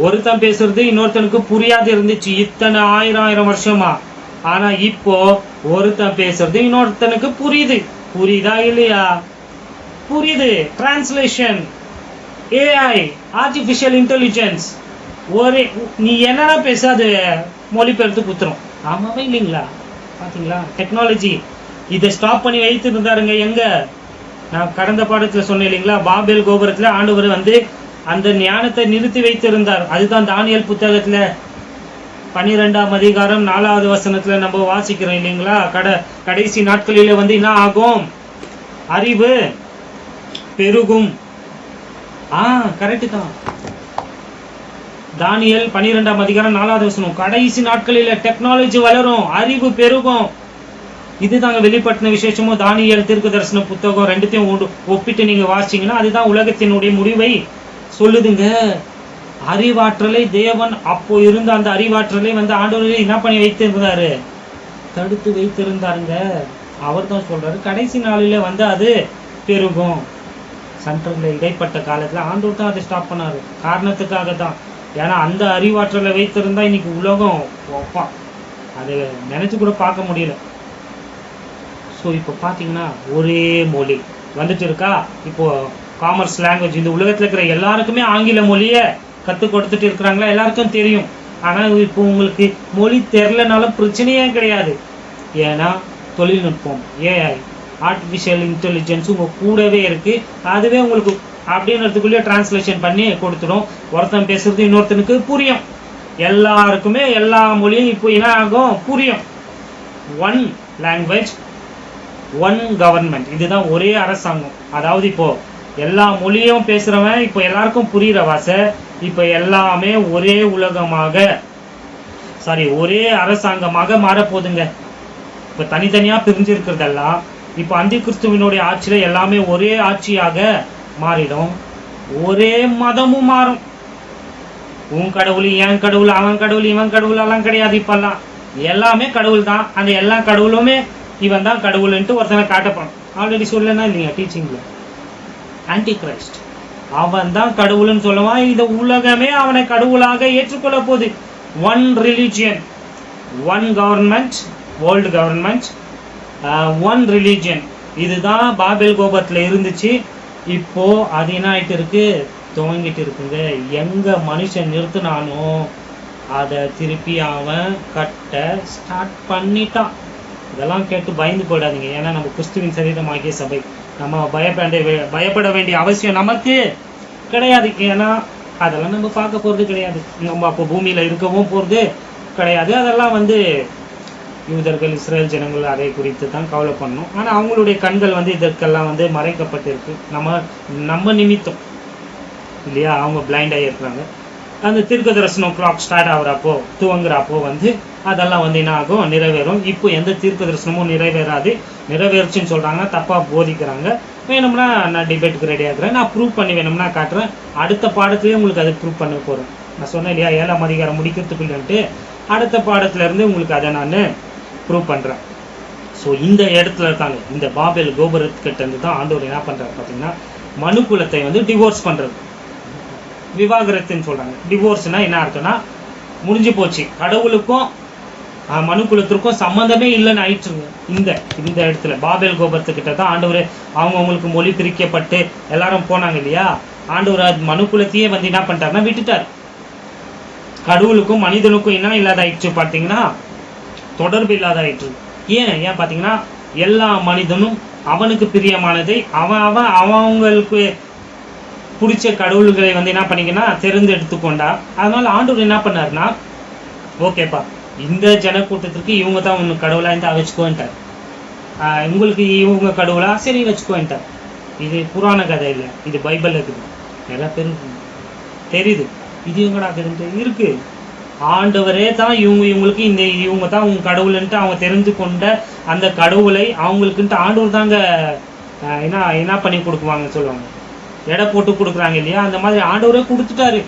ஒருத்தன் பேசுறது இன்னொருத்தனுக்கு புரியாது இருந்துச்சு இத்தனை 1000 வருஷமா. ஆனா இப்போ ஒருத்தன் பேசுறது இன்னொருத்தனுக்கு புரியுது. புரியுதா இல்லையா? புரியுது. டிரான்ஸ்லேஷன், ஏஐ, ஆர்டிபிஷியல் இன்டெலிஜென்ஸ், ஒரே நீ என்னன்னா பேச அது மொழிபெயர்த்து குத்துரும். ஆமாவே இல்லைங்களா? பாத்தீங்களா டெக்னாலஜி. இதை ஸ்டாப் பண்ணி வைத்து இருந்தாருங்க. எங்க நான் கடந்த பாடத்துல சொன்னேன் இல்லைங்களா, பாபேல் கோபுரத்துல ஆண்டவர் அந்த ஞானத்தை நிறுத்தி வைத்திருந்தார். அதுதான் தானியேல் புத்தகத்துல 12ஆம் அதிகாரம் 4வது வசனத்துல நம்ம வாசிக்கிறோம் இல்லைங்களா. கடைசி நாட்களில என்ன ஆகும், அறிவு பெருகும். கரெக்டு தான். தானியேல் 12ஆம் அதிகாரம் 4வது வசனம். கடைசி நாட்களில டெக்னாலஜி வளரும், அறிவு பெருகும். இதுதாங்க வெளிப்படுத்தின விசேஷமும் தானியேல் தீர்க்க தரிசன புத்தகம் ரெண்டுத்தையும் ஒப்பிட்டு நீங்க வாசிச்சீங்கன்னா அதுதான் உலகத்தினுடைய முடிவை சொல்லுதுங்க. அறிவாற்றலை தேவன் அப்போ இருந்த அந்த அறிவாற்றலை வந்து ஆண்டவர் என்ன பண்ணி வைத்திருந்தாரு? தடுத்து வைத்திருந்தாருங்க. அவர் தான் சொல்றாரு கடைசி நாளில வந்து அது பெருகும். சென்ட்ரல்ல இடைப்பட்ட காலத்துல ஆண்டவர் தான் அதை ஸ்டாப் பண்ணாரு. காரணத்துக்காக தான். ஏன்னா அந்த அறிவாற்றலை வைத்திருந்தா இன்னைக்கு உலகம் அதை நினைச்சு கூட பார்க்க முடியல. ஸோ இப்போ பார்த்தீங்கன்னா ஒரே மொழி வந்துட்டு இருக்கா. இப்போ காமர்ஸ் லாங்குவேஜ் இந்த உலகத்தில் இருக்கிற எல்லாருக்குமே ஆங்கில மொழியை கற்றுக் கொடுத்துட்டு இருக்கிறாங்களா? எல்லாருக்கும் தெரியும். ஆனால் இப்போ உங்களுக்கு மொழி தெரிலனாலும் பிரச்சனையே கிடையாது. ஏன்னா தொழில்நுட்பம், ஏஐ, ஆர்டிஃபிஷியல் இன்டெலிஜென்ஸ் உங்கள் கூடவே இருக்கு. அதுவே உங்களுக்கு அப்படின்றதுக்குள்ளேயே டிரான்ஸ்லேஷன் பண்ணி கொடுத்துடும். ஒருத்தன் பேசுறது இன்னொருத்தனுக்கு புரியும். எல்லாருக்குமே எல்லா மொழியும் இப்போ என்ன ஆகும்? புரியும். One language, one government. இதுதான் ஒரே அரசாங்கம். அதாவது இப்போ எல்லா மொழியும் பேசுறவன் இப்போ எல்லாருக்கும் புரியுற வாசை. இப்போ எல்லாமே ஒரே உலகமாக ஒரே அரசாங்கமாக மாறப்போகுதுங்க. இப்போ தனித்தனியா பிரிஞ்சிருக்கிறதெல்லாம் இப்போ அந்தி கிறிஸ்துவினுடைய ஆட்சியில எல்லாமே ஒரே ஆட்சியாக மாறிடும். ஒரே மதமும் மாறும். உன் கடவுள், என் கடவுள், அவன் கடவுள், இவன் கடவுள் எல்லாம் கிடையாது. இப்பெல்லாம் எல்லாமே கடவுள் தான். அந்த எல்லா கடவுளுமே இவன் தான் கடவுள்ன்ட்டு ஒருத்தனை காட்டப்பான். ஆல்ரெடி சொல்லனா இல்லையா டீச்சிங்ல? ஆன்டி கிரைஸ்ட் அவன் தான் கடவுள்னு சொல்லுவான். இந்த உலகமே அவனை கடவுளாக ஏற்றுக்கொள்ள போகுது. One religion, one government, world government, one religion. இதுதான் பாபேல் கோபுரத்துல இருந்துச்சு. இப்போ அது என்ன ஆயிட்டு இருக்கு? துவங்கிட்டு இருக்குங்க. எங்க மனுஷன் நிறுத்தினானோ அதை திருப்பி அவன் கட்ட ஸ்டார்ட் பண்ணிட்டான். இதெல்லாம் கேட்டு பயந்து போயிடாதீங்க. ஏன்னா நம்ம கிறிஸ்துவின் சரீரமாகிய சபை. நம்ம பயப்பட வேண்டிய அவசியம் நமக்கு கிடையாது. ஏன்னா அதெல்லாம் நம்ம பார்க்க போறது கிடையாது. நம்ம அப்போ பூமியில இருக்கவும் போறது கிடையாது. அதெல்லாம் வந்து யூதர்கள், இஸ்ரேல் ஜனங்கள் அதை குறித்து தான் கவலை பண்ணணும். ஆனால் அவங்களுடைய கண்கள் வந்து இதற்கெல்லாம் வந்து மறைக்கப்பட்டிருக்கு. நம்ம நிமித்தம் இல்லையா? அவங்க பிளைண்ட் ஆகியிருக்கிறாங்க. அந்த தீர்க்க தரிசனம் கிளாக் ஸ்டார்ட் ஆகுறப்போ, துவங்குறப்போ வந்து அதெல்லாம் வந்து என்ன ஆகும்? நிறைவேறும். இப்போ எந்த தீர்க்க தரிசனமும் நிறைவேறுச்சுன்னு சொல்றாங்க, தப்பா போதிக்கிறாங்க. வேணும்னா நான் டிபேட்டுக்கு ரெடி ஆகுறேன். நான் ப்ரூவ் பண்ணி வேணும்னா காட்டுறேன். அடுத்த பாடத்துலேயே உங்களுக்கு அதை ப்ரூவ் பண்ண போகிறேன். நான் சொன்னேன் இல்லையா 7ஆம் அதிகாரம் முடிக்கிறதுக்குள்ளன்ட்டு, அடுத்த பாடத்துல இருந்து உங்களுக்கு அதை நான் ப்ரூவ் பண்றேன். ஸோ இந்த இடத்துல இருக்காங்க. இந்த பாபேல் கோபுரத்துக்கிட்ட இருந்து தான் ஆண்டவர் என்ன பண்றாரு பார்த்தீங்கன்னா, மனு குலத்தை வந்து டிவோர்ஸ் பண்றது, விவாகரத்துன்னு சொல்றாங்க. டிவோர்ஸ்னா என்ன அர்த்தம்னா முடிஞ்சு போச்சு. கடவுளுக்கும் மனு குலத்திற்கும் சம்மந்தமே இல்லைன்னு ஆயிடுச்சுங்க. இந்த இடத்துல பாபேல் கோபுரத்துக்கிட்ட தான் ஆண்டவர் அவங்களுக்கு மொழி பிரிக்கப்பட்டு எல்லாரும் போனாங்க இல்லையா? ஆண்டவர் மனு குலத்தையே வந்து என்ன பண்ணிட்டாருன்னா விட்டுட்டார். கடவுளுக்கும் மனிதனுக்கும் என்ன இல்லாத ஆயிடுச்சு பார்த்தீங்கன்னா, தொடர்பு இல்லாத ஆயிடுச்சு. ஏன் பார்த்தீங்கன்னா, எல்லா மனிதனும் அவனுக்கு பிரியமானதை அவங்களுக்கு பிடிச்ச கடவுள்களை வந்து என்ன பண்ணிங்கன்னா தேர்ந்தெடுத்துக்கொண்டா. அதனால ஆண்டவர் என்ன பண்ணாருன்னா, ஓகேப்பா இந்த ஜனக்கூட்டத்திற்கு இவங்க தான் ஒன்று கடவுளா இருந்தால் வச்சுக்கோன்ட்டார். உங்களுக்கு இவங்க கடவுளா, சரி வச்சுக்கோன்ட்டார். இது புராண கதை இல்லை, இது பைபிள் இருக்குது. நிறைய பேர் தெரியுது இது இவங்கடா இருக்கு. ஆண்டவரே தான் இவங்களுக்கு இவங்க தான் உங்க கடவுள்ன்ட்டு அவங்க தெரிந்து கொண்ட அந்த கடவுளை அவங்களுக்குன்ட்டு ஆண்டவர் தாங்க என்ன பண்ணி கொடுக்குவாங்கன்னு சொல்லுவாங்க, எடை போட்டு கொடுக்குறாங்க இல்லையா? அந்த மாதிரி ஆண்டவரே கொடுத்துட்டாரு.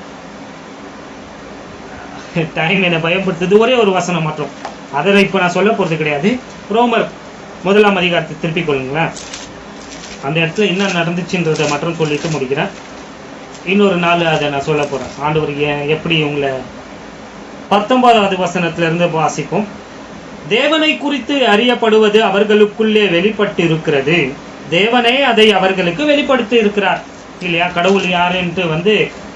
டைம் என்னை பயன்படுத்துது. ஒரே ஒரு வசனம் மட்டும், அதை இப்போ நான் சொல்ல போறது கிடையாது. ரோமர் 1ஆம் அதிகாரத்தை திருப்பிக் கொள்ளுங்களேன். அந்த இடத்துல என்ன நடந்துச்சுன்றதை மட்டும் சொல்லிட்டு முடிக்கிறேன். இன்னொரு நாள் அதை நான் சொல்ல போறேன். ஆண்டவர் எப்படி உங்களை 19வது வசனத்திலிருந்து வாசிப்போம். தேவனை குறித்து அறியப்படுவது அவர்களுக்குள்ளே வெளிப்பட்டு இருக்கிறது, தேவனே அதை அவர்களுக்கு வெளிப்படுத்தி இருக்கிறார் இல்லையா? கடவுள் யாருன்ட்டு வந்து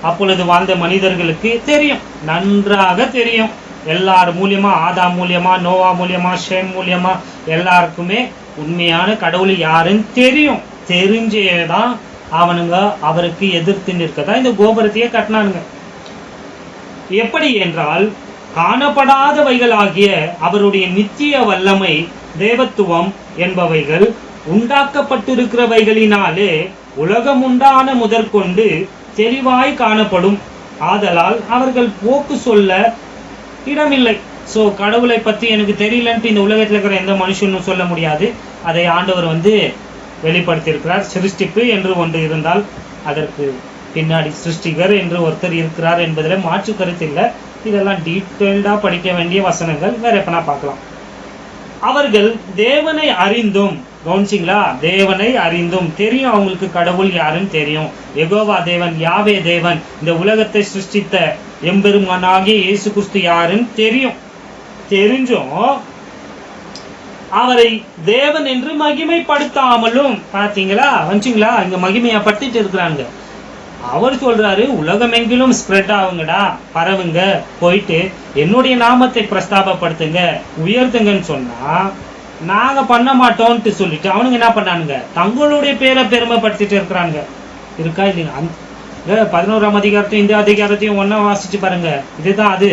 அப்பொழுது வாழ்ந்த மனிதர்களுக்கு தெரியும், நன்றாக தெரியும். எல்லார் மூலியமா, ஆதாம் மூலியமா, நோவா மூலியமா, ஷேம் மூலியமா எல்லாருக்குமே உண்மையான கடவுள் யாருன்னு தெரியும். தெரிஞ்சேதான் அவனுங்க அவருக்கு எதிர்த்து நிற்கதான் இந்த கோபுரத்தையே கட்டினானுங்க. எப்படி என்றால், காணப்படாதவைகள் ஆகிய அவருடைய நித்திய வல்லமை, தேவத்துவம் என்பவைகள் உண்டாக்கப்பட்டிருக்கிறவைகளினாலே உலகம் உண்டான முதற்கொண்டு தெளிவாய் காணப்படும். ஆதலால் அவர்கள் போக்கு சொல்ல இடமில்லை. ஸோ கடவுளை பற்றி எனக்கு தெரியலன்ட்டு இந்த உலகத்தில் இருக்கிற எந்த மனுஷனும் சொல்ல முடியாது. அதை ஆண்டவர் வெளிப்படுத்தியிருக்கிறார். சிருஷ்டிப்பு என்று ஒன்று இருந்தால் அதற்கு பின்னாடி சிருஷ்டிகர் என்று ஒருத்தர் இருக்கிறார் என்பதில் மாற்று கருத்து இல்லை. இதெல்லாம் டீட்டெயில்டாக படிக்க வேண்டிய வசனங்கள், வேற எப்பனா பார்க்கலாம். அவர்கள் தேவனை அறிந்தும், கவனிச்சிங்களா, தேவனை அறிந்தும், தெரியும் அவங்களுக்கு கடவுள் யாருன்னு தெரியும். யெகோவா தேவன், யாவே தேவன், இந்த உலகத்தை சிருஷ்டித்த எம்பெருமானாகிய இயேசு கிறிஸ்து யாருன்னு தெரிஞ்சும் அவரை தேவன் என்று மகிமைப்படுத்தாமலும், பார்த்தீங்களா, வந்துச்சிங்களா, இங்க மகிமையா படுத்திட்டு இருக்கிறாங்க. அவர் சொல்றாரு, உலகமெங்கிலும் ஸ்ப்ரெட் ஆகுங்கடா, பரவுங்க, போயிட்டு என்னுடைய நாமத்தை பிரஸ்தாபப்படுத்துங்க, உயர்த்துங்கன்னு சொன்னா நாங்க பண்ண மாட்டோம்ட்டு சொல்லிட்டு அவனுங்க என்ன பண்ணானுங்க, தங்களுடைய பேரை பெருமைப்படுத்திட்டு இருக்கிறாங்க. இருக்கா இல்லைங்க? அந்த 11ஆம் அதிகாரத்தையும் இந்த அதிகாரத்தையும் ஒன்னா வாசிச்சு பாருங்க. இதுதான் அது.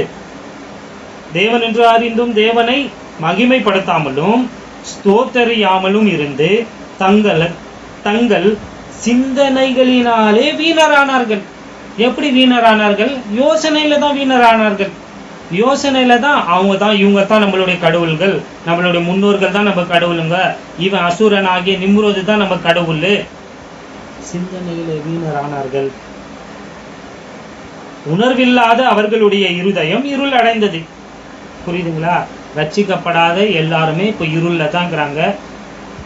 தேவன் என்று அறிந்தும் தேவனை மகிமைப்படுத்தாமலும் ஸ்தோத்தரியாமலும் இருந்து தங்கள் சிந்தனைகளினாலே வீணரானார்கள். எப்படி வீணரானார்கள்? யோசனையில தான் வீணரானார்கள். யோசனையில தான் இவங்க தான் நம்மளுடைய கடவுள்கள், நம்மளுடைய முன்னோர்கள் தான் நம்ம கடவுளுங்க, இவன் அசுரன் ஆகிய நிம்ரோது தான் நம்ம கடவுள். சிந்தனையில வீணரானார்கள். உணர்வில்லாத அவர்களுடைய இருதயம் இருள் அடைந்தது. புரியுதுங்களா? ரட்சிக்கப்படாத எல்லாருமே இப்போ இருள்ல தான் இருக்கிறாங்க.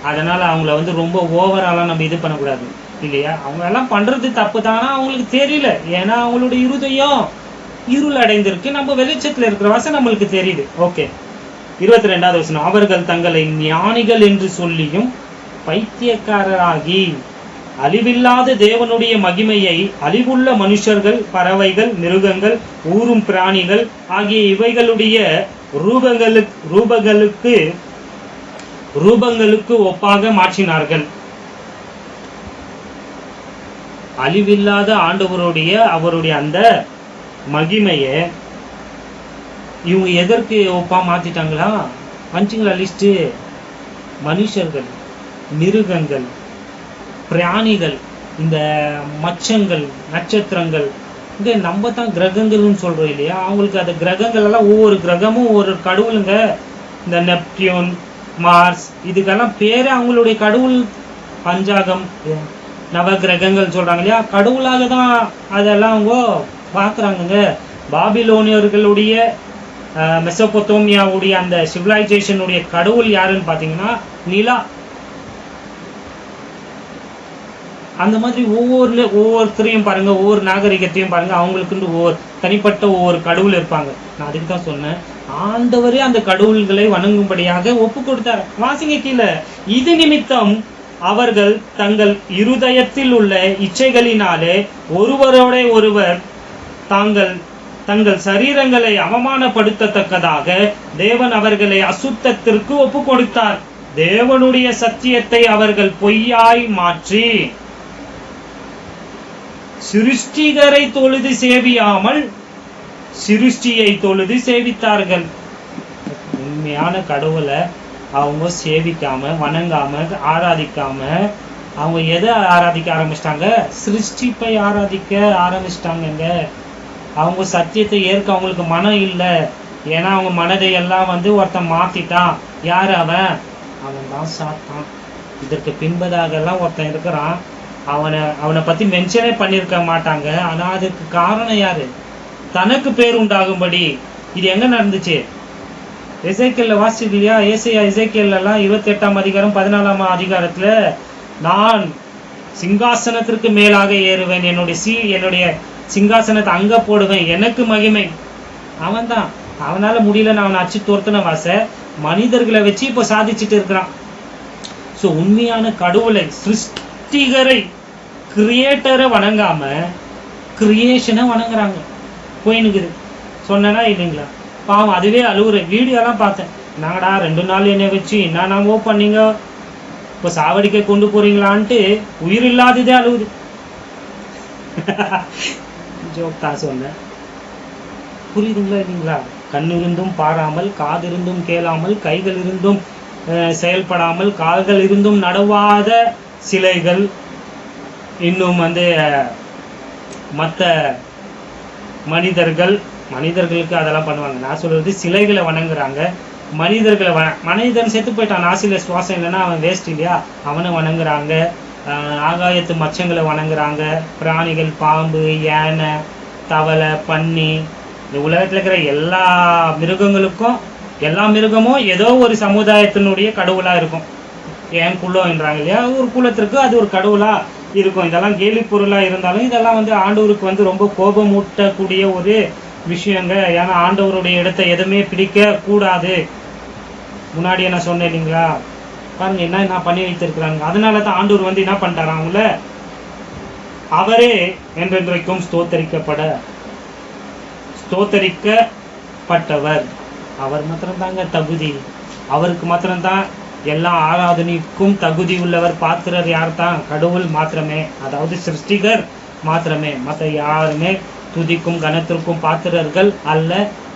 அதனால அவங்கள ரொம்ப ஓவராலாம் நம்ம இது பண்ணக்கூடாது இல்லையா? அவங்க எல்லாம் பண்றது தப்பு தானா அவங்களுக்கு தெரியல. ஏன்னா அவங்களுடைய இருதயம் இருள் அடைந்திருக்கு. நம்ம வெளிச்சத்துல இருக்கிற வாசம் நம்மளுக்கு தெரியுது. ஓகே, 22வது வசனம். அவர்கள் தங்களை ஞானிகள் என்று சொல்லியும் பைத்தியக்காரராகி அழிவில்லாத தேவனுடைய மகிமையை அழிவுள்ள மனுஷர்கள், பறவைகள், மிருகங்கள், ஊரும் பிராணிகள் ஆகிய இவைகளுடைய ரூபங்களுக்கு ஒப்பாக மாற்றினார்கள். அழிவில்லாத அவருடைய அந்த மகிமையை இவங்க எதற்கு ஒப்பா மாத்திட்டாங்களா? வந்துச்சுங்களா லிஸ்ட்டு? மனுஷர்கள், மிருகங்கள், பிராணிகள், இந்த மச்சங்கள், நட்சத்திரங்கள், இங்க நம்ம தான் கிரகங்கள்னு சொல்றோம் இல்லையா? அவங்களுக்கு அந்த கிரகங்கள் எல்லாம் ஒவ்வொரு கிரகமும் ஒரு கடவுளுங்க. இந்த நெப்டியூன், மார்ஸ், இதுக்கெல்லாம் பேரு அவங்களுடைய கடவுள். பஞ்சாகம், நவ கிரகங்கள் சொல்றாங்க இல்லையா? கடவுளாக தான் அதெல்லாம் அவங்க பார்க்குறாங்க. பாபிலோனியர்களுடைய மெசோபொத்தோமியாவுடைய அந்த சிவிலைசேஷனுடைய கடவுள் யாருன்னு பார்த்தீங்கன்னா நிலா. அந்த மாதிரி ஒவ்வொருத்தரையும் பாருங்க, ஒவ்வொரு நாகரிகத்தையும் பாருங்க, அவங்களுக்குன்னு தனிப்பட்ட ஒவ்வொரு கடவுள் இருப்பாங்க. நான் அதுக்கு தான் சொன்னேன், ஆண்டவரே அந்த கடவுள்களை வணங்கும்படியாக ஒப்பு கொடுத்தார். வாசிங்க கீழே. இது நிமித்தம் அவர்கள் தங்கள் இருதயத்தில் உள்ள இச்சைகளினாலே ஒருவரோட ஒருவர் தங்கள் சரீரங்களை அவமானப்படுத்தத்தக்கதாக தேவன் அவர்களை அசுத்தத்திற்கு ஒப்பு கொடுத்தார். தேவனுடைய சத்தியத்தை அவர்கள் பொய்யாய் மாற்றி சிருஷ்டிகரை தொழுது சேவியாமல் சிருஷ்டியை தொழுது சேவித்தார்கள். உண்மையான கடவுளை அவங்க சேவிக்காம, வணங்காம, ஆராதிக்காம அவங்க எதை ஆராதிக்க ஆரம்பிச்சிட்டாங்க? சிருஷ்டிப்பை ஆராதிக்க ஆரம்பிச்சிட்டாங்க. அவங்க சத்தியத்தை ஏற்க அவங்களுக்கு மனம் இல்லை. ஏன்னா அவங்க மனதை எல்லாம் ஒருத்தன் மாத்திட்டான். யார் அவன்? அவன் தான் சாத்தான். இதற்கு பின்பதாக எல்லாம் ஒருத்தன் இருக்கிறான். அவனை பத்தி மென்ஷனே பண்ணியிருக்க மாட்டாங்க. ஆனா அதுக்கு காரணம் யாரு? தனக்கு பேர் உண்டாகும்படி. இது எங்க நடந்துச்சு? எசேக்கியேல்ல வாசிச்சு இல்லையா? எசேக்கியேல் எல்லாம் 28ஆம் அதிகாரம் 14ஆம் அதிகாரத்துல நான் சிங்காசனத்திற்கு மேலாக ஏறுவேன், என்னுடைய சிங்காசனத்தை அங்க போடுவேன், எனக்கு மகிமை. அவன் தான். அவனால முடியல, நான் அவனை அச்சு தோர்த்தன மனிதர்களை வச்சு இப்போ சாதிச்சுட்டு இருக்கிறான். ஸோ உண்மையான கடவுளை, சிருஷ்டிகரை, கிரியேட்டரை வணங்காம கிரியேஷனை வணங்குறாங்க. போயினுக்குது. சொன்னா இல்லைங்களா? பாவம், அதுவே அழுகுற வீடியோலாம் பார்த்தேன். நாங்கடா 2 நாள் என்னை வச்சு என்னோ பண்ணீங்க, இப்போ சாவடிக்க கொண்டு போறீங்களான்ட்டு உயிர் இல்லாததே அழுகுது. ஜோக் தான் சொன்னேன். புரியுதுங்களா இல்லைங்களா? கண் இருந்தும் பாராமல், காது இருந்தும் கேளாமல், கைகள் இருந்தும் செயல்படாமல், கால்கள் இருந்தும் நடவாத சிலைகள், இன்னும் மற்ற மனிதர்கள் மனிதர்களுக்கு அதெல்லாம் பண்ணுவாங்க. நான் சொல்றது சிலைகளை வணங்குறாங்க. மனிதர்களை மனிதன் செத்து போயிட்டான், நாசில சுவாசம் இல்லைன்னா அவன் வேஸ்ட் இல்லையா, அவனை வணங்குறாங்க. ஆகாயத்து மச்சங்களை வணங்குறாங்க. பிராணிகள், பாம்பு, யானை, தவளை, பன்னி, இந்த உலகத்துல இருக்கிற எல்லா மிருகங்களுக்கும், எல்லா மிருகமும் ஏதோ ஒரு சமுதாயத்தினுடைய கடவுளா இருக்கும். ஏன் குலம்ன்றாங்க இல்லையா, ஒரு குலத்திற்கு அது ஒரு கடவுளா இருக்கும். இதெல்லாம் கேலி பொருளா இருந்தாலும் இதெல்லாம் ஆண்டவருக்கு ரொம்ப கோபம் ஊட்டக்கூடிய ஒரு விஷயங்க. ஏன்னா ஆண்டவருடைய இடத்தை எதுவுமே பிடிக்க கூடாது. முன்னாடியே நான் சொன்னேன் இல்லைங்களா, பாருங்க என்ன பண்ணி வைத்திருக்கிறாங்க. அதனால தான் ஆண்டவர் என்ன பண்ணிட்டாரா, அவங்கள அவரே என்றென்றைக்கும் ஸ்தோத்தரிக்கப்பட்டவர். அவர் மாத்திரம்தாங்க தகுதி. அவருக்கு மாத்திரம்தான் எல்லா ஆராதனைக்கும் தகுதி உள்ளவர். பாத்திரர் யார் தான்? கடவுள் மாத்திரமே, அதாவது சிருஷ்டிகர் மாத்திரமே. மற்ற யாருமே துதிக்கும் கனத்திற்கும் பாத்திரர்கள் அல்ல.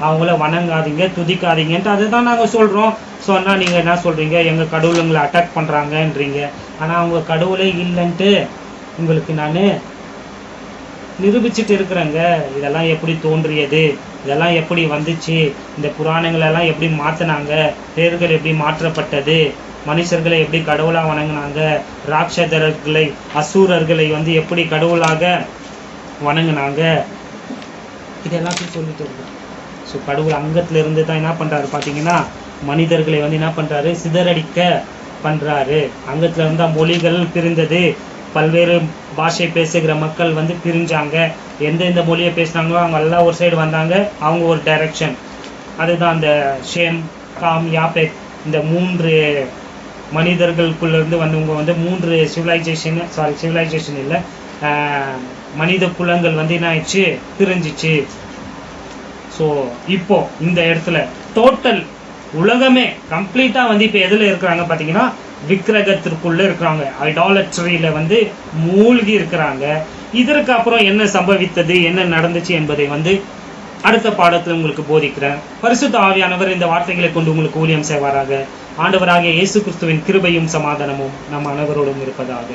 அவங்கள வணங்காதீங்க, துதிக்காதீங்கன்ட்டு அதுதான் நாங்கள் சொல்கிறோம். சொன்னா நீங்கள் என்ன சொல்கிறீங்க, எங்கள் கடவுளுங்களை அட்டாக் பண்ணுறாங்கன்றீங்க. ஆனால் அவங்க கடவுளே இல்லைன்ட்டு உங்களுக்கு நான் நிரூபிச்சுட்டு இருக்கிறேங்க. இதெல்லாம் எப்படி தோன்றியது, இதெல்லாம் எப்படி வந்துச்சு, இந்த புராணங்களெல்லாம் எப்படி மாற்றினாங்க, பேர்கள் எப்படி மாற்றப்பட்டது, மனுஷர்களை எப்படி கடவுளாக வணங்கினாங்க, ராட்சதர்களை அசூரர்களை எப்படி கடவுளாக வணங்கினாங்க, இது எல்லாத்தையும் சொல்லிட்டு இருக்கோம். ஸோ கடவுள் அங்கத்துல இருந்து தான் என்ன பண்ணுறாரு பார்த்தீங்கன்னா, மனிதர்களை என்ன பண்ணுறாரு, சிதறடிக்க பண்ணுறாரு. அங்கத்துல இருந்தால் மொழிகள் பிரிந்தது. பல்வேறு பாஷை பேசுகிற மக்கள் பிரிஞ்சாங்க. எந்தெந்த மொழியை பேசினாங்களோ அவங்க எல்லாம் ஒரு சைடு வந்தாங்க, அவங்க ஒரு டைரக்ஷன். அதுதான் அந்த ஷேம், காம், யாபெத், இந்த 3 மனிதர்களுக்குள்ளேருந்து வந்தவங்க 3 சிவிலைசேஷன் இல்லை, மனித குலங்கள் என்ன ஆயிடுச்சு, பிரிஞ்சிச்சு. ஸோ இப்போ இந்த இடத்துல டோட்டல் உலகமே கம்ப்ளீட்டாக இப்போ எதில் இருக்கிறாங்க பார்த்தீங்கன்னா, விக்கிரகத்திற்குள்ள இருக்கிறாங்க. ஐடாலட்ரியில மூழ்கி இருக்கிறாங்க. இதற்கு அப்புறம் என்ன சம்பவித்தது, என்ன நடந்துச்சு என்பதை அடுத்த பாடத்தில் உங்களுக்கு போதிக்கிறேன். பரிசுத்த ஆவியானவர் இந்த வார்த்தைகளை கொண்டு உங்களுக்கு ஊழியம் செய்வாராக. ஆண்டவராகிய இயேசு கிறிஸ்துவின் கிருபையும் சமாதானமும் நம் அனைவரோடும் இருப்பதாக.